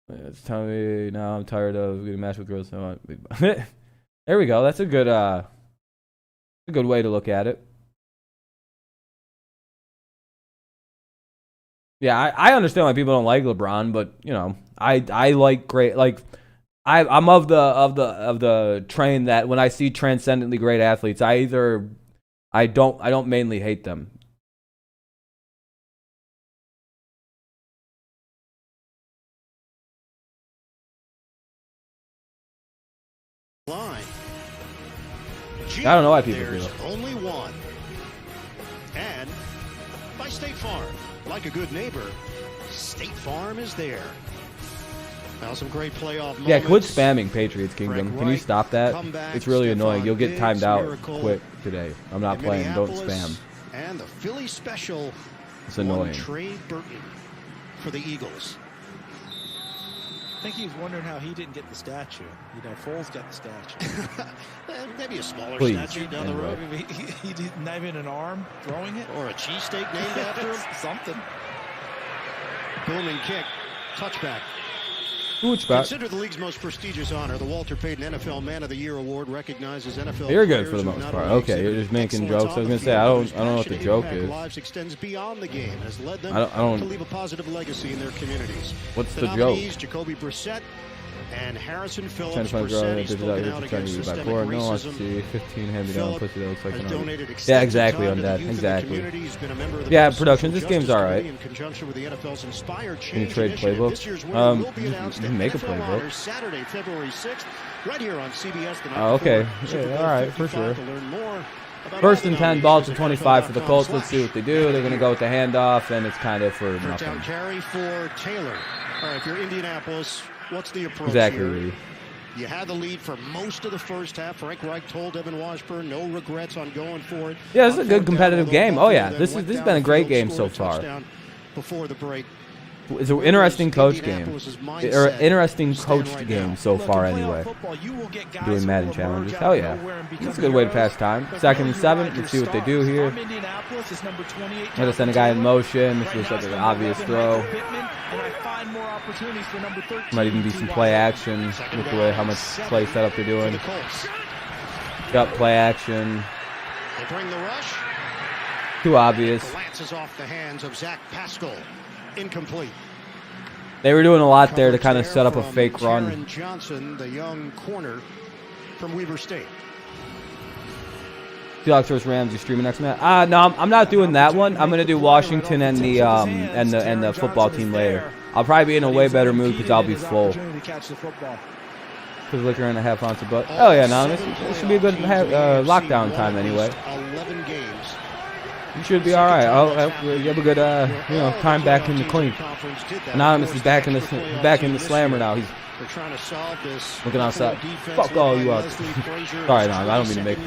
It's telling me now I'm tired of getting matched with girls. There we go. That's a good way to look at it. Yeah, I understand why people don't like LeBron, but I like great. Like I'm of the train that when I see transcendently great athletes, I don't mainly hate them. Line. I don't know why people do There's that. only one. And by State Farm. Like a good neighbor, State Farm is there. Now some great playoff moments. Yeah, quit spamming Patriots Kingdom. Can you stop that? It's really annoying. You'll get timed out quick today. I'm not playing. Don't spam. And the Philly special. It's annoying. Trey Burton for the Eagles. I think he was wondering how he didn't get the statue. Foles got the statue. Maybe a smaller Please, statue down the road. He didn't have an arm throwing it. Or a cheesesteak named after him. Something. Booming kick. Touchback. Considered the league's most prestigious honor, the Walter Payton NFL Man of the Year Award recognizes NFL. You're good for the most part. Okay, you're just making jokes. I was gonna say I don't know what the joke is. Lives extends beyond the game and has led them I don't to leave a positive legacy in their communities. What's the joke? Nominees, Jacoby Brissett and Harrison Phillips. Brissett, he's spoken out against systemic racism. 15 hand-me-down pussy that looks like an Yeah, exactly on that. Exactly. Yeah, production. This game's all right. Can you trade playbook? You can make a playbook. Saturday, February 6th, right here on CBS. Oh, okay. Yeah, all right, for sure. First and 10, ball to 25 for the Colts. Let's see what they do. They're going to go with the handoff, and it's kind of for nothing. Down carry for Taylor. All right, if you're Indianapolis, what's the approach exactly. here? You had the lead for most of the first half. Frank Reich told Evan Washburn no regrets on going for it. Yeah, this is a good competitive game. Oh yeah, this has been a great game so far. Before the break. It's an interesting coach game, or interesting coached game so far anyway. Doing Madden challenges. Hell yeah, that's a good way to pass time. 2nd and 7. Let's see what they do here. Let us send a guy in motion. This looks like an obvious throw. Might even be some play action with the way how much play setup they're doing. Got play action. They bring the rush. Too obvious. Glances off the hands of Zach Pascal. Incomplete. They were doing a lot there to kind of set up a fake run. Taron Johnson, the young corner from Weber State. Seahawks vs. Rams. You streaming next match? No, I'm not doing that one. I'm gonna do Washington and the football team later. I'll probably be in a way better mood because I'll be full. Because liquor and a half ounce of butt. Oh yeah, no, this should be a good lockdown time anyway. 11 games. You should be all right. You have a good, you know, time back in the clean. Anonymous is back in the slammer now. He's looking outside. Fuck all you are. Sorry, no, I don't mean to make.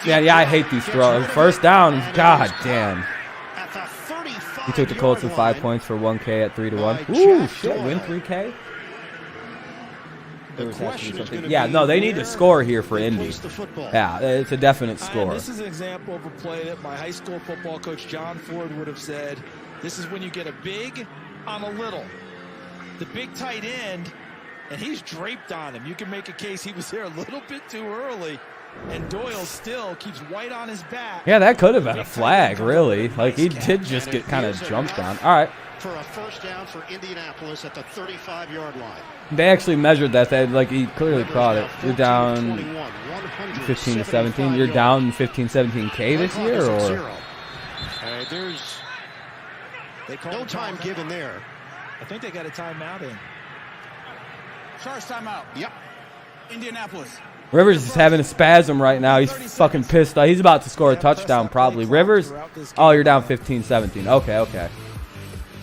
Yeah, I hate these throws. First down. God damn. He took the Colts with 5 points for 1K at 3-1. Ooh, shit, win 3K. Yeah, no, they need to score here for Indy. Yeah, it's a definite score. This is an example of a play that my high school football coach John Ford would have said, this is when you get a big on a little. The big tight end, and he's draped on him. You can make a case he was there a little bit too early, and Doyle still keeps White on his back. Yeah, that could have been a flag, really. Like, he did just get kind of jumped on. All right. For a first down for Indianapolis at the 35-yard line. They actually measured that. Like, he clearly caught it. You're down 15-17. You're down 15-17K this year, or? There's no time given there. I think they got a timeout in. Charge timeout. Yep. Indianapolis. Rivers is having a spasm right now. He's fucking pissed off. He's about to score a touchdown, probably. Rivers? Oh, you're down 15-17. Okay.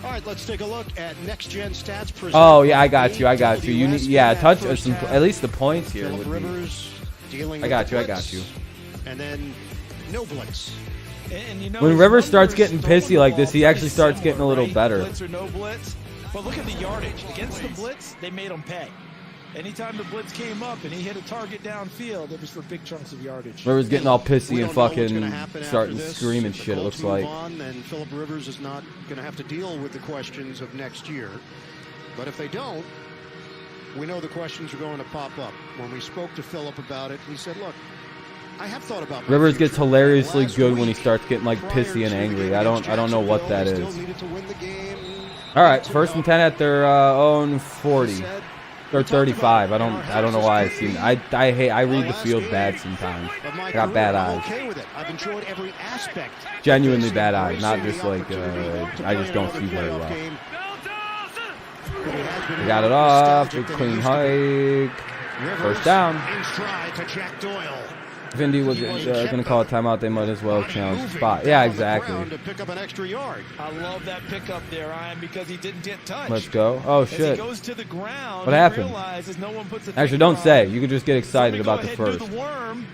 All right, let's take a look at next-gen stats. Oh, yeah, I got you. You need, touch some, at least the points here would be. I got you. And then no blitz. And you know, when Rivers starts getting pissy like this, he actually starts getting a little better. Blitz or no blitz, but look at the yardage. Against the blitz, they made him pay. Anytime the blitz came up and he hit a target downfield, it was for big chunks of yardage. Rivers getting all pissy and fucking starting screaming shit, it looks like. And Phillip Rivers is not going to have to deal with the questions of next year. But if they don't, we know the questions are going to pop up. When we spoke to Phillip about it, he said, look, I have thought about Rivers gets hilariously good when he starts getting like pissy and angry. I don't know what that is. All right, 1st and 10 at their own 40. Or 35. I don't know why I see. I read the field bad sometimes. I got bad eyes. Genuinely bad eyes, not just like I just don't see very well. We got it off. Big clean hike. First down. If Indy was going to call a timeout, they might as well challenge the spot. Yeah, exactly. I love that pickup there, Ryan, because he didn't get touched. Let's go. Oh, shit. As he goes to the ground, what happened? No one puts actually, don't say. You could just get excited about the first. The worm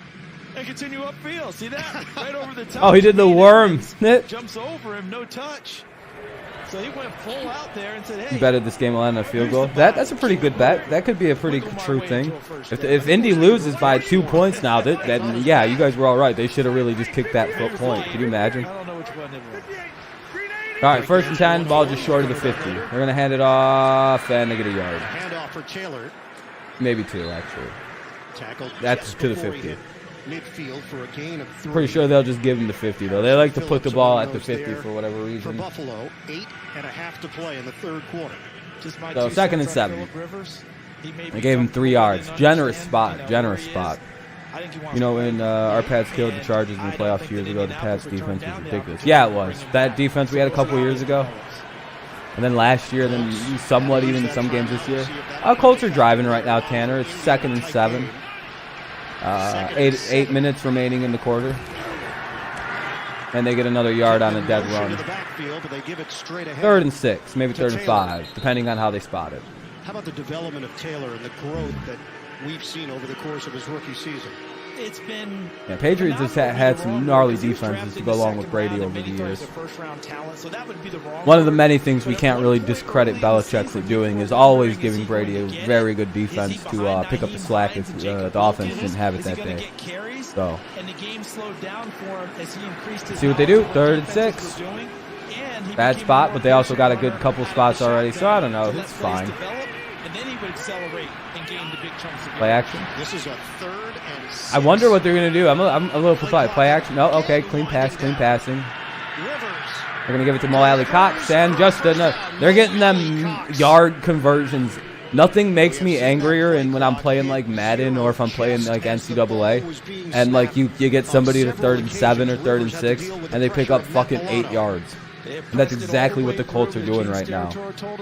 and continue upfield. See that? Right over the top. Oh, he did the worm. Jumps over him, no touch. So he went full out there and said, hey. You betted this game will end a field goal. That's a pretty good bet. That could be a pretty true thing. If Indy loses by 2 points now, then yeah, you guys were all right. They should have really just kicked that point. Could you imagine? I don't know which one it was. All right, 1st and 10, ball just short of the 50. They're going to hand it off, and they get a yard. Handoff for Taylor. Maybe 2, actually. Tackled. That's to the 50. Midfield for a gain of 3. Pretty sure they'll just give him the 50, though. They like to put the ball at the 50 for whatever reason. For Buffalo, 8.5 to play in the 3rd quarter. So 2nd and 7. They gave him 3 yards. Generous spot. You know, when our Pats killed the Chargers in the playoffs years ago, the Pats defense was ridiculous. Yeah, it was. That defense we had a couple years ago. And then last year, then somewhat even in some games this year. Our Colts are driving right now, Tanner. It's 2nd and 7. 8 minutes remaining in the quarter. And they get another yard on a dead run. 3rd and 6, maybe 3rd and 5, depending on how they spot it. How about the development of Taylor and the growth that we've seen over the course of his rookie season? It's been... Yeah, Patriots has had some gnarly defenses to go along with Brady over the years. One of the many things we can't really discredit Belichick for doing is always giving Brady a very good defense to pick up the slack if the offense didn't have it that day. So, see what they do, 3rd and 6. Bad spot, but they also got a good couple spots already, so I don't know, it's fine. Play action. This is a 3rd and 6. I wonder what they're going to do. I'm a little perplexed. Play action. No, okay. Clean passing. They're going to give it to Mo Alley Cox. And Justin, they're getting them yard conversions. Nothing makes me angrier and when I'm playing like Madden or if I'm playing like NCAA. And like you get somebody to 3rd and 7 or 3rd and 6 and they pick up fucking 8 yards. And that's exactly what the Colts are doing right now.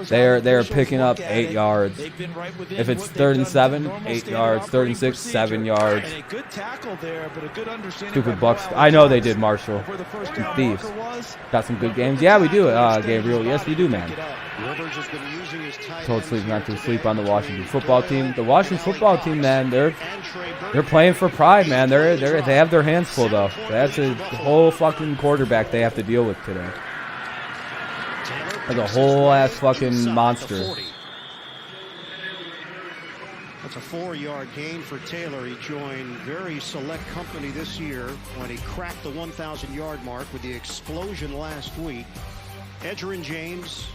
They're picking up 8 yards. If it's 3rd and 7, 8 yards. 3rd and 6, 7 yards. Stupid Bucks. I know they did, Marshall. You thieves. Got some good games. Yeah, we do, Gabriel. Yes, we do, man. Told Sleep not to sleep on the Washington football team. The Washington football team, man, they're playing for pride, man. They have their hands full, though. That's a whole fucking quarterback they have to deal with today. Like a whole ass fucking monster. That's a 4-yard gain for Taylor. He joined very select company this year when he cracked the 1,000-yard mark with the explosion last week. Edgerrin James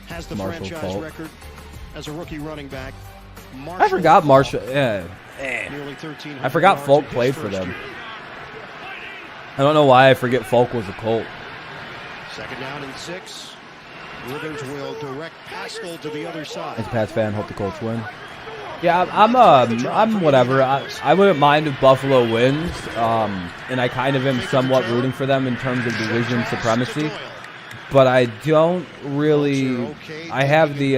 has the franchise record as a rookie running back. I forgot Marshall. Yeah. I forgot Folk played for them. I don't know why I forget Folk was a Colt. 2nd down and 6. Rivers will direct Pascal to the other side. As a Pats fan, hope the Colts win. Yeah, I'm whatever. I wouldn't mind if Buffalo wins, and I kind of am somewhat rooting for them in terms of division supremacy. But I don't really. I have the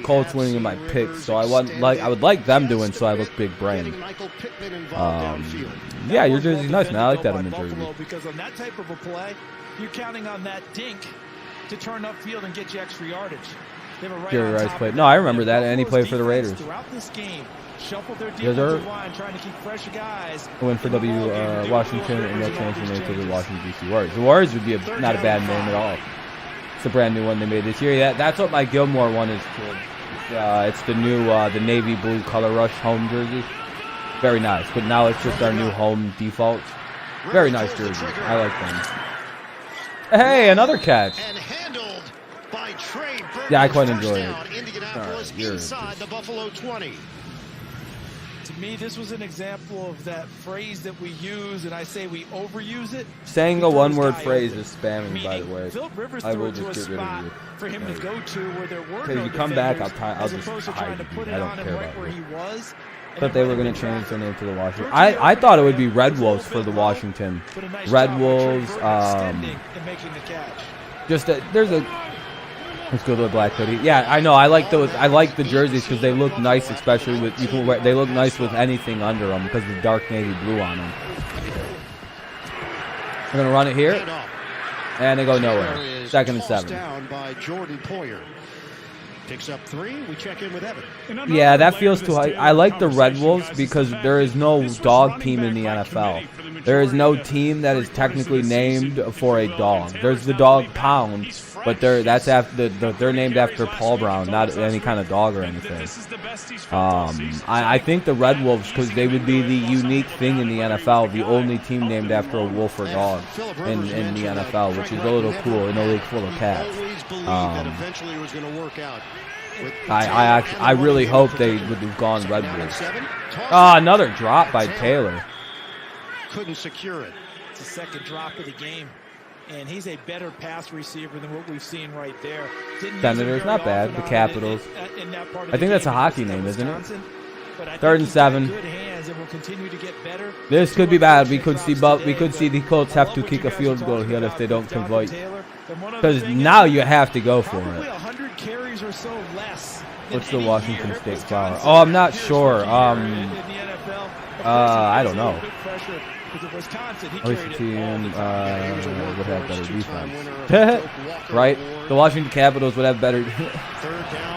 Colts winning in my picks, so I would like them to win, so I look big brain. Yeah, your jersey's nice, man. I like that in the jersey. Because on that type of a play, you're counting on that dink to turn upfield and get you extra yardage. Jerry Rice played. No, I remember that, and he played for the Raiders. Throughout this game, shuffled their defensive line, trying to keep fresh guys. Win for Washington, and no chance to the Washington D.C. Warriors. The Warriors would be not a bad name at all. It's a brand new one they made this year. Yeah, that's what my Gilmore one is. It's the new the navy blue color rush home jersey. Very nice, but now it's just our new home default. Very nice jersey. I like them. Hey, another catch. Yeah, I quite enjoy it. Indianapolis inside the Buffalo 20. To me, this was an example of that phrase that we use, and I say we overuse it. Saying a one-word phrase is spamming, by the way. Philip Rivers I threw will it to a just get rid of spot you. for him to go to where there were no If you come back, I'll as just opposed to hide trying to you. put it I don't on care him about right where he was. Thought they were going to change their name to the Washington. I thought it would be Red Wolves for the Washington. Red Wolves. There's a. Let's go to the black hoodie. Yeah, I know. I like those. I like the jerseys because they look nice, especially with you can wear. They look nice with anything under them because of the dark navy blue on them. We're gonna run it here, and they go nowhere. 2nd and 7. Down by Jordan Poyer. Picks up 3. We check in with Evan. Yeah, that feels too high. I like the Red Wolves because there is no dog team in the NFL. There is no team that is technically named for a dog. There's the dog pound, but they're named after Paul Brown, not any kind of dog or anything. I think the Red Wolves, because they would be the unique thing in the NFL, the only team named after a wolf or dog in the NFL, which is a little cool in a league full of cats. I really hope they would have gone Red Wolves. Another drop by Taylor. Couldn't secure it. It's the second drop of the game, and he's a better pass receiver than what we've seen right there. Senators, not bad. The Capitals. I think that's a hockey name, isn't it? 3rd and 7. This could be bad. We could see the Colts have to kick a field goal here if they don't convert. Because now you have to go for it. What's the Washington State flower? Oh, I'm not sure. I don't know. At least the team would have better defense. Right? The Washington Capitals would have better...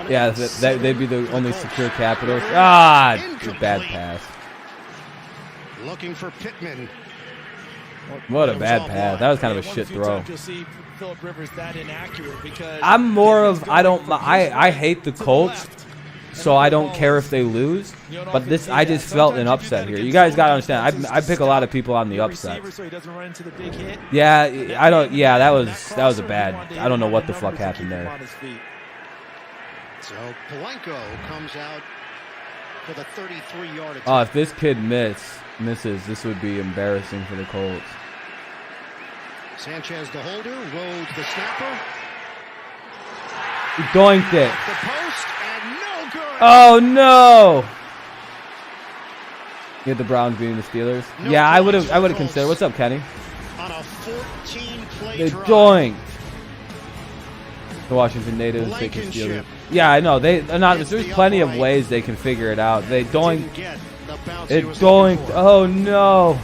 Yeah, they'd be the only secure Capitals. Bad pass. Looking for Pittman. What a bad pass. That was kind of a shit throw. I'm more of... I hate the Colts, so I don't care if they lose. But this, I just felt an upset here. You guys gotta understand. I pick a lot of people on the upset. Yeah, I don't. Yeah, that was a bad. I don't know what the fuck happened there. So Polanco comes out for the 33-yard attempt. Oh, if this kid misses, this would be embarrassing for the Colts. Sanchez, the holder, Rhodes, the snapper. He doinked it. The post and no good. Oh no! You had the Browns beating the Steelers. Yeah, I would have considered. What's up, Kenny? On a 14 They doinked. The Washington natives, they can steal it. Yeah, I know. Anonymous, there's plenty of ways they can figure it out. They doinked. It doinked. Oh, no.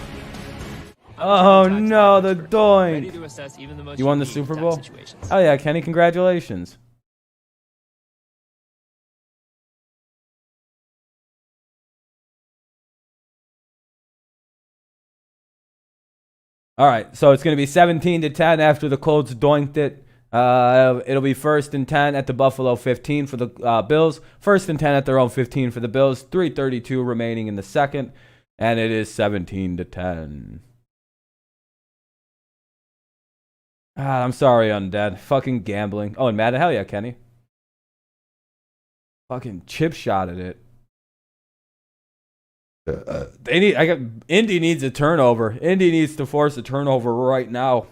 Oh, no, the doink. You won the Super Bowl? Oh, yeah, Kenny, congratulations. All right, so it's going to be 17-10 after the Colts doinked it. It'll be 1st and 10 at the Buffalo 15 for the Bills. 1st and 10 at their own 15 for the Bills. 3:32 remaining in the second, and it is 17-10. I'm sorry, Undead. Fucking gambling. Oh, and Madden, hell yeah, Kenny. Fucking chip shotted it. Indy needs a turnover. Indy needs to force a turnover right now.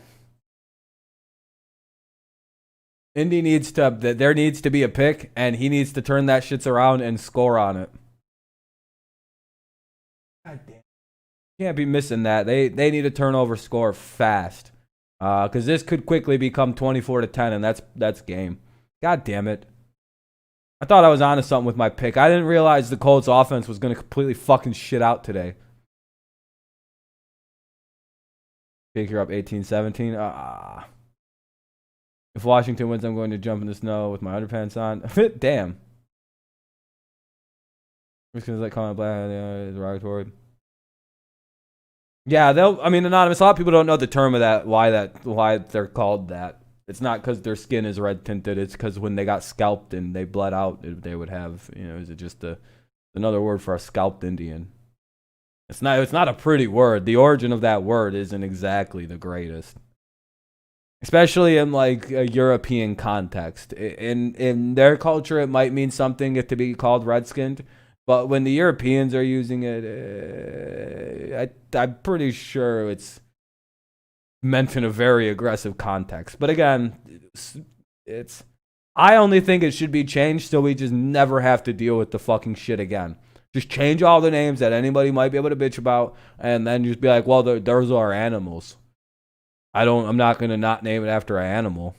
Indy needs to. There needs to be a pick, and he needs to turn that shits around and score on it. God damn. Can't be missing that. They need a turnover score fast. Because this could quickly become 24-10, and that's game. God damn it. I thought I was onto something with my pick. I didn't realize the Colts offense was going to completely fucking shit out today. Baker up 18-17. If Washington wins, I'm going to jump in the snow with my underpants on. Damn. Just because I call it black derogatory. Yeah, Anonymous, a lot of people don't know the term of that, why they're called that. It's not because their skin is red tinted. It's because when they got scalped and they bled out, they would have, is it just another word for a scalped Indian? It's not a pretty word. The origin of that word isn't exactly the greatest, especially in like a European context. In their culture, it might mean something to be called red-skinned, but when the Europeans are using it, I'm pretty sure it's meant in a very aggressive context. But again, I only think it should be changed so we just never have to deal with the fucking shit again. Just change all the names that anybody might be able to bitch about, and then just be like, well, those are animals. I'm not gonna not name it after an animal.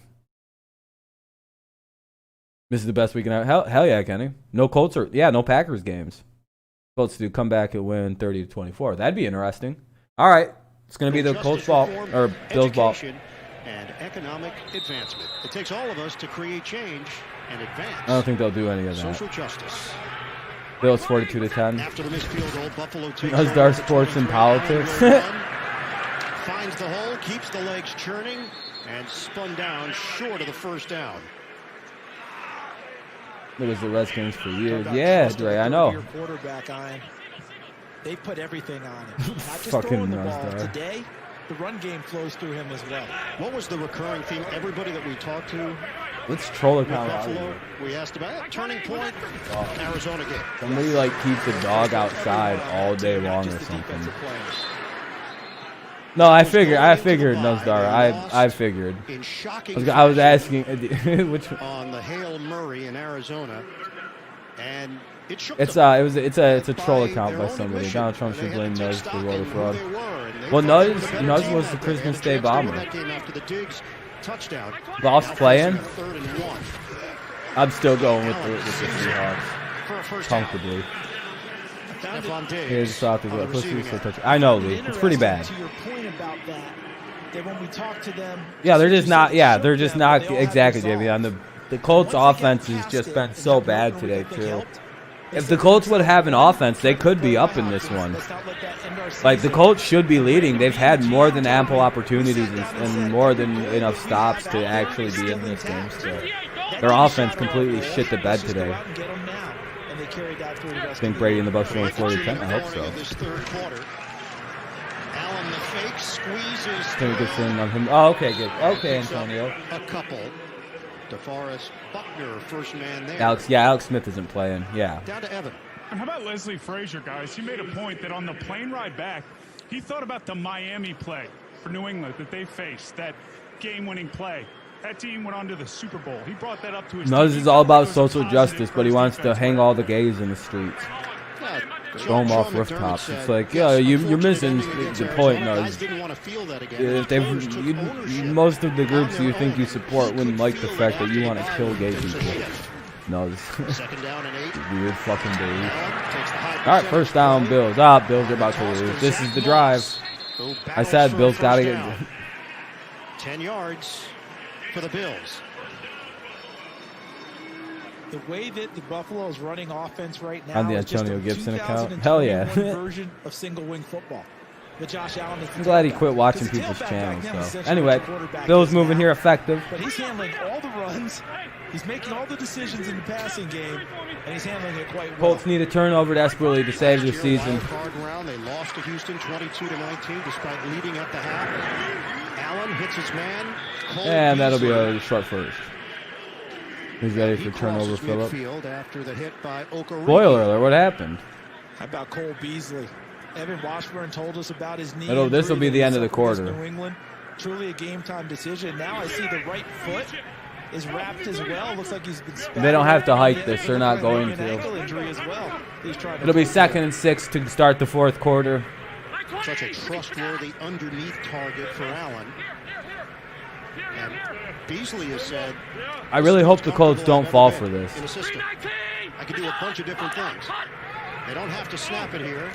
This is the best we can have. Hell yeah, Kenny. No Packers games. Colts do come back and win 30-24. That'd be interesting. All right. It's going to be the Colts ball, or Bills ball. And economic advancement. It takes all of us to create change and advance. I don't think they'll do any of that. Social justice. Bills 42-10. After the missed field goal, Buffalo takes Dark sports and politics. Finds the hole, keeps the legs churning, and spun down short of the first down. It was the Redskins for years. Yeah, Dre, I know. They put everything on him. Not just throwing the ball. Today, the run game flows through him as well. What was the recurring theme? Everybody that we talked to. Let's troll it. Buffalo, we asked about turning point. Arizona game. Somebody keeps the dog outside all day long or something. No, I figured, Nuzdar. I figured. I was asking which on the Hail Murray in Arizona, and it's a troll account by somebody. Donald Trump should blame Nuz for voter fraud. Well, Nuz was the Christmas Day bomber. Lost playing. I'm still going with the Seahawks comfortably. Here's the touch. I know, Lee. It's pretty bad. To your point about that when we talk to them, they're just not exactly, Jamie. On the Colts offense has just been so bad today too. If the Colts would have an offense, they could be up in this one. Like, the Colts should be leading. They've had more than ample opportunities and more than enough stops to actually be in this game still. Their offense completely shit the bed today. I think Brady and the Bucs going 40-10. I hope so. Allen the fake squeezes. Good thing on him. Oh, okay, good. Okay, Antonio. A couple. DeForest Buckner, first man there. Alex Smith isn't playing. Yeah. Down to Evan. And how about Leslie Frazier, guys? He made a point that on the plane ride back, he thought about the Miami play for New England that they faced, that game-winning play. That team went on to the Super Bowl. He brought that up to his team. This is all about social justice, but he wants to hang all the gays in the streets. throw them off rooftops. It's like, yeah, you're missing the point. No, if most of the groups you think you support wouldn't like the fact that you want to kill gay people. No, this weird fucking belief. All right, first down, Bills. Bills are about to lose. This is the drive. I said Bills got to get 10 yards for the Bills. The way that the Buffalo is running offense right now on the Antonio Gibson account. Hell yeah. Version of single wing football. But Josh Allen is I'm glad he quit watching people's channels. So anyway, Bills moving here effective. But he's handling all the runs. He's making all the decisions in the passing game, and he's handling it quite well. Colts need a turnover desperately to save their season. Round, they lost to Houston 22-19 despite leading at the half. Allen hits his man. And that'll be a short first. He's ready for turnover, Phillip. After the hit by Spoiler alert, what happened? How about Cole Beasley? Evan Washburn told us about his knee. This will be the end of the quarter. New England, truly a game-time decision. Now I see the right foot is wrapped as well. Looks like he's been. They don't have to hike this. They're not going to. It'll be 2nd and 6 to start the fourth quarter. Such a trustworthy underneath target for Allen. And Beasley has said, I really hope the Colts don't fall for this. In a system. I could do a bunch of different things. They don't have to snap it here,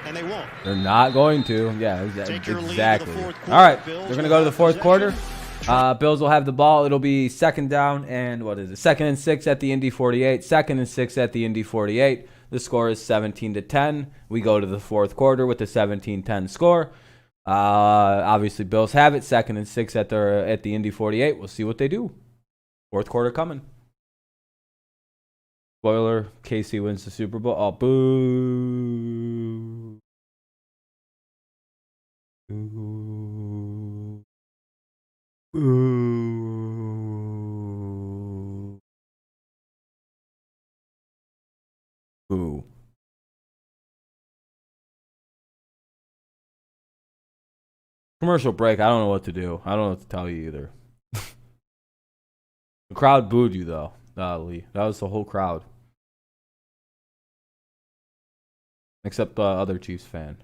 and they won't. They're not going to. Yeah, exactly. All right, they're going to go to the fourth quarter. Bills will have the ball. It'll be 2nd down and 2nd and 6 at the Indy 48. 2nd and 6 at the Indy 48. The score is 17-10. We go to the fourth quarter with a 17-10 score. Obviously, Bills have it. 2nd and 6 at the Indy 48. We'll see what they do. Fourth quarter coming. Spoiler: KC wins the Super Bowl. Oh, boo! Boo! Boo! Boo! Commercial break. I don't know what to do. I don't know what to tell you either. The crowd booed you, though, Lee. That was the whole crowd. Except the other Chiefs fan.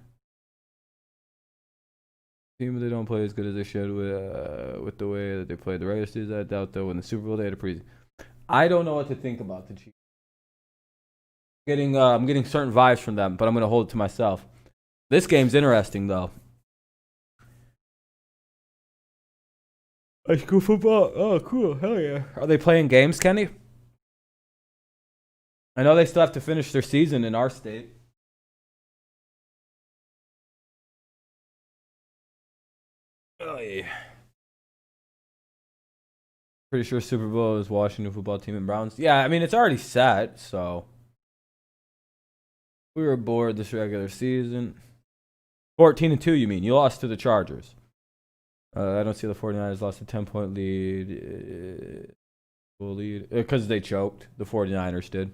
Team, they don't play as good as they should with the way that they played the regular season. I doubt, though, in the Super Bowl, they had a preseason. I don't know what to think about the Chiefs. I'm getting certain vibes from them, but I'm going to hold it to myself. This game's interesting, though. High school football. Oh, cool. Hell yeah. Are they playing games, Kenny? I know they still have to finish their season in our state. Oh, yeah. Pretty sure Super Bowl is Washington football team and Browns. Yeah, I mean, it's already set, so. We were bored this regular season. 14-2, you mean? You lost to the Chargers. I don't see the 49ers lost a 10-point lead. Because they choked. The 49ers did.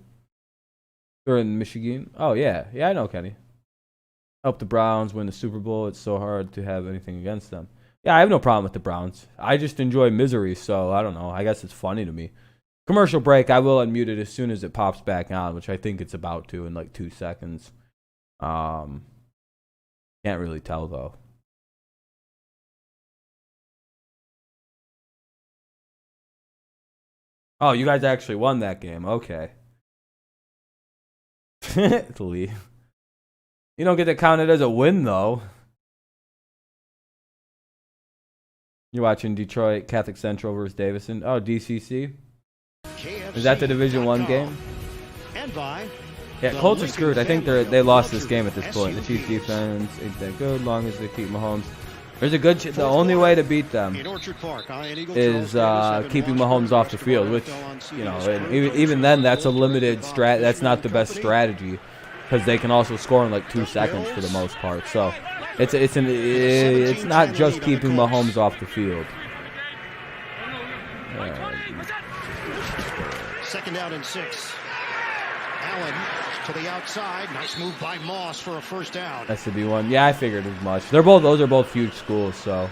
They're in Michigan. Oh, yeah. Yeah, I know, Kenny. Help the Browns win the Super Bowl. It's so hard to have anything against them. Yeah, I have no problem with the Browns. I just enjoy misery, so I don't know. I guess it's funny to me. Commercial break. I will unmute it as soon as it pops back on, which I think it's about to in like 2 seconds. Can't really tell, though. Oh, you guys actually won that game. Okay. Lee. You don't get to count it as a win, though. You're watching Detroit Catholic Central versus Davison. Oh, DCC. Is that the Division 1 game? Yeah, Colts are screwed. I think they lost this game at this point. The Chiefs defense ain't that good, long as they keep Mahomes. There's a good. The only way to beat them is keeping Mahomes off the field, which, you know, even then, that's a limited strat. That's not the best strategy because they can also score in like 2 seconds for the most part. So it's not just keeping Mahomes off the field. 2nd down and 6. Allen to the outside. Nice move by Moss for a first down. That's the B1. Yeah, I figured as much. Those are both huge schools, so.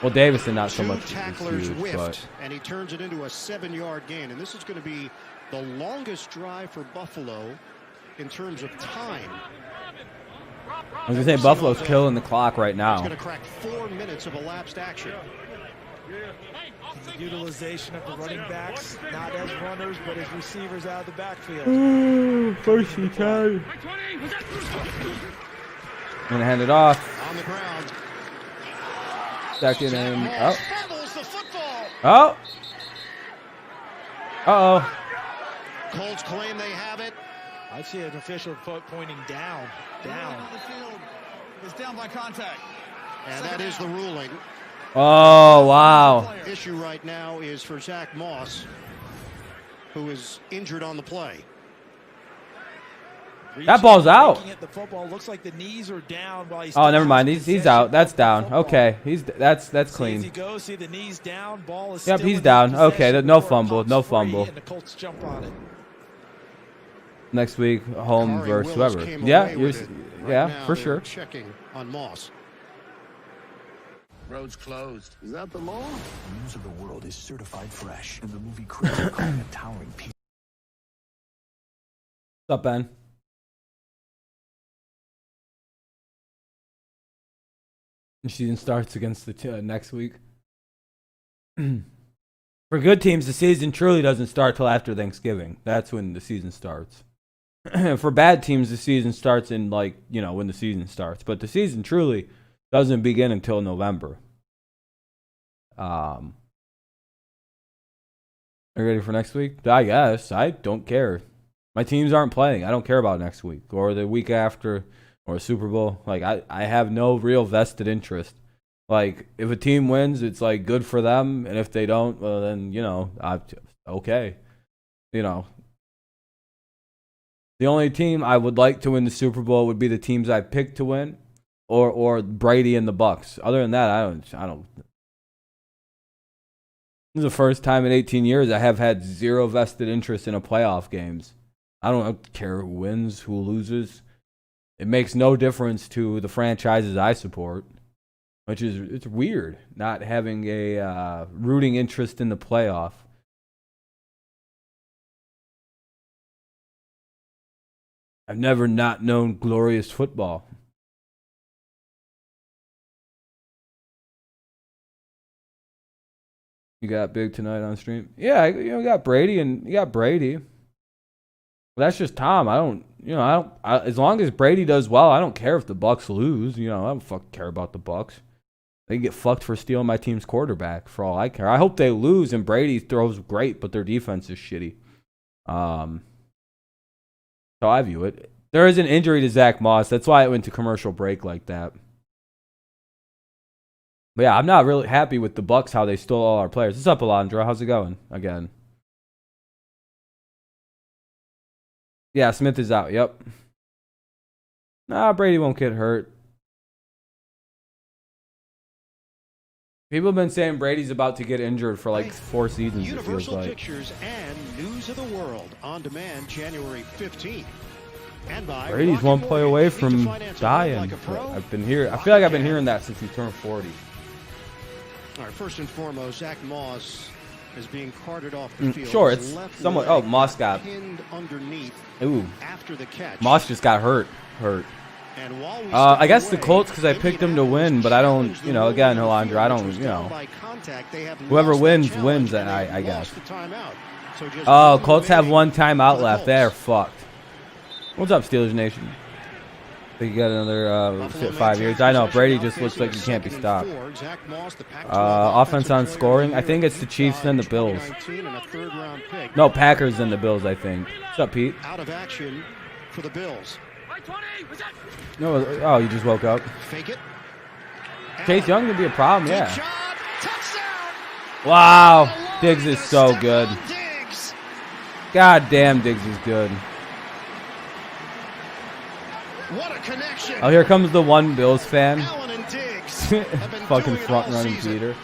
Well, Davison not so much. Tacklers huge, whiffed, but. And he turns it into a 7-yard gain. And this is going to be the longest drive for Buffalo in terms of time I was gonna say Buffalo's killing the clock right He's now. going to crack 4 minutes of elapsed action. The utilization of the running backs, not as runners, but as receivers out of the backfield. First and 10. Gonna hand it off. On the ground. Second and Fumbles the football. oh. Uh-oh. Colts claim they have it. I see an official foot pointing down. Down. The field is down by contact. And that is the ruling. Oh, wow. Issue right now is for Zach Moss, who is injured on the play. That ball's out. Looking at the football, looks like the knees are down while he's Oh, never mind. He's out. That's down. Okay. That's clean. clean. Go see the knees down. Ball is Yep, still he's in down. possession Okay, no before it fumble. pops No free, fumble. and the Colts jump on it. Next week, home Kari versus Willis whoever. came Yeah, away you're, with it. Right yeah, now for they're sure. Checking on Moss. Roads closed. Is that the law? News of the world is certified fresh, and the movie Crazy calling a towering piece. What's up, Ben? The season starts against the next week. For good teams, the season truly doesn't start till after Thanksgiving. That's when the season starts. For bad teams, the season starts in, like, you know, when the season starts. But the season truly doesn't begin until November. Are you ready for next week? I guess. I don't care. My teams aren't playing. I don't care about next week or the week after or Super Bowl. Like, I have no real vested interest. Like, if a team wins, it's, like, good for them. And if they don't, well, then, you know, okay. You know. The only team I would like to win the Super Bowl would be the teams I picked to win or Brady and the Bucks. Other than that, I don't. This is the first time in 18 years I have had zero vested interest in a playoff games. I don't care who wins, who loses. It makes no difference to the franchises I support, which is, it's weird not having a rooting interest in the playoff. I've never not known glorious football. You got big tonight on stream? Yeah, you got Brady and you got Brady. Well, that's just Tom. As long as Brady does well, I don't care if the Bucks lose. You know, I don't fucking care about the Bucks. They can get fucked for stealing my team's quarterback for all I care. I hope they lose and Brady throws great, but their defense is shitty. So I view it. There is an injury to Zach Moss. That's why it went to commercial break like that. But yeah, I'm not really happy with the Bucks, how they stole all our players. What's up, Alondra? How's it going? Again. Yeah, Smith is out. Yep. Nah, Brady won't get hurt. People have been saying Brady's about to get injured for like 4 seasons, it feels Universal like. Pictures and News of the World on demand January 15th. And by Brady's Rocket one play Mortgage. away Need to from finance a home dying. like a pro? I feel like I've been hearing that since he turned 40. All right, first and foremost, Zach Moss is being carted off the field. Sure, His it's left somewhat. leg Oh, Moss got pinned underneath Ooh. after the catch. Moss just got hurt. And while we I step guess the away, Colts, because I picked them to win, but I don't, you know, again, Holandra, I don't, you know. Whoever wins, wins, I guess. Oh, Colts have one timeout left. They're fucked. What's up, Steelers Nation? They got another 5 years. I know, Brady just looks like he can't be stopped. Offense on scoring, I think it's the Chiefs and the Bills. No, Packers and the Bills, I think. What's up, Pete? Out of action for the Bills. No, oh, you just woke up. Fake it. Chase Young could be a problem, yeah. Wow, Diggs is so good. God damn, Diggs is good. What a connection. Oh, here comes the one Bills fan. Allen and Diggs Fucking front running Peter.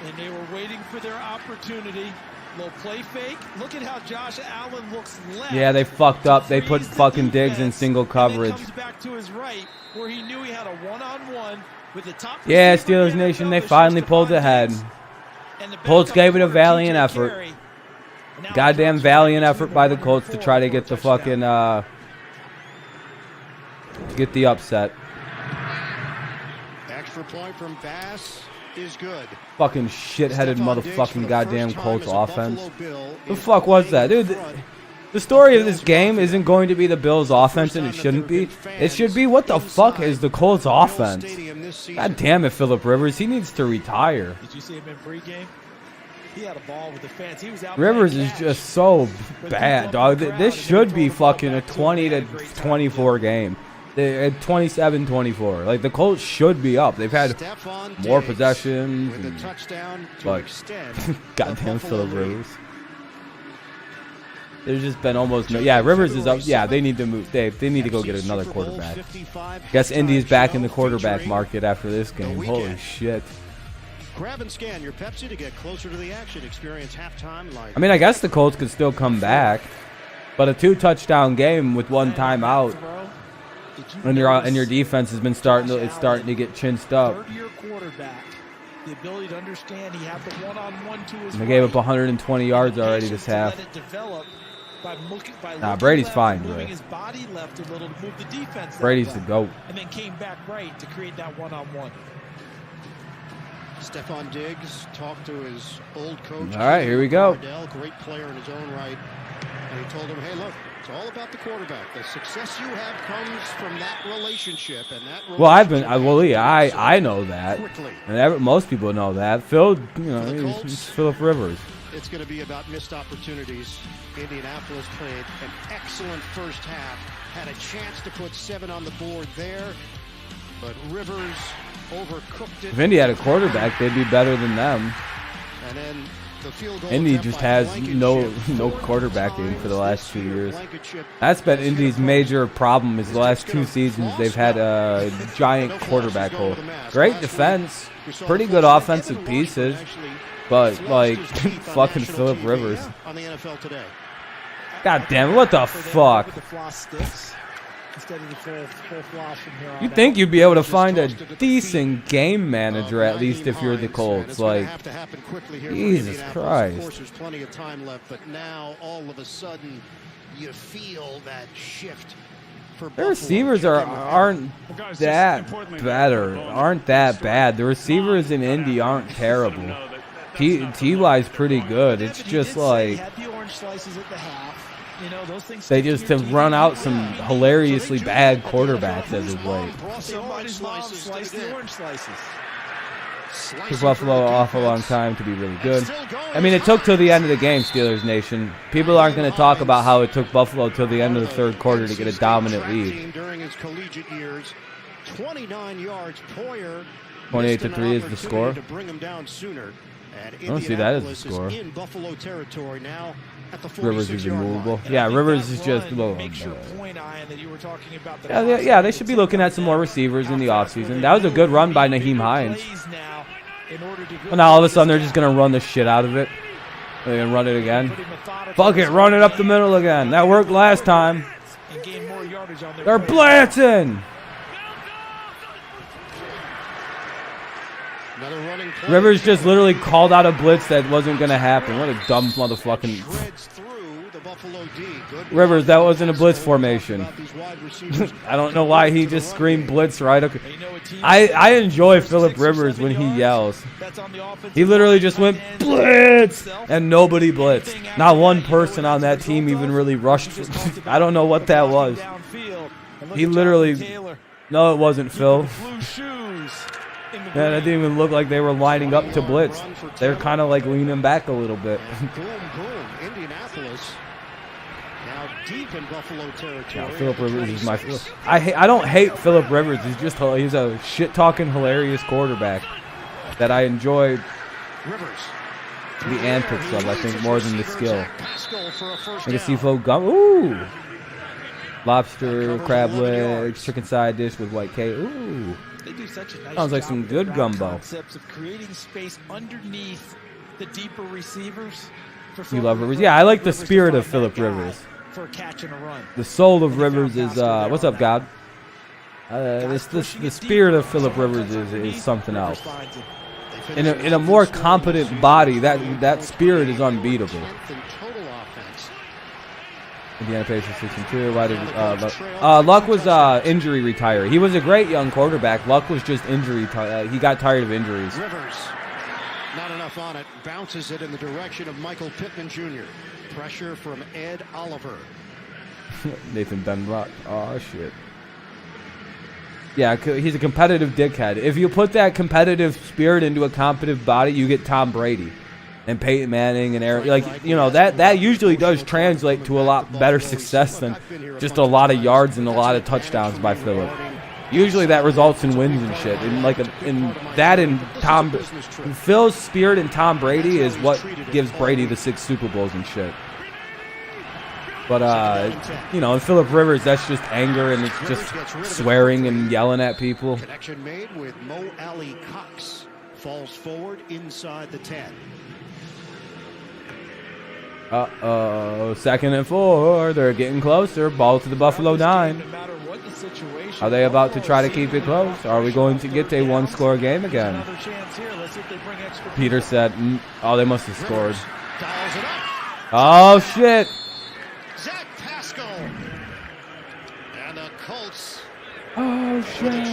And they were waiting for their opportunity. Little play fake. Look at how Josh Allen looks left. Yeah, they fucked up. They put fucking Diggs in single coverage. Comes back to his right, where he knew he had a one-on-one with the top. Yeah, Steelers Nation, they finally pulled ahead. Colts gave it a valiant effort. Goddamn valiant effort by the Colts to try to get the fucking Get the upset. Extra point from Bass is good. Fucking shit-headed motherfucking goddamn Colts offense. The fuck was that? Dude, the story of this game isn't going to be the Bills' offense, and it shouldn't be. It should be, what the fuck is the Colts' offense? God damn it, Phillip Rivers. He needs to retire. Did you see him in pregame? He had a ball with the fans. He was out. Rivers is just so bad, dog. This should be fucking a 20-24 game. 27-24. Like, the Colts should be up. They've had more possessions. But goddamn Phillip Rivers. There's just been almost no. Yeah, Rivers is up. Yeah, they need to move. They need to go get another quarterback. Guess Indy's back in the quarterback market after this game. Holy shit. Grab and scan your Pepsi to get closer to the action. Experience halftime live. I mean, I guess the Colts could still come back, but a 2-touchdown game with 1 timeout, and your defense has been starting to get chinched up. Third-year quarterback, the ability to understand he had the one-on-one to his. They gave up 120 yards already this half. Nah, Brady's fine, bro. His body left a little to move the defense. Brady's the GOAT. And then came back right to create that one-on-one. Stephon Diggs talked to his old coach. All right, here we go. Great player in his own right. And he told him, hey, look, it's all about the quarterback. The success you have comes from that relationship. And that well, I know that. And most people know that. Phil, he's Phillip Rivers. It's going to be about missed opportunities. Indianapolis played an excellent first half. Had a chance to put 7 on the board there. But Rivers overcooked it. If Indy had a quarterback, they'd be better than them. And then the field goal Indy just has no quarterbacking for the last 2 years. That's been Indy's major problem is the last 2 seasons they've had a giant quarterback hole. Great defense, pretty good offensive pieces, but like fucking Phillip Rivers. God damn it, what the fuck? You think you'd be able to find a decent game manager at least if you're the Colts? Like, Jesus Christ. Of course, there's plenty of time left, but now all of a sudden you feel that shift. Their receivers aren't that bad. The receivers in Indy aren't terrible. T.Y.'s pretty good. It's just like they just have run out some hilariously bad quarterbacks as of late. Took Buffalo off a long time to be really good. I mean, it took till the end of the game, Steelers Nation. People aren't going to talk about how it took Buffalo till the end of the third quarter to get a dominant lead. During his collegiate years, 29 yards. 28-3 is the score. To bring him down sooner. I don't see that as the score. In Buffalo territory now at the Rivers is immovable. Yeah, Rivers is just low. Yeah, yeah, they should be looking at some more receivers in the offseason. That was a good run by Nyheim Hines. Well, now all of a sudden they're just going to run the shit out of it. They're going to run it again. Fuck it, run it up the middle again. That worked last time. They're blitzing. Rivers just literally called out a blitz that wasn't going to happen. What a dumb motherfucking... Rivers, that wasn't a blitz formation. I don't know why he just screamed blitz right. Okay. I enjoy Phillip Rivers when he yells. He literally just went blitz and nobody blitzed. Not one person on that team even really rushed. I don't know what that was. He literally... No, it wasn't Phil. Yeah, that didn't even look like they were lining up to blitz. They're kind of like leaning back a little bit. Indianapolis now deep in Buffalo territory. Yeah, Phillip Rivers is my. I don't hate Phillip Rivers. He's a shit talking hilarious quarterback that I enjoy the antics of. I think more than the skill. I can see Flo gum. Ooh, lobster, crab legs, chicken side dish with white cake. Ooh. They do such a nice sounds like some good gumbo. Concepts of creating space underneath the deeper receivers. You love Rivers? Yeah, I like the spirit of Phillip Rivers. For a catch and a run. The soul of Rivers is what's up, God? The spirit of Phillip Rivers is something else. In a more competent body, that spirit is unbeatable. Indiana Pacers 6-2. Why did Luck was injury retired. He was a great young quarterback. Luck was just injury. He got tired of injuries. Rivers, not enough on it. Bounces it in the direction of Michael Pittman Jr. Pressure from Ed Oliver. Nathan Dunlop. Oh shit. Yeah, he's a competitive dickhead. If you put that competitive spirit into a competent body, you get Tom Brady and Peyton Manning and Aaron. Like, you know, that usually does translate to a lot better success than just a lot of yards and a lot of touchdowns by Phillip. Usually that results in wins and shit. And Phil's spirit in Tom Brady is what gives Brady the 6 Super Bowls and shit. But, you know, in Phillip Rivers, that's just anger and it's just swearing and yelling at people. Connection made with Mo Alley Cox. Falls forward inside the 10. Uh-oh. 2nd and 4. They're getting closer. Ball to the Buffalo 9. Are they about to try to keep it close? Are we going to get a one-score game again? Peter said, oh, they must have scored. Oh, shit. Zach Pascal. And the Colts. Oh, shit.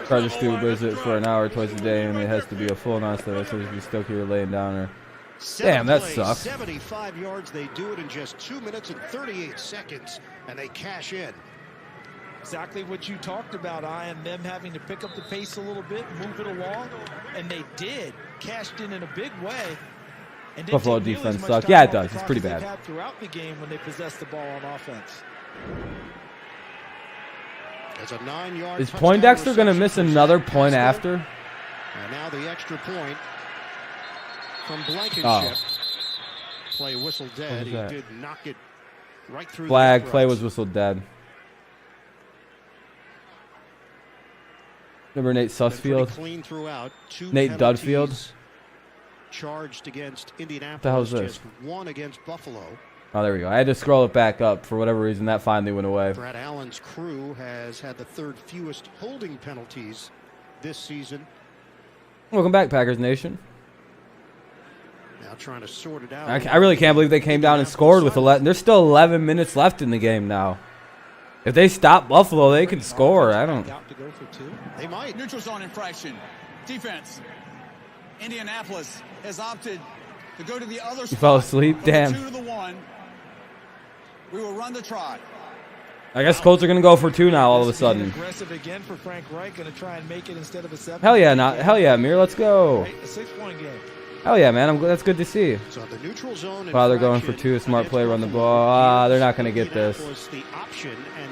Chargers do visit for an hour twice a day, and it has to be a full non-stop. So if you stuck here laying down or... Damn, that sucks. 75 yards. They do it in just 2 minutes and 38 seconds, and they cash in. Exactly what you talked about, Ian, them having to pick up the pace a little bit, move it along, and they did. Cashed in a big way. And Buffalo defense sucks. Yeah, it does. It's pretty bad. Throughout the game when they possess the ball on offense. It's a 9-yard. Is Poindexter going to miss another point after? And now the extra point from Blankenship. Oh. Play whistle dead. He did knock it right through. Flag. Play was whistled dead. Remember Nate Sussfield? Clean throughout. Nate Dudfield? Charged against Indianapolis. What the hell is this? Just 1 against Buffalo. Oh, there we go. I had to scroll it back up. For whatever reason, that finally went away. Brad Allen's crew has had the 3rd fewest holding penalties this season. Welcome back, Packers Nation. Now trying to sort it out. I really can't believe they came down and scored with 11. There's still 11 minutes left in the game now. If they stop Buffalo, they can score. I don't... They might. Neutral zone infraction. Defense. Indianapolis has opted to go to the other side. You fell asleep? Damn. 2 to the 1. We will run the try. I guess Colts are going to go for 2 now all of a sudden. Aggressive again for Frank Reich, going to try and make it instead of a 7. Hell yeah, hell yeah, Amir, let's go. A 6-point game. Hell yeah, man, that's good to see. So the neutral zone. Wow, they're going for 2. Smart play, run the ball. They're not going to get this.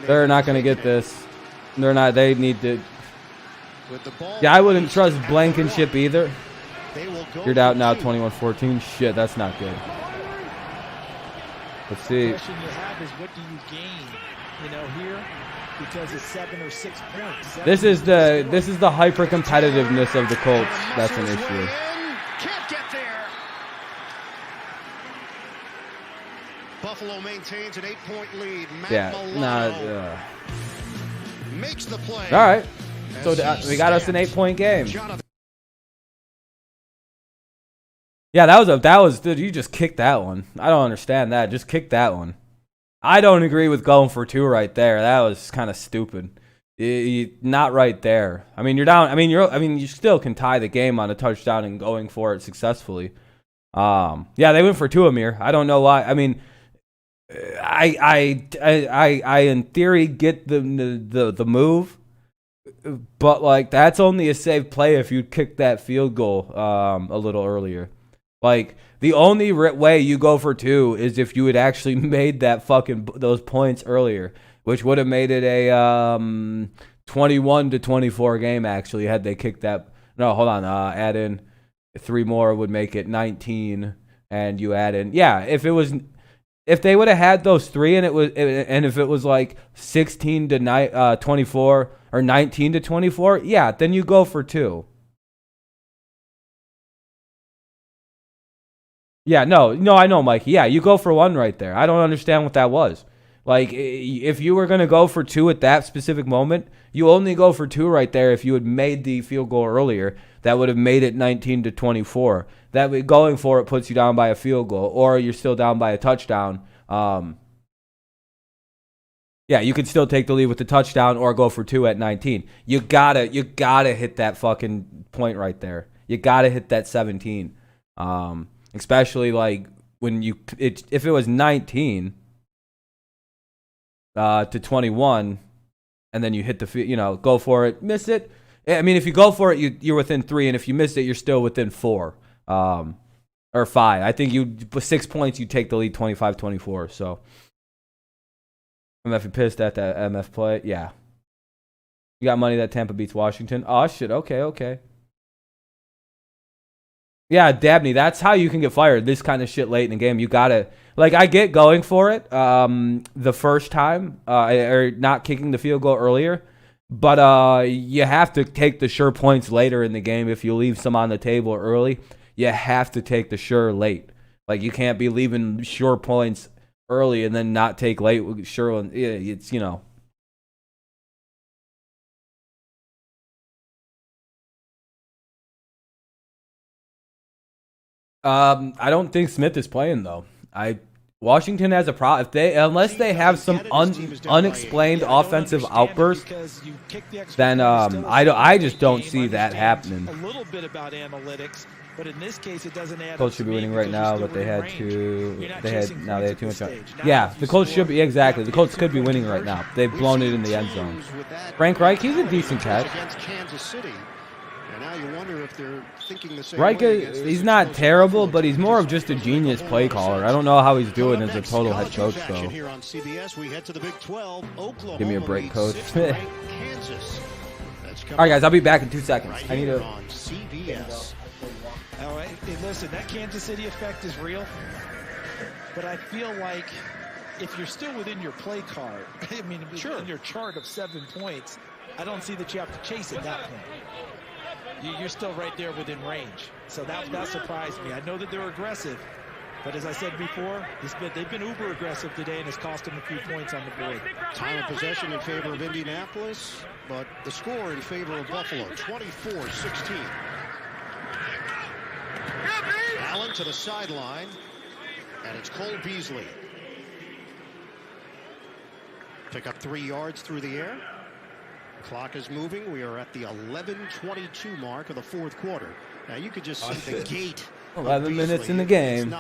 They're not going to get this. They're not. They need to. Yeah, I wouldn't trust Blankenship either. You're out now, 21-14. Shit, that's not good. Let's see. The question you have is, what do you gain? You know, here, because it's 7 or 6 points. This is the hyper competitiveness of the Colts. That's an issue. Can't get there. Buffalo maintains an 8-point lead. Matt makes the play. All right. So we got us an 8-point game. Yeah, that was dude, you just kicked that one. I don't understand that. Just kick that one. I don't agree with going for 2 right there. That was kind of stupid. Not right there. I mean, you're down. I mean, you still can tie the game on a touchdown and going for it successfully. Yeah, they went for 2, Amir. I don't know why. I mean, I in theory get the move, but like that's only a safe play if you kick that field goal a little earlier. Like the only way you go for 2 is if you had actually made that those points earlier, which would have made it a 21-24 game. Actually, had they kicked that. No, hold on. Add in 3 more would make it 19, and you add in. Yeah, if they would have had those 3 and if it was like 16-24 or 19-24, yeah, then you go for 2. Yeah, no, I know, Mikey. Yeah, you go for 1 right there. I don't understand what that was. Like, if you were going to go for 2 at that specific moment, you only go for 2 right there if you had made the field goal earlier. That would have made it 19-24. That way, going for it puts you down by a field goal, or you're still down by a touchdown. Yeah, you could still take the lead with the touchdown or go for 2 at 19. You gotta hit that fucking point right there. You gotta hit that 17. Especially like when if it was 19 to 21, and then you hit the go for it, miss it. I mean, if you go for it, you're within 3, and if you miss it, you're still within 4 or 5. I think with 6 points, you take the lead 25-24. So. MF, you pissed at that MF play? Yeah. You got money that Tampa beats Washington? Oh, shit. Okay. Yeah, Dabney, that's how you can get fired. This kind of shit late in the game. You got to, like, I get going for it the first time or not kicking the field goal earlier. But you have to take the sure points later in the game. If you leave some on the table early, you have to take the sure late. Like, you can't be leaving sure points early and then not take late. Sure, it's I don't think Smith is playing though. Washington has a problem unless they have some unexplained offensive outburst. Then I just don't see that happening. A little bit about analytics. But in this case, it doesn't add. Colts should be winning right now, but they had too much time. Yeah, the Colts should be exactly. The Colts could be winning right now. They've blown it in the end zone. Frank Reich, he's a decent catch. Reich, he's not terrible, but he's more of just a genius play caller. I don't know how he's doing as a total head coach, though. Give me a break, coach. All right, guys, I'll be back in 2 seconds. I need to. All right, listen, that Kansas City effect is real, but I feel like if you're still within your play card, I mean, in your chart of 7 points, I don't see that you have to chase at that point. You're still right there within range, so that surprised me. I know that they're aggressive, but as I said before, they've been uber aggressive today, and it's cost them a few points on the board. Time of possession in favor of Indianapolis, but the score in favor of Buffalo, 24-16. Allen to the sideline, and it's Cole Beasley. Pick up 3 yards through the air. Clock is moving. We are at the 11:22 mark of the 4th quarter. Now you could just see the gate. 11 minutes in the game.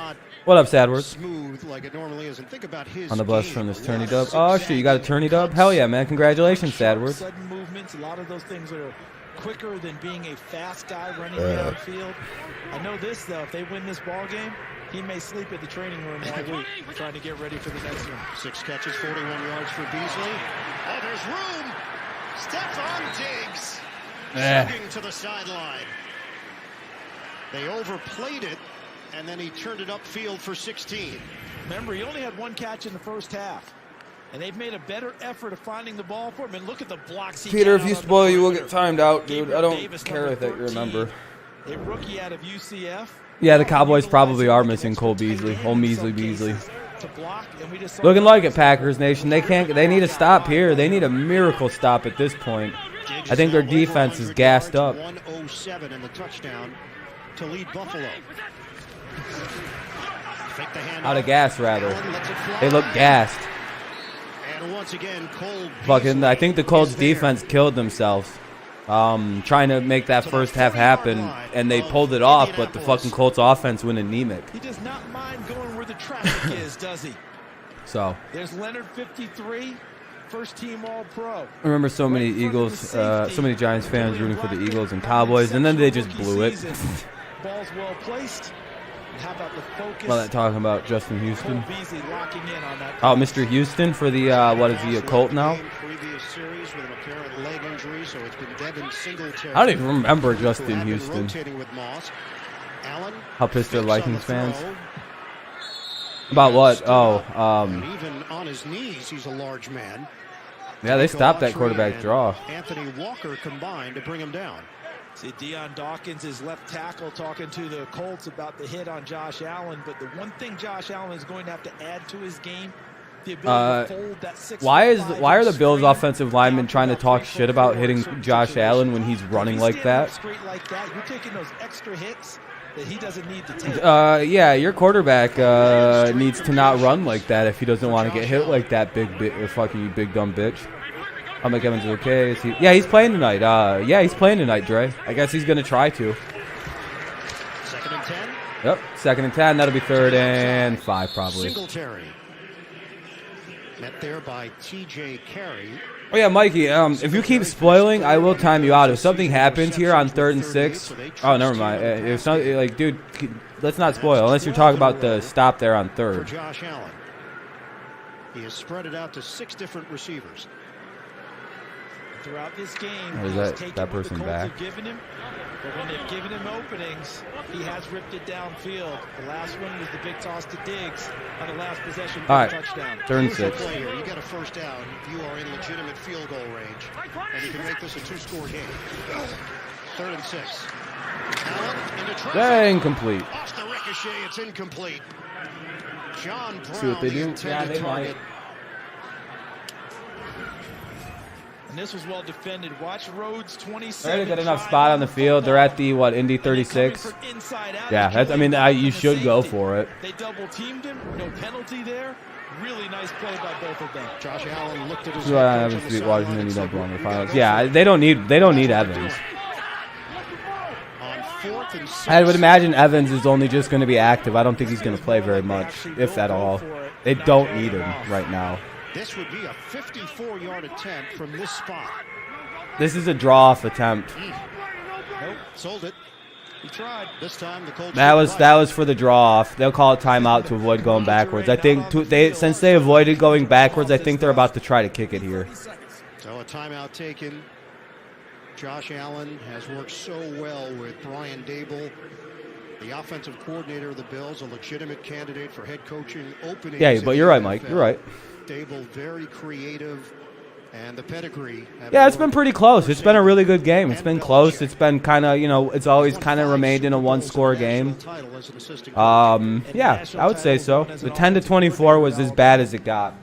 What up, Sadworth? Smooth like it normally is, and think about his on the bus from this tourney dub. Oh shit, you got a tourney dub? Hell yeah, man! Congratulations, Sadworth. Sudden movements. A lot of those things are quicker than being a fast guy running downfield. I know this though, if they win this ball game, he may sleep at the training room all week trying to get ready for the next one. 6 catches, 41 yards for Beasley. Oh, there's room. Stephon Diggs shooting to the sideline. They overplayed it, and then he turned it upfield for 16. Remember, he only had 1 catch in the first half. And they've made a better effort of finding the ball for him. And look at the blocks he Peter, if you spoil, you will get timed out, dude. I don't care if that you remember. A rookie out of UCF. Yeah, the Cowboys probably are missing Cole Beasley. Old Measly Beasley. Looking like it, Packers Nation. They need a stop here. They need a miracle stop at this point. I think their defense is gassed up. 107 in the touchdown to lead Buffalo. Out of gas, rather. They look gassed. Once again, fucking, I think the Colts defense killed themselves trying to make that first half happen, and they pulled it off, but the fucking Colts offense went anemic. He does not mind going where the traffic is, does he? So there's Leonard, 53, first team All-Pro. I remember so many Eagles, so many Giants fans rooting for the Eagles and Cowboys, and then they just blew it. Ball's well placed. How about the focus? Well, talking about Justin Houston. Locking in on that. Oh, Mr. Houston for the what is he, a Colt now? I don't even remember Justin Houston. How pissed are Vikings fans? About what? Oh, even on his knees, he's a large man. Yeah, they stopped that quarterback draw. Anthony Walker combined to bring him down. See, Deion Dawkins is left tackle talking to the Colts about the hit on Josh Allen, but the one thing Josh Allen is going to have to add to his game, the ability to fold that 6. Why are the Bills offensive linemen trying to talk shit about hitting Josh Allen when he's running like that? Straight like that, you're taking those extra hits that he doesn't need to take. Yeah, your quarterback needs to not run like that if he doesn't want to get hit like that, fucking big dumb bitch. I'll make Evans okay. Yeah, he's playing tonight. Yeah, he's playing tonight, Dre. I guess he's gonna try to. 2nd and 10. Yep, 2nd and 10. That'll be 3rd and 5 probably. Singletary. Met there by T.J. Carey. Oh yeah, Mikey. If you keep spoiling, I will time you out. If something happens here on 3rd and 6, oh never mind. If something like, dude, let's not spoil unless you're talking about the stop there on 3rd. For Josh Allen, he has spread it out to 6 different receivers. Throughout this game, Or is that person back? Him, but when they've given him openings, he has ripped it downfield. The last one was the big toss to Diggs on the last possession for All right, touchdown. 3rd and 6. You get a first down. You are in legitimate field goal range, and you can make this a 2-score game. 3rd and 6. Allen into traffic. Incomplete. Off the ricochet, it's incomplete. John Brown, See what they the do? intended Yeah, they target. might. And this was well defended. Watch Rhodes 27. They're gonna get enough spot on the field. They're at the Indy 36. Yeah, that's. I mean, you should go for it. They double teamed him. No penalty there. Really nice play by both of them. Josh Allen looked at his. So I haven't to beat Washington. You don't belong in the finals. Yeah, they don't need Evans. On 4th and 6. I would imagine Evans is only just going to be active. I don't think he's going to play very much, if at all. They don't need him right now. This would be a 54-yard attempt from this spot. This is a draw-off attempt. Nope, sold it. He tried. This time the Colts. That was for the draw-off. They'll call it timeout to avoid going backwards. I think since they avoided going backwards, I think they're about to try to kick it here. So a timeout taken. Josh Allen has worked so well with Brian Dable, the offensive coordinator of the Bills, a legitimate candidate for head coaching opening. Yeah, but you're right, Mike. You're right. Dable very creative, and the pedigree. Yeah, it's been pretty close. It's been a really good game. It's been close. It's been kind of, it's always kind of remained in a one-score game. Yeah, I would say so. The 10-24 was as bad as it got.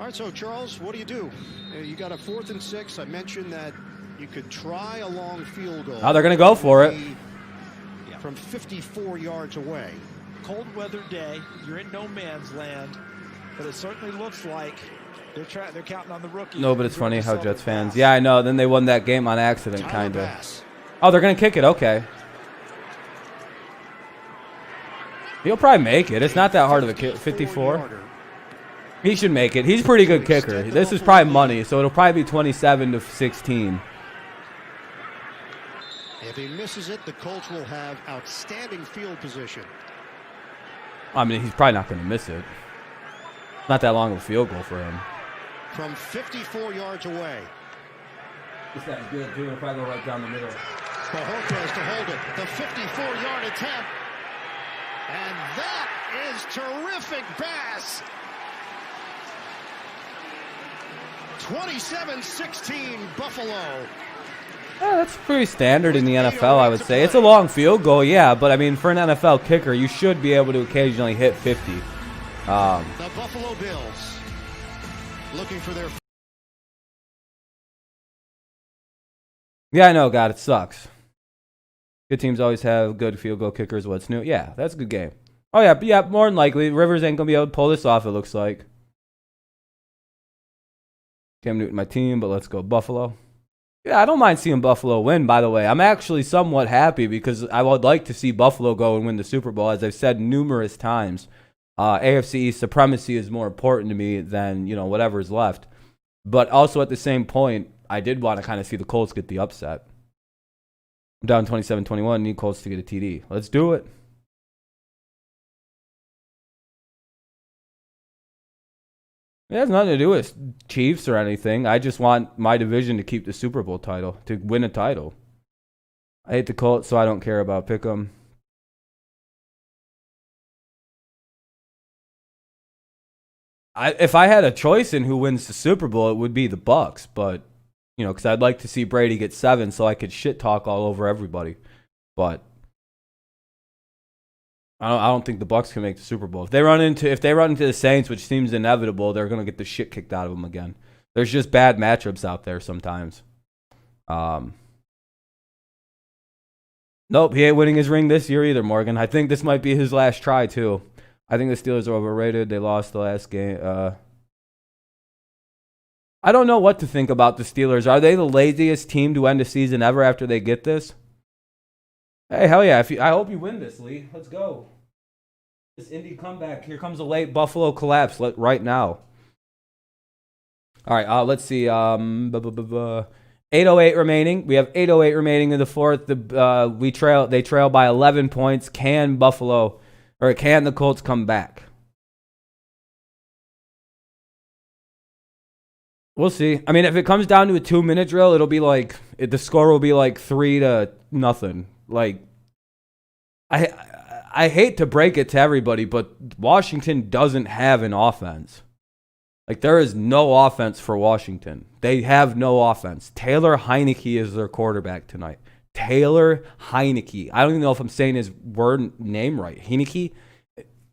All right, so Charles, what do? You got a 4th and 6. I mentioned that you could try a long field goal. Oh, they're going to go for it. From 54 yards away. Cold weather day. You're in no man's land. But it certainly looks like they're counting on the rookie. No, but it's funny how Jets fans. Yeah, I know. Then they won that game on accident, kind of. Oh, they're going to kick it. Okay. He'll probably make it. It's not that hard of a kick. 54. He should make it. He's a pretty good kicker. This is probably money, so it'll probably be 27-16. If he misses it, the Colts will have outstanding field position. I mean, he's probably not going to miss it. Not that long of a field goal for him. From 54 yards away. It's that good, too. It'll probably go right down the middle. Bojorquez to hold it. The 54-yard attempt. And that is terrific pass. 27-16 Buffalo. Yeah, that's pretty standard in the NFL, I would say. It's a long field goal, yeah, but I mean, for an NFL kicker, you should be able to occasionally hit 50. The Buffalo Bills looking for their. Yeah, I know, God, it sucks. Good teams always have good field goal kickers. What's new? Yeah, that's a good game. Oh, yeah, more than likely. Rivers ain't going to be able to pull this off, it looks like. Cam Newton, my team, but let's go Buffalo. Yeah, I don't mind seeing Buffalo win, by the way. I'm actually somewhat happy because I would like to see Buffalo go and win the Super Bowl, as I've said numerous times. AFC East supremacy is more important to me than, whatever's left. But also at the same point, I did want to kind of see the Colts get the upset. I'm down 27-21, need Colts to get a TD. Let's do it. It has nothing to do with Chiefs or anything. I just want my division to keep the Super Bowl title, to win a title. I hate the Colts, so I don't care about Pick'em. If I had a choice in who wins the Super Bowl, it would be the Bucks. But, because I'd like to see Brady get 7 so I could shit talk all over everybody. But I don't think the Bucks can make the Super Bowl. If they run into the Saints, which seems inevitable, they're going to get the shit kicked out of them again. There's just bad matchups out there sometimes. Nope, he ain't winning his ring this year either, Morgan. I think this might be his last try, too. I think the Steelers are overrated. They lost the last game. I don't know what to think about the Steelers. Are they the laziest team to end a season ever after they get this? Hey, hell yeah. I hope you win this, Lee. Let's go. This Indy comeback. Here comes a late Buffalo collapse right now. All right, let's see. 8:08 remaining. We have 8:08 remaining in the fourth. They trail by 11 points. Can the Colts come back? We'll see. I mean, if it comes down to a 2-minute drill, it'll be like the score will be like 3-0. Like, I hate to break it to everybody, but Washington doesn't have an offense. Like, there is no offense for Washington. They have no offense. Taylor Heineke is their quarterback tonight. Taylor Heineke. I don't even know if I'm saying his name right. Heineke?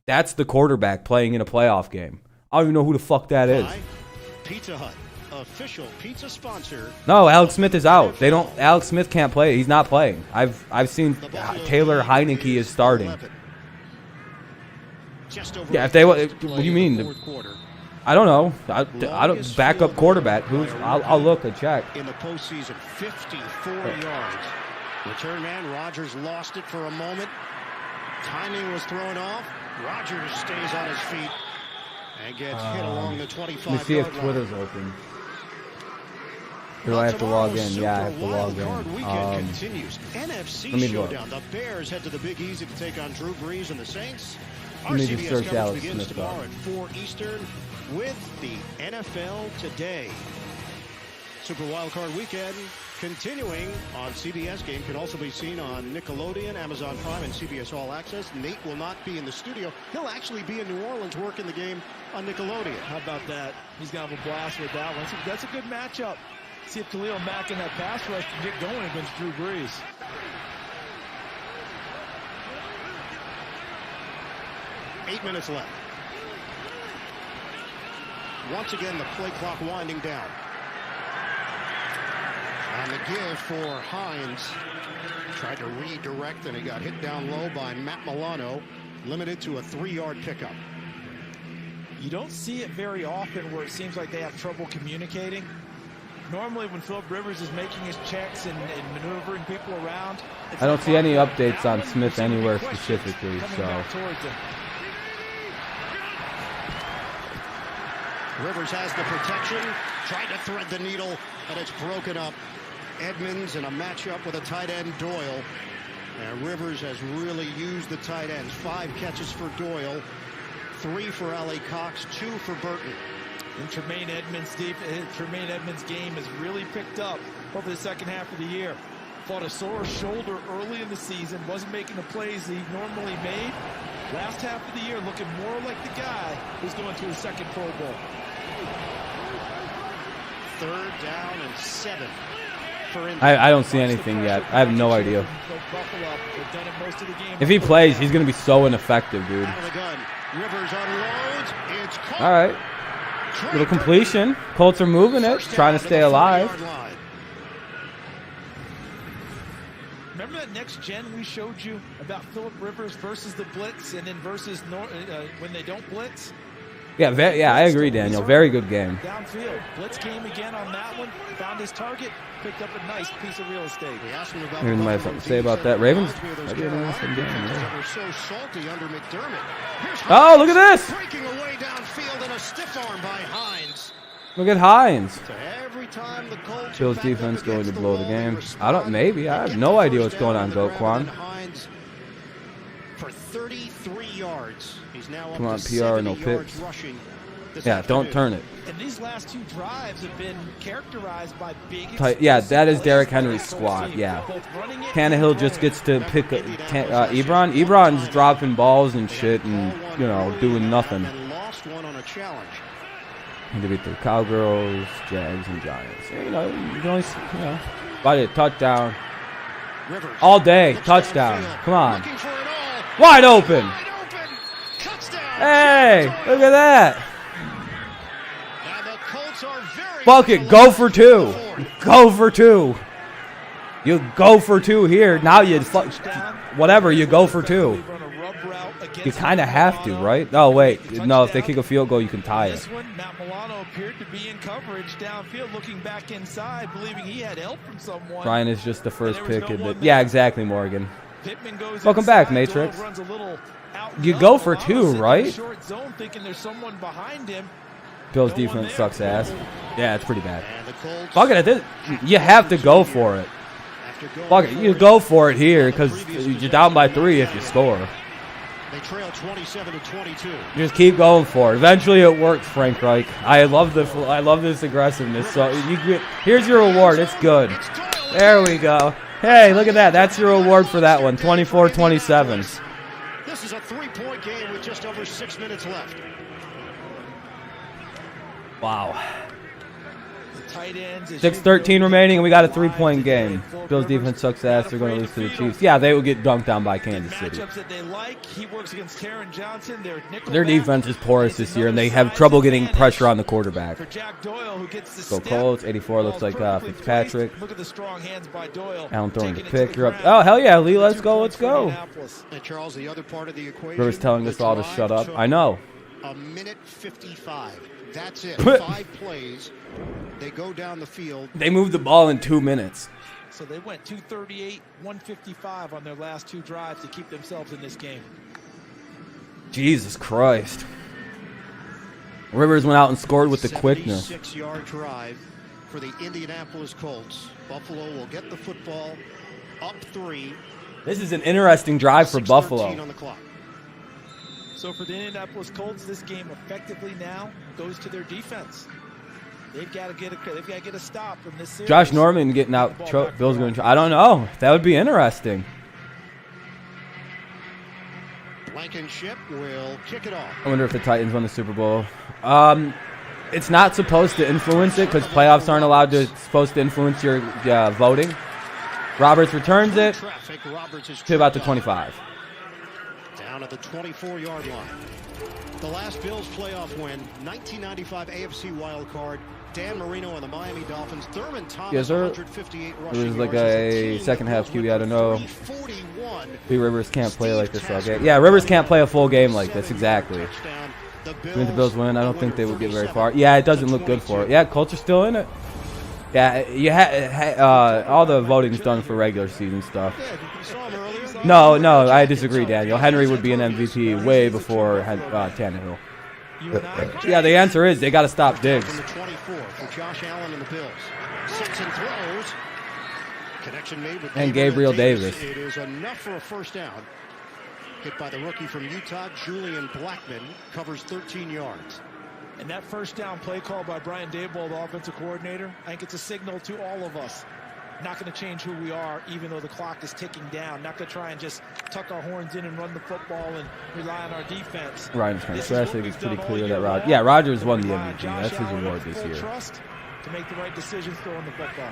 That's the quarterback playing in a playoff game. I don't even know who the fuck that is. Pizza Hut, official pizza sponsor. No, Alex Smith is out. Alex Smith can't play. He's not playing. I've seen Taylor Heineke is starting. Yeah, if they what do you mean? I don't know. I don't backup quarterback. I'll look and check. In the postseason, 54 yards. Return man Rodgers lost it for a moment. Timing was thrown off. Rodgers stays on his feet and gets hit along the 25-yard line. Let me see if Twitter's open. Do I have to log in? Yeah, I have to log in. NFC let me showdown. The Bears head to the Big Easy to take on Drew Brees and the Saints. Let me just search Alex Smith tomorrow at 4 Eastern with the NFL Today. Super Wildcard Weekend continuing on CBS. Game can also be seen on Nickelodeon, Amazon Prime, and CBS All Access. Nate will not be in the studio. He'll actually be in New Orleans working the game on Nickelodeon. How about that? He's going to have a blast with that one. That's a good matchup. See if Khalil Mack in that pass rush can get going against Drew Brees. Eight minutes left. Once again, the play clock winding down. On the give for Hines. Tried to redirect, and he got hit down low by Matt Milano. Limited to a 3-yard pickup. You don't see it very often where it seems like they have trouble communicating. Normally, when Philip Rivers is making his checks and maneuvering people around, I don't see any updates on Smith anywhere specifically, so. Rivers has the protection, tried to thread the needle, and it's broken up. Edmonds in a matchup with a tight end, Doyle. And Rivers has really used the tight ends. 5 catches for Doyle, 3 for Allie Cox, 2 for Burton. And Tremaine Edmonds' game has really picked up over the second half of the year. Fought a sore shoulder early in the season, wasn't making the plays he normally made. Last half of the year looking more like the guy who's going to his second Pro Bowl. 3rd down and 7. I don't see anything yet. I have no idea. If he plays, he's going to be so ineffective, dude. All right. Little completion. Colts are moving it, trying to stay alive. Remember that next gen we showed you about Philip Rivers versus the blitz and then versus when they don't blitz? Yeah, I agree, Daniel. Very good game. Downfield. Blitz came again on that one. Found his target. Picked up a nice piece of real estate. Maybe might have something to say about that. Ravens. Oh, look at this. Breaking away downfield and a stiff arm by Hines. Look at Hines. Every time the Colts Bills defense going to blow the game. I have no idea what's going on, Goat Quan. For 33 yards. He's now Come on, PR, no picks. Yeah, don't turn it. And these last 2 drives have been characterized by big. Yeah, that is Derrick Henry's squad. Yeah. Tannehill just gets to pick Ebron. Ebron's dropping balls and shit and, doing nothing. Lost one on a challenge. To beat the Cowgirls, Jags, and Giants. You can only, But a touchdown. All day, touchdown. Come on. Wide open. Hey, look at that. And the Colts are very Fuck it, go for 2. Go for 2. You go for 2 here. Now you whatever. You go for 2. You kind of have to, right? Oh wait, no. If they kick a field goal, you can tie it. This one, Matt Milano appeared to be in coverage downfield, looking back inside, believing he had help from someone. Ryan is just the first pick. Yeah, exactly, Morgan. Welcome back, Matrix. You go for 2, right? Short zone, thinking there's someone behind him. Bills defense sucks ass. Yeah, it's pretty bad. Fuck it, you have to go for it. Fuck it, you go for it here because you're down by 3 if you score. They trail 27-22. Just keep going for it. Eventually, it works, Frank Reich. I love this aggressiveness. So here's your reward. It's good. There we go. Hey, look at that. That's your reward for that one. 24-27. This is a 3-point game with just over 6 minutes left. Wow. Tight ends. 6:13 remaining, and we got a 3-point game. Bills defense sucks ass. They're going to lose to the Chiefs. Yeah, they will get dunked down by Kansas City. Their defense is porous this year, and they have trouble getting pressure on the quarterback. Go Colts. 84 looks like Fitzpatrick. Look at the strong hands by Doyle. Allen throwing the pick. You're up. Oh, hell yeah, Lee. Let's go. Let's go. And Charles, the other part of the equation. Rivers telling us all to shut up. I know. A minute 55. That's it. 5 plays. They go down the field. They moved the ball in 2 minutes. So they went 238, 155 on their last 2 drives to keep themselves in this game. Jesus Christ. Rivers went out and scored with the quickness. 76-yard drive for the Indianapolis Colts. Buffalo will get the football up 3. This is an interesting drive for Buffalo. On the clock. So for the Indianapolis Colts, this game effectively now goes to their defense. They've got to get a stop from this series. Josh Norman getting out. Bill's going to. I don't know. That would be interesting. Blankenship will kick it off. I wonder if the Titans won the Super Bowl. It's not supposed to influence it because playoffs aren't supposed to influence your voting. Roberts returns it to about the 25. Down at the 24-yard line. The last Bills playoff win, 1995 AFC Wildcard. Dan Marino and the Miami Dolphins. Thurman Thomas, yes, sir. 158 rushing It was like yards. a second half QB. I don't know. Rivers can't play like this all game. Yeah, Rivers can't play a full game like this. Exactly. When the Bills win, I don't think they would get very far. Yeah, it doesn't look good for it. Yeah, Colts are still in it. Yeah, you all the voting's done for regular season stuff. No, I disagree, Daniel. Henry would be an MVP way before Tannehill. Yeah, the answer is they got to stop Diggs. From the 24 for Josh Allen and the Bills. 6 and throws. Connection made with and Gabriel Davis. It is enough for a first down. Hit by the rookie from Utah, Julian Blackman, covers 13 yards. And that first down play call by Brian Daboll, the offensive coordinator, I think it's a signal to all of us. Not going to change who we are, even though the clock is ticking down. Not going to try and just tuck our horns in and run the football and rely on our defense. Ryan's kind of stressed. I think it's pretty clear that Rodgers. Yeah, Rodgers won the MVP. That's his reward this year. Trust to make the right decisions throwing the football.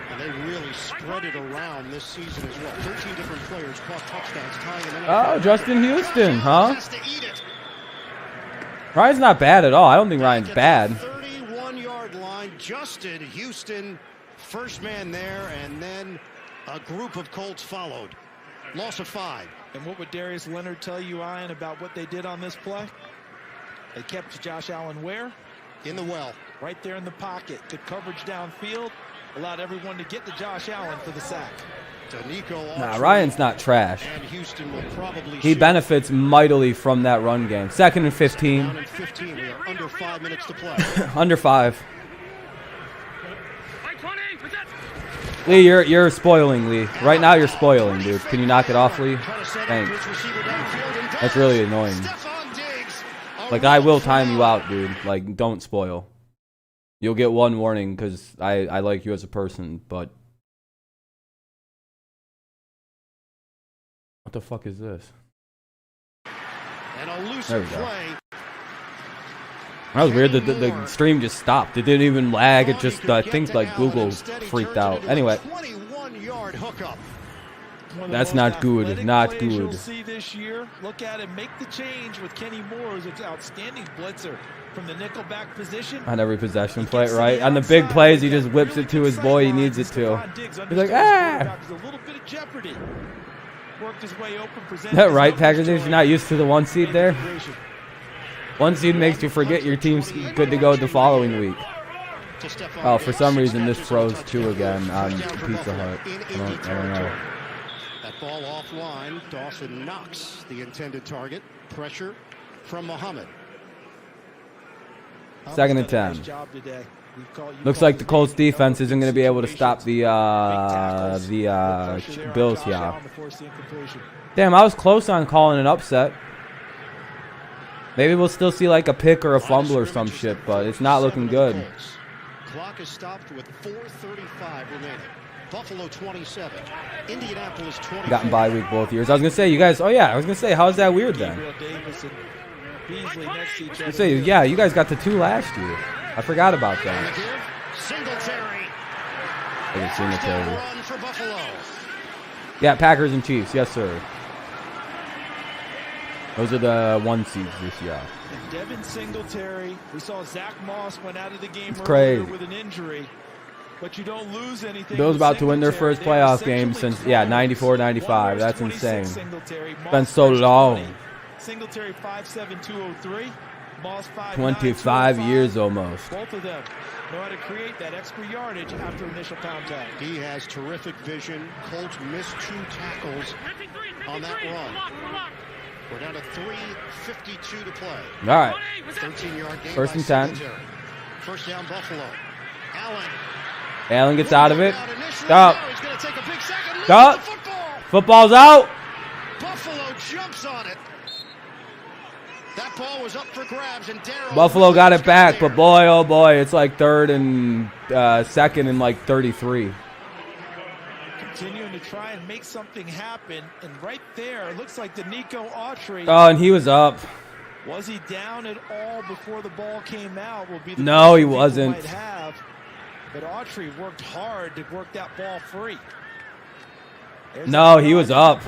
And they really spread it around this season as well. 13 different players caught touchdowns, tying an NFL. Oh, Justin Houston, huh? Ryan's not bad at all. I don't think Ryan's bad. 31-yard line, Justin Houston. First man there, and then a group of Colts followed. Loss of 5. And what would Darius Leonard tell you, Ian, about what they did on this play? They kept Josh Allen where? In the well. Right there in the pocket. Good coverage downfield. Allowed everyone to get to Josh Allen for the sack. Nah, Ryan's not trash. And Houston will probably he benefits mightily from that run game. 2nd and 15. Down and 15. We are under 5 minutes to play. Under 5. Lee, you're spoiling, Lee. Right now you're spoiling, dude. Can you knock it off, Lee? Thanks. That's really annoying. Like, I will time you out, dude. Like, don't spoil. You'll get one warning because I like you as a person, but... What the fuck is this? And a elusive play. That was weird. The stream just stopped. It didn't even lag. It just, I think, like, Google freaked out. Anyway. 21-yard hookup. That's not good. Not good. You'll see this year. Look at him make the change with Kenny Moore, who's an outstanding blitzer from the nickelback position. On every possession play, right? On the big plays, he just whips it to his boy. He needs it to. He's like, ah. A little bit of jeopardy. Worked his way open. That right, Packers? You're not used to the 1 seed there. 1 seed makes you forget your team's good to go the following week. Oh, for some reason this froze too again on Pizza Hut. I don't know. That ball offline. Dawson knocks the intended target. Pressure from Muhammad. 2nd and 10. Looks like the Colts defense isn't going to be able to stop the Bills here. Damn, I was close on calling an upset. Maybe we'll still see like a pick or a fumble or some shit, but it's not looking good. Clock is stopped with 4:35 remaining. Buffalo 27, Indianapolis 20. Gotten bye week both years. I was gonna say, you guys. Oh yeah, I was gonna say, how is that weird then? I say, yeah, you guys got the 2 last year. I forgot about that. Singletary. Run for Buffalo. Yeah, Packers and Chiefs. Yes, sir. Those are the 1 seeds this year. And Devin Singletary, we saw Zach Moss went out of the game earlier with an injury, but you don't lose anything. Bills about to win their first playoff game since 94-95. That's insane. It's been so long. Singletary 5'7", 203. Moss 5'9", 25 years almost. Both of them know how to create that extra yardage after initial pound tag. He has terrific vision. Colts missed 2 tackles on that run. We're down to 3:52 to play. All right. 13-yard game. 1st and 10. First down, Buffalo. Allen gets out of it. Stop. Stop. Football's out. Buffalo jumps on it. That ball was up for grabs, and Buffalo got it back, but boy, oh boy, it's like 3rd and 2nd and like 33. Continuing to try and make something happen, and right there, it looks like Danico Autry. Oh, and he was up. Was he down at all before the ball came out? Will be the no, he wasn't. Might have, but Autry worked hard to work that ball free. No, he was up.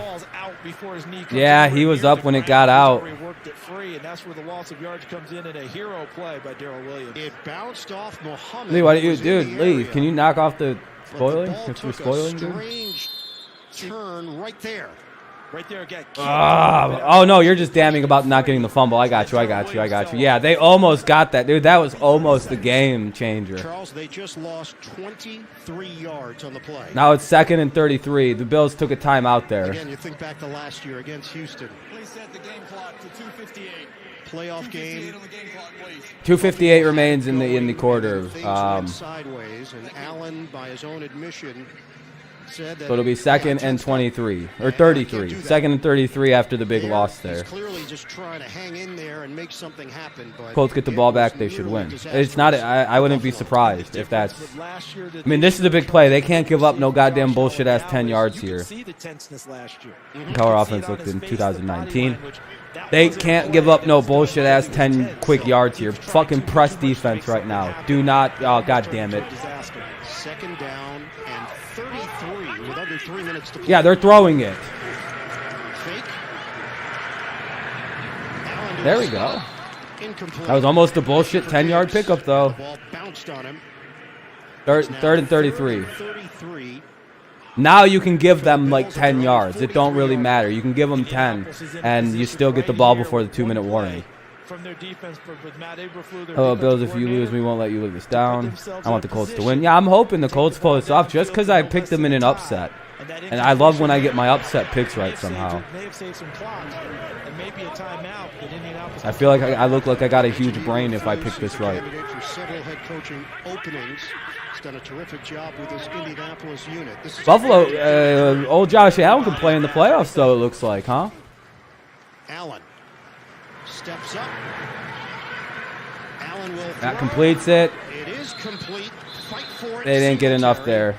Yeah, he was up when it got out. Worked it free, and that's where the loss of yards comes in a hero play by Darrell Williams. It bounced off Muhammad. Lee, what do you do? Lee, can you knock off the spoiling? If you're spoiling, dude. Strange turn right there. Right there again. Oh, no, you're just damning about not getting the fumble. I got you. Yeah, they almost got that, dude. That was almost the game changer. Charles, they just lost 23 yards on the play. Now it's 2nd and 33. The Bills took a timeout there. Again, you think back to last year against Houston. Please set the game clock to 2:58. Playoff game. 2:58 remains in the quarter. Sideways, and Allen, by his own admission, said that so it'll be 2nd and 23 or 33. 2nd and 33 after the big loss there. Clearly just trying to hang in there and make something happen. But Colts get the ball back, they should win. It's not. I wouldn't be surprised if that's. I mean, this is a big play. They can't give up no goddamn bullshit ass 10 yards here. How our offense looked in 2019. They can't give up no bullshit ass 10 quick yards here. Fucking press defense right now. Do not. Oh, god damn it. 2nd down and 33 with under 3 minutes to play. Yeah, they're throwing it. Fake. There we go. That was almost a bullshit 10-yard pickup, though. The ball bounced on him. 3rd and 33. Now you can give them like 10 yards. It don't really matter. You can give them 10, and you still get the ball before the 2-minute warning. Oh, Bills, if you lose, we won't let you live this down. I want the Colts to win. Yeah, I'm hoping the Colts pull this off just because I picked them in an upset. And I love when I get my upset picks right somehow. I feel like I look like I got a huge brain if I pick this right. Several head coaching openings. He's done a terrific job with this Indianapolis unit. Buffalo, old Josh Allen can play in the playoffs, though, it looks like, huh? Allen steps up. Allen will that completes it. It is complete. Fight for it. They didn't get enough there.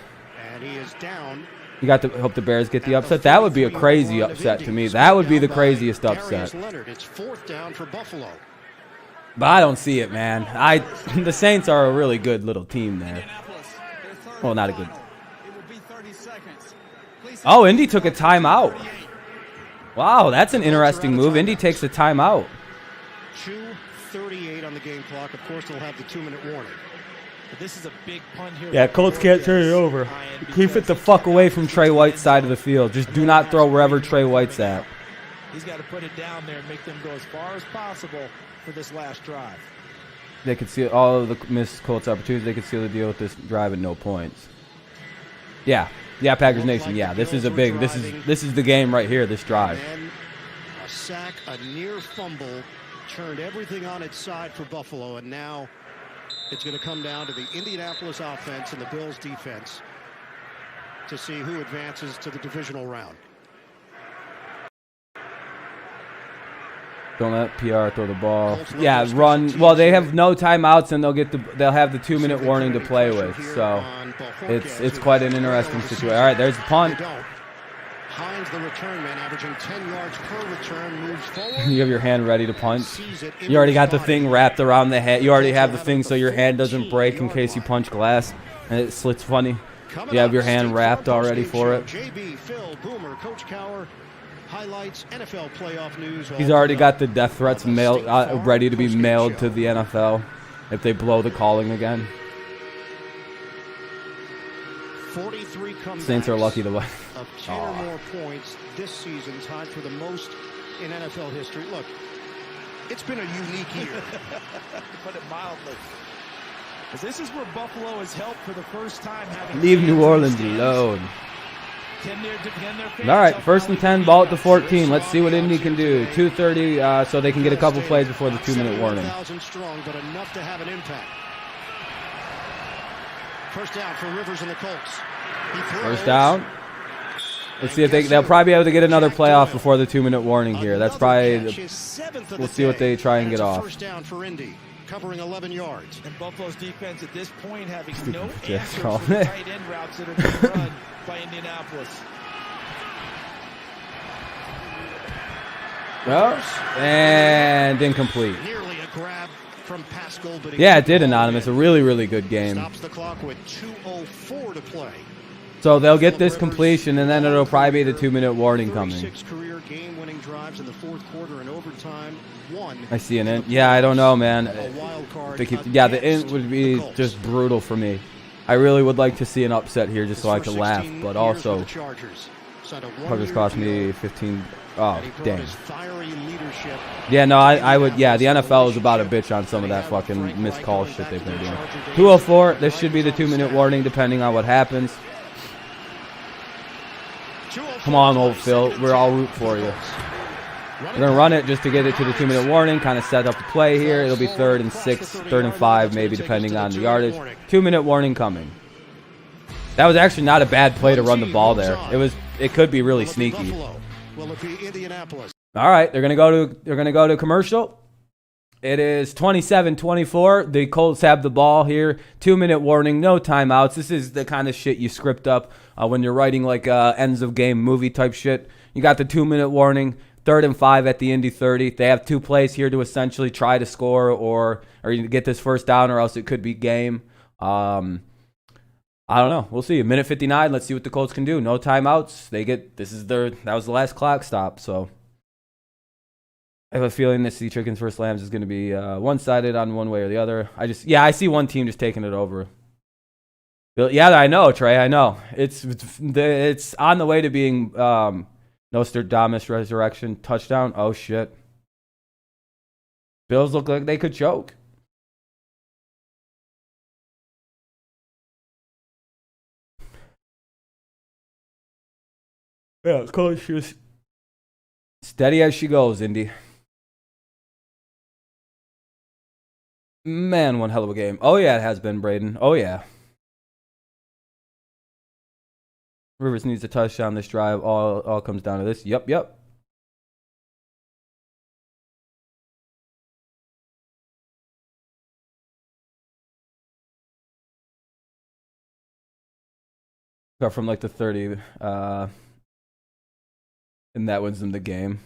And he is down. You got to hope the Bears get the upset. That would be a crazy upset to me. That would be the craziest upset. It's 4th down for Buffalo. But I don't see it, man. The Saints are a really good little team there. Well, not a good. It will be 30 seconds. Oh, Indy took a timeout. Wow, that's an interesting move. Indy takes a timeout. 2:38 on the game clock. Of course, they'll have the 2-minute warning. But this is a big punt here. Yeah, Colts can't turn it over. Keep it the fuck away from Trey White's side of the field. Just do not throw wherever Trey White's at. He's got to put it down there and make them go as far as possible for this last drive. They could see all of the missed Colts opportunities. They could seal the deal with this drive at no points. Yeah, Packers Nation. Yeah, this is a big. This is the game right here. This drive. And a sack, a near fumble, turned everything on its side for Buffalo, and now it's going to come down to the Indianapolis offense and the Bills defense to see who advances to the divisional round. Don't let PR throw the ball. Yeah, run. Well, they have no timeouts, and they'll have the 2-minute warning to play with. So it's quite an interesting situation. All right, there's the punt. Hines, the return man, averaging 10 yards per return, moves forward. You have your hand ready to punch. You already got the thing wrapped around the head. You already have the thing so your hand doesn't break in case you punch glass and it slits funny. You have your hand wrapped already for it. JB, Phil, Boomer, Coach Cower, highlights, NFL playoff news. He's already got the death threats mailed, ready to be mailed to the NFL if they blow the calling again. 43 comebacks. Saints are lucky to win. Of 10 or more points this season, tied for the most in NFL history. Look, it's been a unique year. To put it mildly. This is where Buffalo has helped for the first time. Leave New Orleans alone. All right, 1st and 10, ball at the 14. Let's see what Indy can do. 2:30, so they can get a couple plays before the 2-minute warning. Strong, but enough to have an impact. First down for Rivers and the Colts. First down. Let's see if they'll probably be able to get another playoff before the 2-minute warning here. That's probably we'll see what they try and get off. First down for Indy, covering 11 yards. And Buffalo's defense at this point having no answer for the tight end routes that are being run by Indianapolis. Well, and incomplete. Nearly a grab from Pascal, but yeah, it did, Anonymous. A really, really good game. Stops the clock with 2:04 to play. So they'll get this completion, and then it'll probably be the 2-minute warning coming. 36 career game-winning drives in the fourth quarter and overtime. One. I see an int. Yeah, I don't know, man. Yeah, the int would be just brutal for me. I really would like to see an upset here just so I could laugh, but also Chargers cost me 15. Oh, dang. Yeah, no, I would. Yeah, the NFL is about a bitch on some of that fucking missed call shit they've been doing. 2:04. This should be the 2-minute warning, depending on what happens. Come on, old Phil. We're all root for you. We're going to run it just to get it to the 2-minute warning, kind of set up the play here. It'll be 3rd and 6, 3rd and 5, maybe, depending on the yardage. 2-minute warning coming. That was actually not a bad play to run the ball there. It could be really sneaky. All right, they're going to go to commercial. It is 27-24. The Colts have the ball here. 2-minute warning, no timeouts. This is the kind of shit you script up when you're writing like ends of game movie type shit. You got the 2-minute warning. 3rd and 5 at the Indy 30. They have 2 plays here to essentially try to score or you get this first down, or else it could be game. I don't know. We'll see. 1:59. Let's see what the Colts can do. No timeouts. That was the last clock stop. So I have a feeling this Chickens vs. Lambs is going to be one-sided on one way or the other. I see one team just taking it over. Yeah, I know, Trey. I know. It's on the way to being Nostradamus resurrection touchdown. Oh shit. Bills look like they could choke. Yeah, it's close. She was steady as she goes, Indy. Man, one hell of a game. Oh yeah, it has been, Braden. Oh yeah. Rivers needs a touchdown this drive. All comes down to this. Yep. Got from like the 30, and that wins them the game.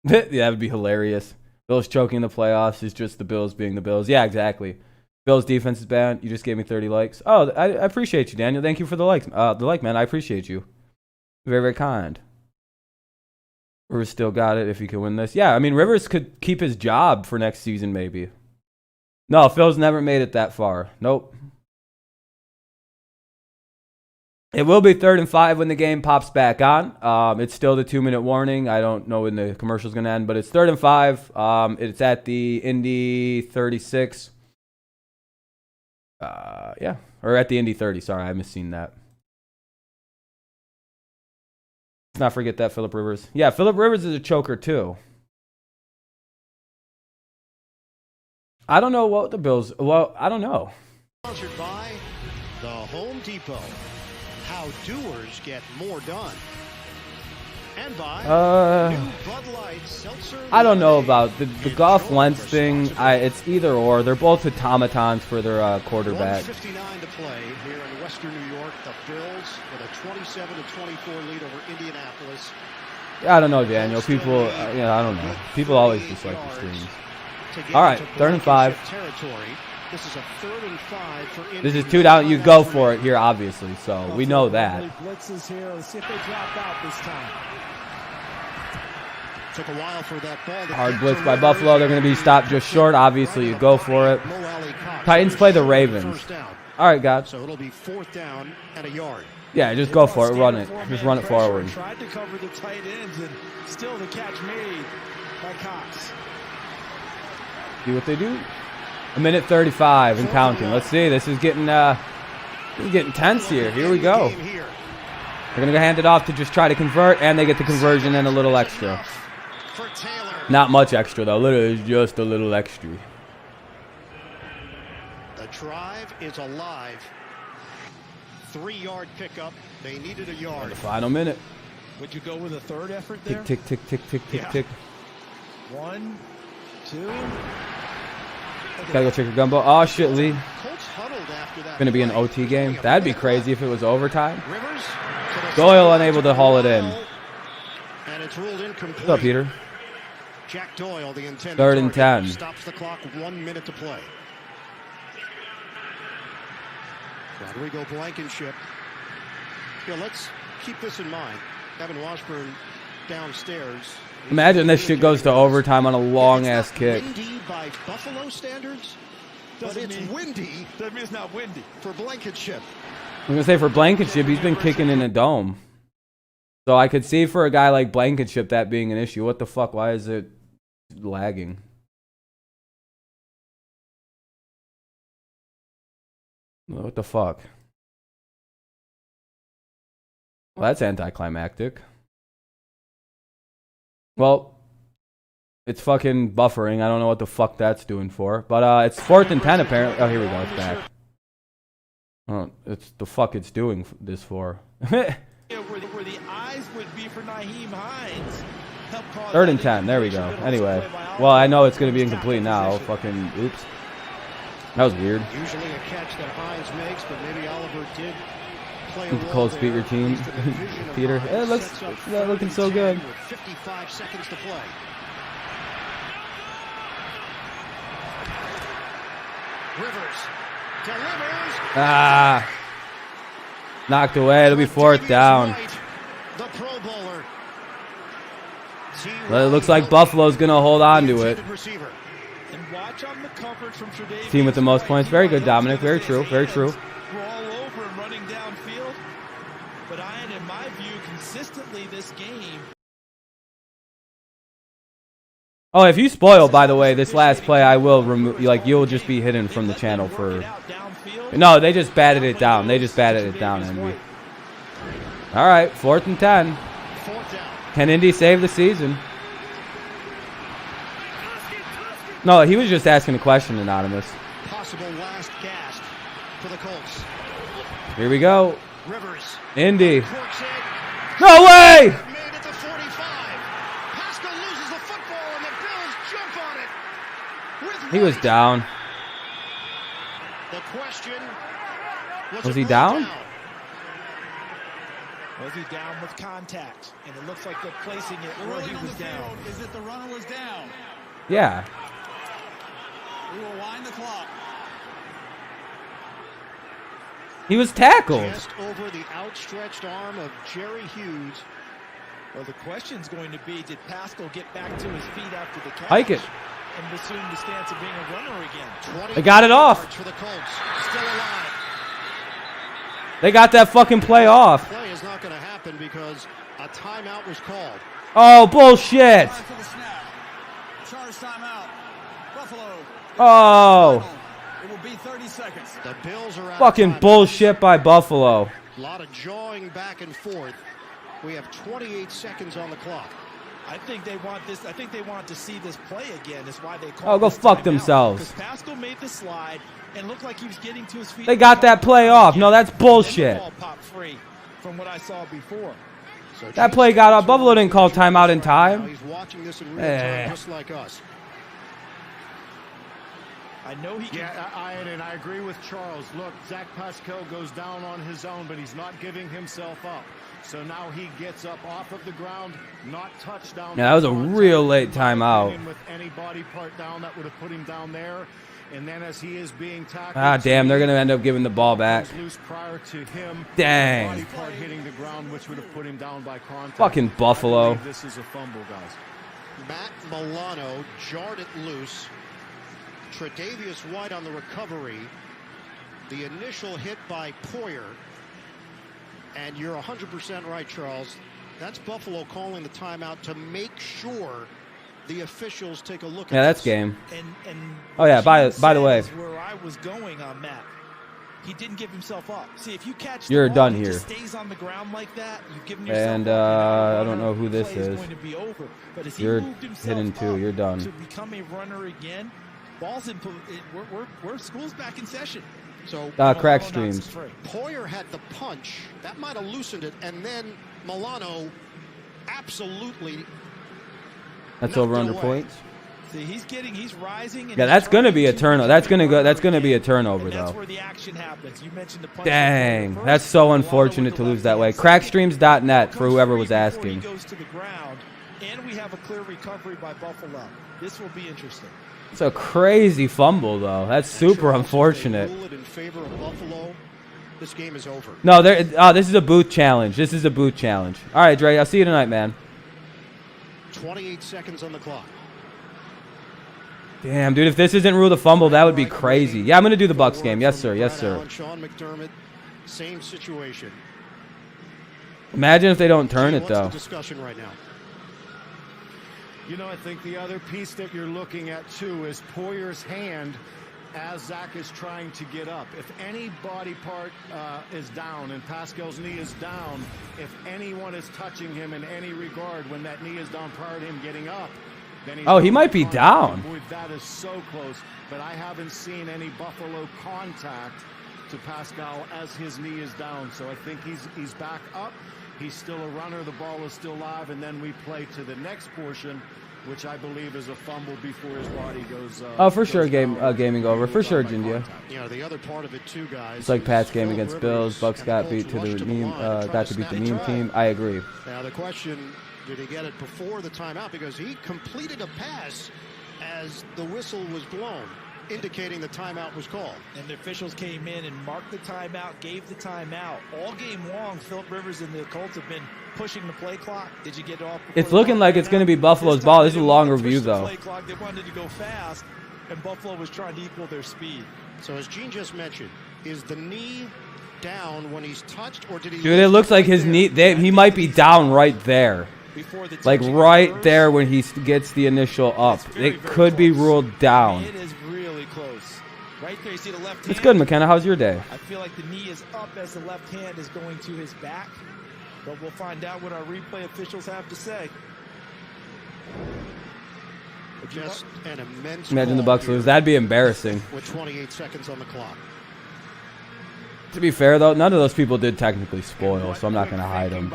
Yeah, that would be hilarious. Bills choking the playoffs is just the Bills being the Bills. Yeah, exactly. Bills defense is bad. You just gave me 30 likes. Oh, I appreciate you, Daniel. Thank you for the likes. The like, man. I appreciate you. Very, very kind. Rivers still got it if he can win this. Yeah, I mean, Rivers could keep his job for next season, maybe. No, Phil's never made it that far. Nope. It will be 3rd and 5 when the game pops back on. It's still the 2-minute warning. I don't know when the commercial's going to end, but it's 3rd and 5. It's at the Indy 36. Yeah, or at the Indy 30. Sorry, I misseen that. Let's not forget that Phillip Rivers. Yeah, Phillip Rivers is a choker too. I don't know what the Bills. Well, I don't know. Sponsored by the Home Depot. How doers get more done. And by new Bud Light Seltzer. I don't know about the Goff Wentz thing. It's either or. They're both automatons for their quarterback. 1:59 to play here in Western New York. The Bills with a 27-24 lead over Indianapolis. I don't know, Daniel. People, I don't know. People always dislike the streams. All right, 3rd and 5. This is a 3rd and 5 for Indy. This is 2 down. You go for it here, obviously. So we know that. Blitzes here. Let's see if they drop out this time. Took a while for that ball. Hard blitz by Buffalo. They're going to be stopped just short. Obviously, you go for it. Titans play the Ravens. All right, God. So it'll be 4th down and a yard. Yeah, just go for it. Run it. Just run it forward. Tried to cover the tight ends, and still the catch made by Cox. See what they do. 1:35 and counting. Let's see. This is getting tense here. Here we go. They're going to hand it off to just try to convert, and they get the conversion and a little extra. Not much extra, though. Literally just a little extra. The drive is alive. 3-yard pickup. They needed a yard. The final minute. Would you go with a 3rd effort there? Tick, tick, tick, tick, tick, tick. 1, 2. Gotta go check your gumbo. Oh, shit, Lee. Gonna be an OT game. That'd be crazy if it was overtime. Doyle unable to haul it in. And it's ruled incomplete. What's up, Peter? Jack Doyle, the intended 3rd and 10. Stops the clock. 1 minute to play. Rodrigo Blankenship. Yeah, let's keep this in mind. Evan Washburn downstairs. Imagine this shit goes to overtime on a long-ass kick. Windy by Buffalo standards, but it's windy. That means not windy. For Blankenship. I'm going to say for Blankenship, he's been kicking in a dome. So I could see for a guy like Blankenship that being an issue. What the fuck? Why is it lagging? What the fuck? Well, that's anticlimactic. Well, it's fucking buffering. I don't know what the fuck that's doing for. But it's 4th and 10 apparently. Oh, here we go. It's back. Oh, it's the fuck it's doing this for. Where the eyes would be for Nyheim Hines. 3rd and 10. There we go. Anyway. Well, I know it's going to be incomplete now. Fucking oops. That was weird. Usually a catch that Hines makes, but maybe Oliver did play a the Colts beat your team. Peter. It looks looking so good. 55 seconds to play. Rivers delivers. Ah. Knocked away. It'll be 4th down. The Pro Bowler. Well, it looks like Buffalo's going to hold on to it. And watch on the coverage from Tre'Davious. Team with the most points. Very good, Dominic. Very true. Very true. We're all over and running downfield. But Ian, in my view, consistently this game. Oh, if you spoil, by the way, this last play, I will remove. Like, you'll just be hidden from the channel for. No, they just batted it down. They just batted it down, Envy. All right, 4th and 10. Can Indy save the season? No, he was just asking a question, Anonymous. Possible last gasp for the Colts. Here we go. Rivers. Indy. No way! Made it to 45. Pascal loses the football and the Bills jump on it. He was down. The question was he down? Was he down with contact? And it looks like they're placing it where he was down. Is that the runner was down? Yeah. We will wind the clock. He was tackled. Just over the outstretched arm of Jerry Hughes. Well, the question's going to be, did Pascal get back to his feet after the catch? Hike it. And assume the stance of being a runner again. They got it off. For the Colts. Still alive. They got that fucking play off. Play is not going to happen because a timeout was called. Oh, bullshit. Time for the snap. Charge timeout. Buffalo. Oh. It will be 30 seconds. The Bills are out. Fucking bullshit by Buffalo. A lot of jawing back and forth. We have 28 seconds on the clock. I think they want this. I think they want to see this play again. That's why they call. Oh, go fuck themselves. Because Pascal made the slide and looked like he was getting to his feet. They got that play off. No, that's bullshit. The ball popped free from what I saw before. So That play got off. Buffalo didn't call timeout in time. He's watching this in real time, just like us. I know he can. Yeah, and I agree with Charles. Look, Zach Pascal goes down on his own, but he's not giving himself up. So now he gets up off of the ground, not touchdown. Yeah, that was a real late timeout. With any body part down, that would have put him down there. And then as he is being tackled, Ah, damn, they're going to end up giving the ball back. Loose prior to him. Dang. Body part hitting the ground, which would have put him down by contact. Fucking Buffalo. This is a fumble, guys. Matt Milano jarred it loose. Tre'Davious White on the recovery. The initial hit by Poyer. And you're 100% right, Charles. That's Buffalo calling the timeout to make sure the officials take a look at Yeah, that's this. game. And Oh, yeah, by the way. Where I was going on Matt. He didn't give himself up. See, if you catch You're the ball, done he here. just stays on the ground like that, you've given yourself And up, I don't know who this play is. going to be over. But as he You're moved himself hitting two. up You're done. to become a runner again, ball's in. We're school's back in session. So Crack streams. Poyer had the punch. That might have loosened it. And then Milano absolutely. That's over under points. See, he's rising. And Yeah, that's going to be a turnover. That's going to be a turnover, that's though. where the action happens. You mentioned the punch. Dang, that's so unfortunate to lose that way. Crackstreams.net for whoever was asking. He goes to the ground, and we have a clear recovery by Buffalo. This will be interesting. It's a crazy fumble, though. That's super unfortunate. Rule it in favor of Buffalo. This game is over. No, this is a booth challenge. This is a booth challenge. All right, Dre, I'll see you tonight, man. 28 seconds on the clock. Damn, dude, if this isn't rule the fumble, that would be crazy. Yeah, I'm going to do the Bucks game. Yes, sir. Yes, sir. Sean McDermott, same situation. Imagine if they don't turn it, though. What's the discussion right now? You know, I think the other piece that you're looking at, too, is Poyer's hand as Zach is trying to get up. If any body part is down and Pascal's knee is down, if anyone is touching him in any regard when that knee is down prior to him getting up, then he's he might be down. Boy, that is so close. But I haven't seen any Buffalo contact to Pascal as his knee is down. So I think he's back up. He's still a runner. The ball is still live. And then we play to the next portion, which I believe is a fumble before his body goes. For sure, gaming over. For sure, Jinja. You know, the other part of it too, guys. It's like Pat's game against Bills. Bucks got beat to the meme. Got to beat the meme team. I agree. Now the question: did he get it before the timeout? Because he completed a pass as the whistle was blown, indicating the timeout was called. And the officials came in and marked the timeout, gave the timeout. All game long, Philip Rivers and the Colts have been pushing the play clock. Did you get it off? It's looking like it's going to be Buffalo's ball. This is a long review, though. They wanted to go fast, and Buffalo was trying to equal their speed. So as Gene just mentioned, is the knee down when he's touched, or did he? Dude, it looks like his knee. He might be down right there. Like right there when he gets the initial up. It could be ruled down. It is really close. Right there, you see the left hand. It's good, McKenna. How's your day? I feel like the knee is up as the left hand is going to his back. But we'll find out what our replay officials have to say. Just an immense. Imagine the Bucks lose. That'd be embarrassing. With 28 seconds on the clock. To be fair, though, none of those people did technically spoil, so I'm not going to hide them.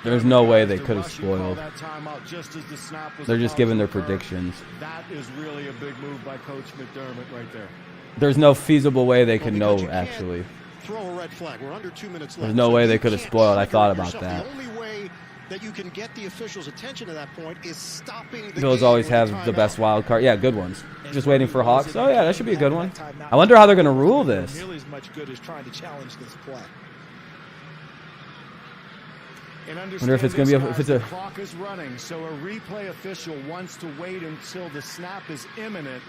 There's no way they could have spoiled. They're just giving their predictions. That is really a big move by Coach McDermott right there. There's no feasible way they could know, actually. Throw a red flag. We're under 2 minutes left. There's no way they could have spoiled. I thought about that. The only way that you can get the officials' attention at that point is stopping the Bills game always with have a the timeout. best wild card. Yeah, good ones. Just waiting for Hawks. Oh, yeah, that should be a good one. I wonder how they're going to rule this. Nearly as much good as trying to challenge this play. And Wonder if it's going to be this, if it's guys, a. the clock is running, so a replay official wants to wait until the snap is imminent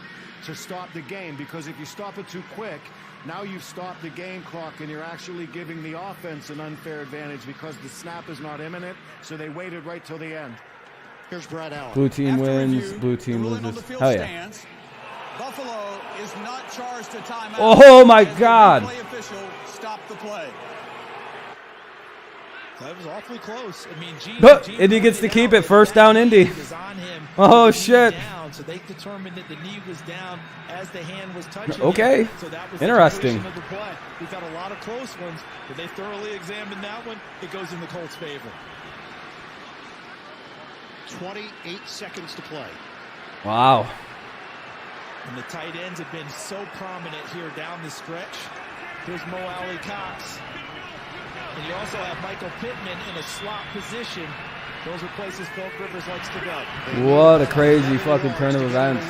to stop the game, because if you stop it too quick, now you've stopped the game clock and you're actually giving the offense an unfair advantage because the snap is not imminent, so they waited right till the end. Here's Brad Allen. Blue team After wins. review, Blue team the ruling on loses. the field Hell yeah. stands. Buffalo is not charged to timeout. Oh my as the God. replay official stopped the play. That was awfully close. I mean, Indy gets to keep it. First down, Indy. Oh, shit. So they determined that the knee was down as the hand was touching. Okay. Him. So that was Interesting. The of the play. We've had a lot of close ones, but they thoroughly examined that one. It goes in the Colts' favor. 28 seconds to play. Wow. And the tight ends have been so prominent here down the stretch. Here's Mo Alley Cox. And you also have Michael Pittman in a slot position. Those are places Philip Rivers likes to go. What a crazy fucking turn of events.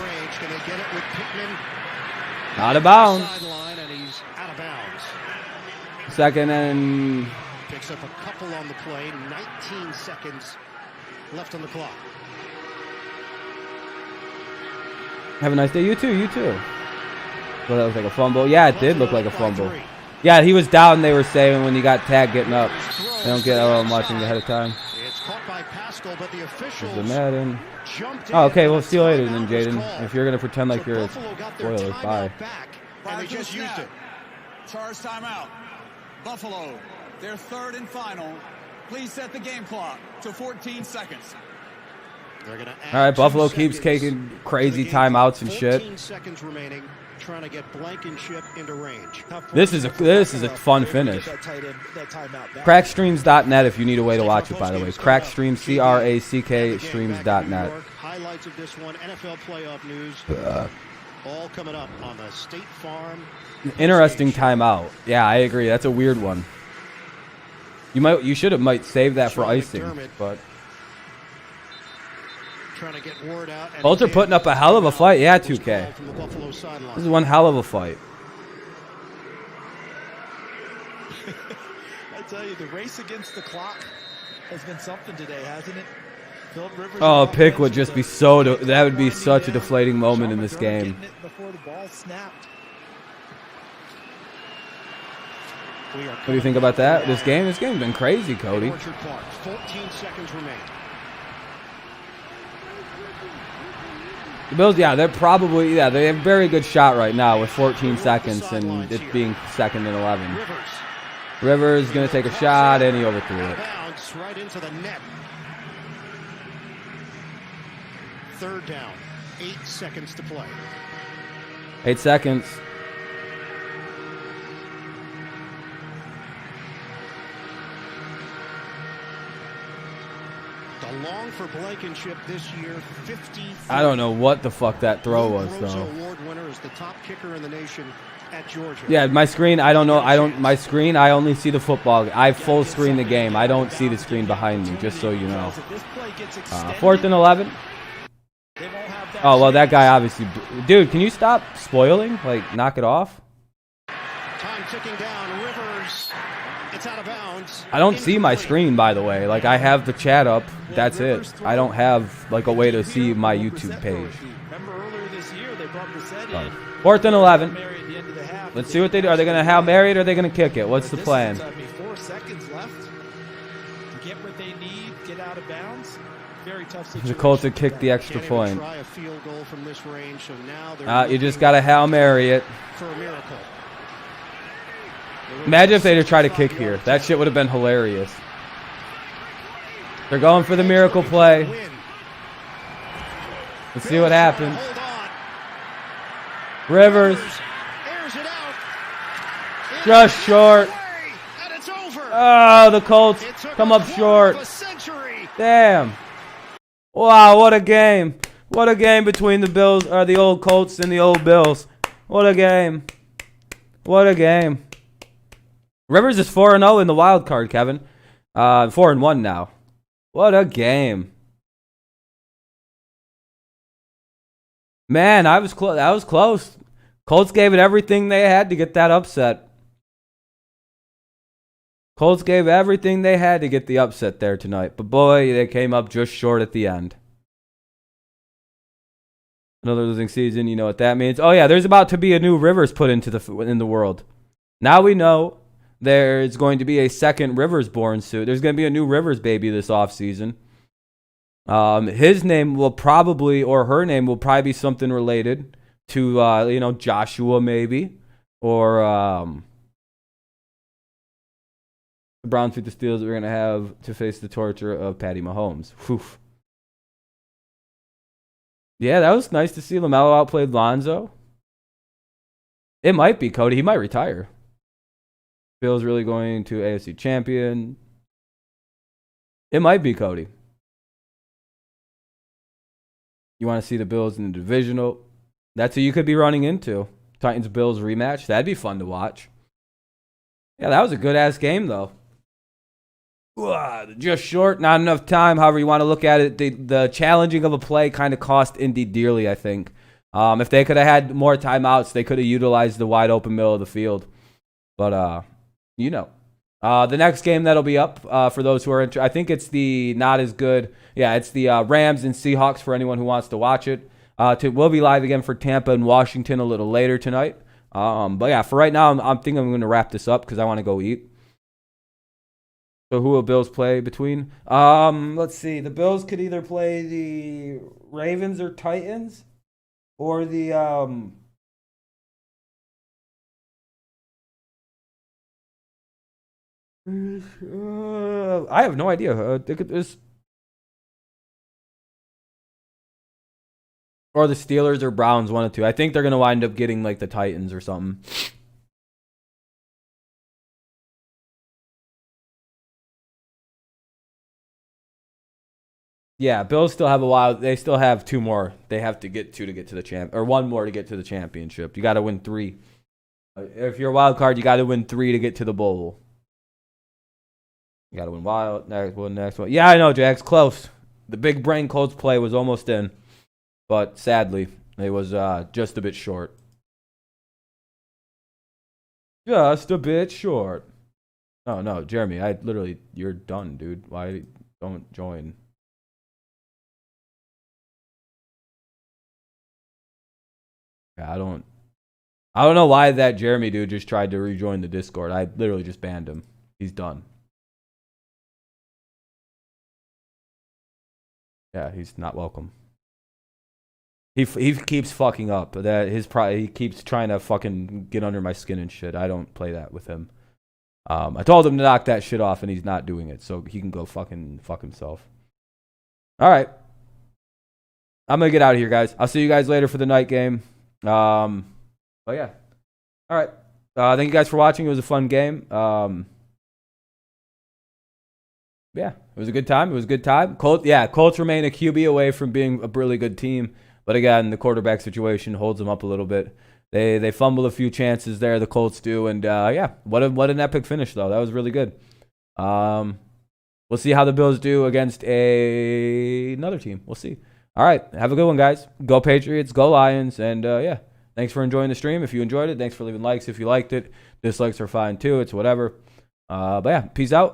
Out of bounds. Sideline, and he's out of bounds. Second and Picks up a couple on the play. 19 seconds left on the clock. have a nice day. You too. You too. Well, that looked like a fumble. Yeah, it did look like a fumble. Yeah, he was down. They were saying when he got tagged getting up. They don't get watching ahead of time. It's caught by Pascal, but the officials The Madden. jumped Oh, in. okay, we'll see you later then, Timeout was Jaden. called. If you're gonna pretend like So you're a Buffalo got their spoiler, timeout bye. back, Prior and they to the just used snap. it. Charge timeout. Buffalo, their third and final. Please set the game clock to 14 seconds. They're gonna All right, add 2 Buffalo keeps seconds taking to crazy the game timeouts clock. and shit. 14 seconds remaining, trying to get Blankenship into range. This is a fun finish. That timeout back. Crackstreams.net if you need a way to watch it, by the way. Crackstreams, CRACK streams.net. Highlights of this one, NFL playoff news, all coming up on the State Farm. Interesting timeout. Yeah, I agree. That's a weird one. You should have might save that for icing, but Trying to get word out. Colts are putting up a hell of a fight. Yeah, 2K. From the Buffalo sideline. This is one hell of a fight. I tell you, the race against the clock has been something today, hasn't it? Philip Rivers Oh, a on pick offense would just with be a- so. That would be such a deflating moment in this Sean McDermott game. getting it before the ball snapped. What do you think about that? This game's been crazy, Cody. Orchard Park, 14 seconds remain. The Bills, yeah, they have a very good shot right now with 14 seconds and it being second and 11. Rivers going to take a shot and he overthrew it. Bounce right into the net. Third down, 8 seconds to play. 8 seconds. The long for Blankenship this year, 50. I don't know what the fuck that throw was, though. Award winner is the top kicker in the nation at Georgia. Yeah, my screen, I don't know. My screen, I only see the football. I full screen the game. I don't see the screen behind me, just so you know. 4th and 11. Oh, well, that guy obviously. Dude, can you stop spoiling? Like, knock it off? Time ticking down. Rivers. It's out of bounds. I don't see my screen, by the way. Like, I have the chat up. That's it. I don't have, like, a way to see my YouTube page. Remember earlier this year, they brought Brissett in. 4th and 11. Mary at the end of the half. Let's see what they do. Are they going to Hail Mary it or are they going to kick it? What's the plan? 4 seconds left to get what they need, get out of bounds. Very tough situation. The Colts have kicked the extra Can't even point. try a field goal from this range, so now they're You just got to Hail Mary it. for a miracle. Imagine if they had tried to kick here. That shit would have been hilarious. They're going for the miracle play. Let's see what happens. Rivers. Airs it out. Just short. And it's over. Oh, the Colts It took come a up quarter short. of a century. Damn. Wow, what a game. What a game between the Bills, or the old Colts and the old Bills. What a game. What a game. Rivers is 4-0 in the wild card, Kevin. 4-1 now. What a game. Man, I was close. That was close. Colts gave it everything they had to get that upset. Colts gave everything they had to get the upset there tonight. But boy, they came up just short at the end. Another losing season, you know what that means. Oh yeah, there's about to be a new Rivers put into in the world. Now we know there's going to be a second Rivers born soon. There's going to be a new Rivers baby this offseason. His name will probably, or her name will probably be something related to, Joshua maybe. Or the Browns beat the Steelers. We're going to have to face the torture of Patty Mahomes. Whew. Yeah, that was nice to see LaMelo outplayed Lonzo. It might be Cody. He might retire. Bill's really going to AFC champion. It might be Cody. You want to see the Bills in the divisional? That's who you could be running into. Titans-Bills rematch. That'd be fun to watch. Yeah, that was a good-ass game, though. Just short, not enough time. However you want to look at it, the challenging of a play kind of cost Indy dearly, I think. If they could have had more timeouts, they could have utilized the wide-open middle of the field. But, the next game that'll be up for those who are interested, I think it's the not as good. Yeah, it's the Rams and Seahawks for anyone who wants to watch it. We'll be live again for Tampa and Washington a little later tonight. But yeah, for right now, I'm thinking I'm going to wrap this up because I want to go eat. So who will Bills play between? Let's see. The Bills could either play the Ravens or Titans, or the I have no idea. They could just, or the Steelers or Browns, one of two. I think they're gonna wind up getting like the Titans or something. Yeah, Bills still have a while. They still have two more. They have to get to get to the champ, or one more to get to the championship. You got to win 3. If you're a wild card, you got to win 3 to get to the bowl. You got to win wild. Next one. Yeah, I know, Jax. Close. The big brain Colts play was almost in, but sadly, it was just a bit short. Just a bit short. Oh no, Jeremy. You're done, dude. Why don't join? Yeah, I don't know why that Jeremy dude just tried to rejoin the Discord. I literally just banned him. He's done. Yeah, he's not welcome. He keeps fucking up. He keeps trying to fucking get under my skin and shit. I don't play that with him. I told him to knock that shit off, and he's not doing it. So he can go fucking fuck himself. All right, I'm gonna get out of here, guys. I'll see you guys later for the night game. But yeah. All right. Thank you guys for watching. It was a fun game. Yeah, it was a good time. Colts remain a QB away from being a really good team. But again, the quarterback situation holds them up a little bit. They fumble a few chances there, the Colts do. And what an epic finish, though. That was really good. We'll see how the Bills do against another team. We'll see. All right, have a good one, guys. Go Patriots, go Lions, and thanks for enjoying the stream. If you enjoyed it, thanks for leaving likes if you liked it. Dislikes are fine too. It's whatever. But yeah, peace out.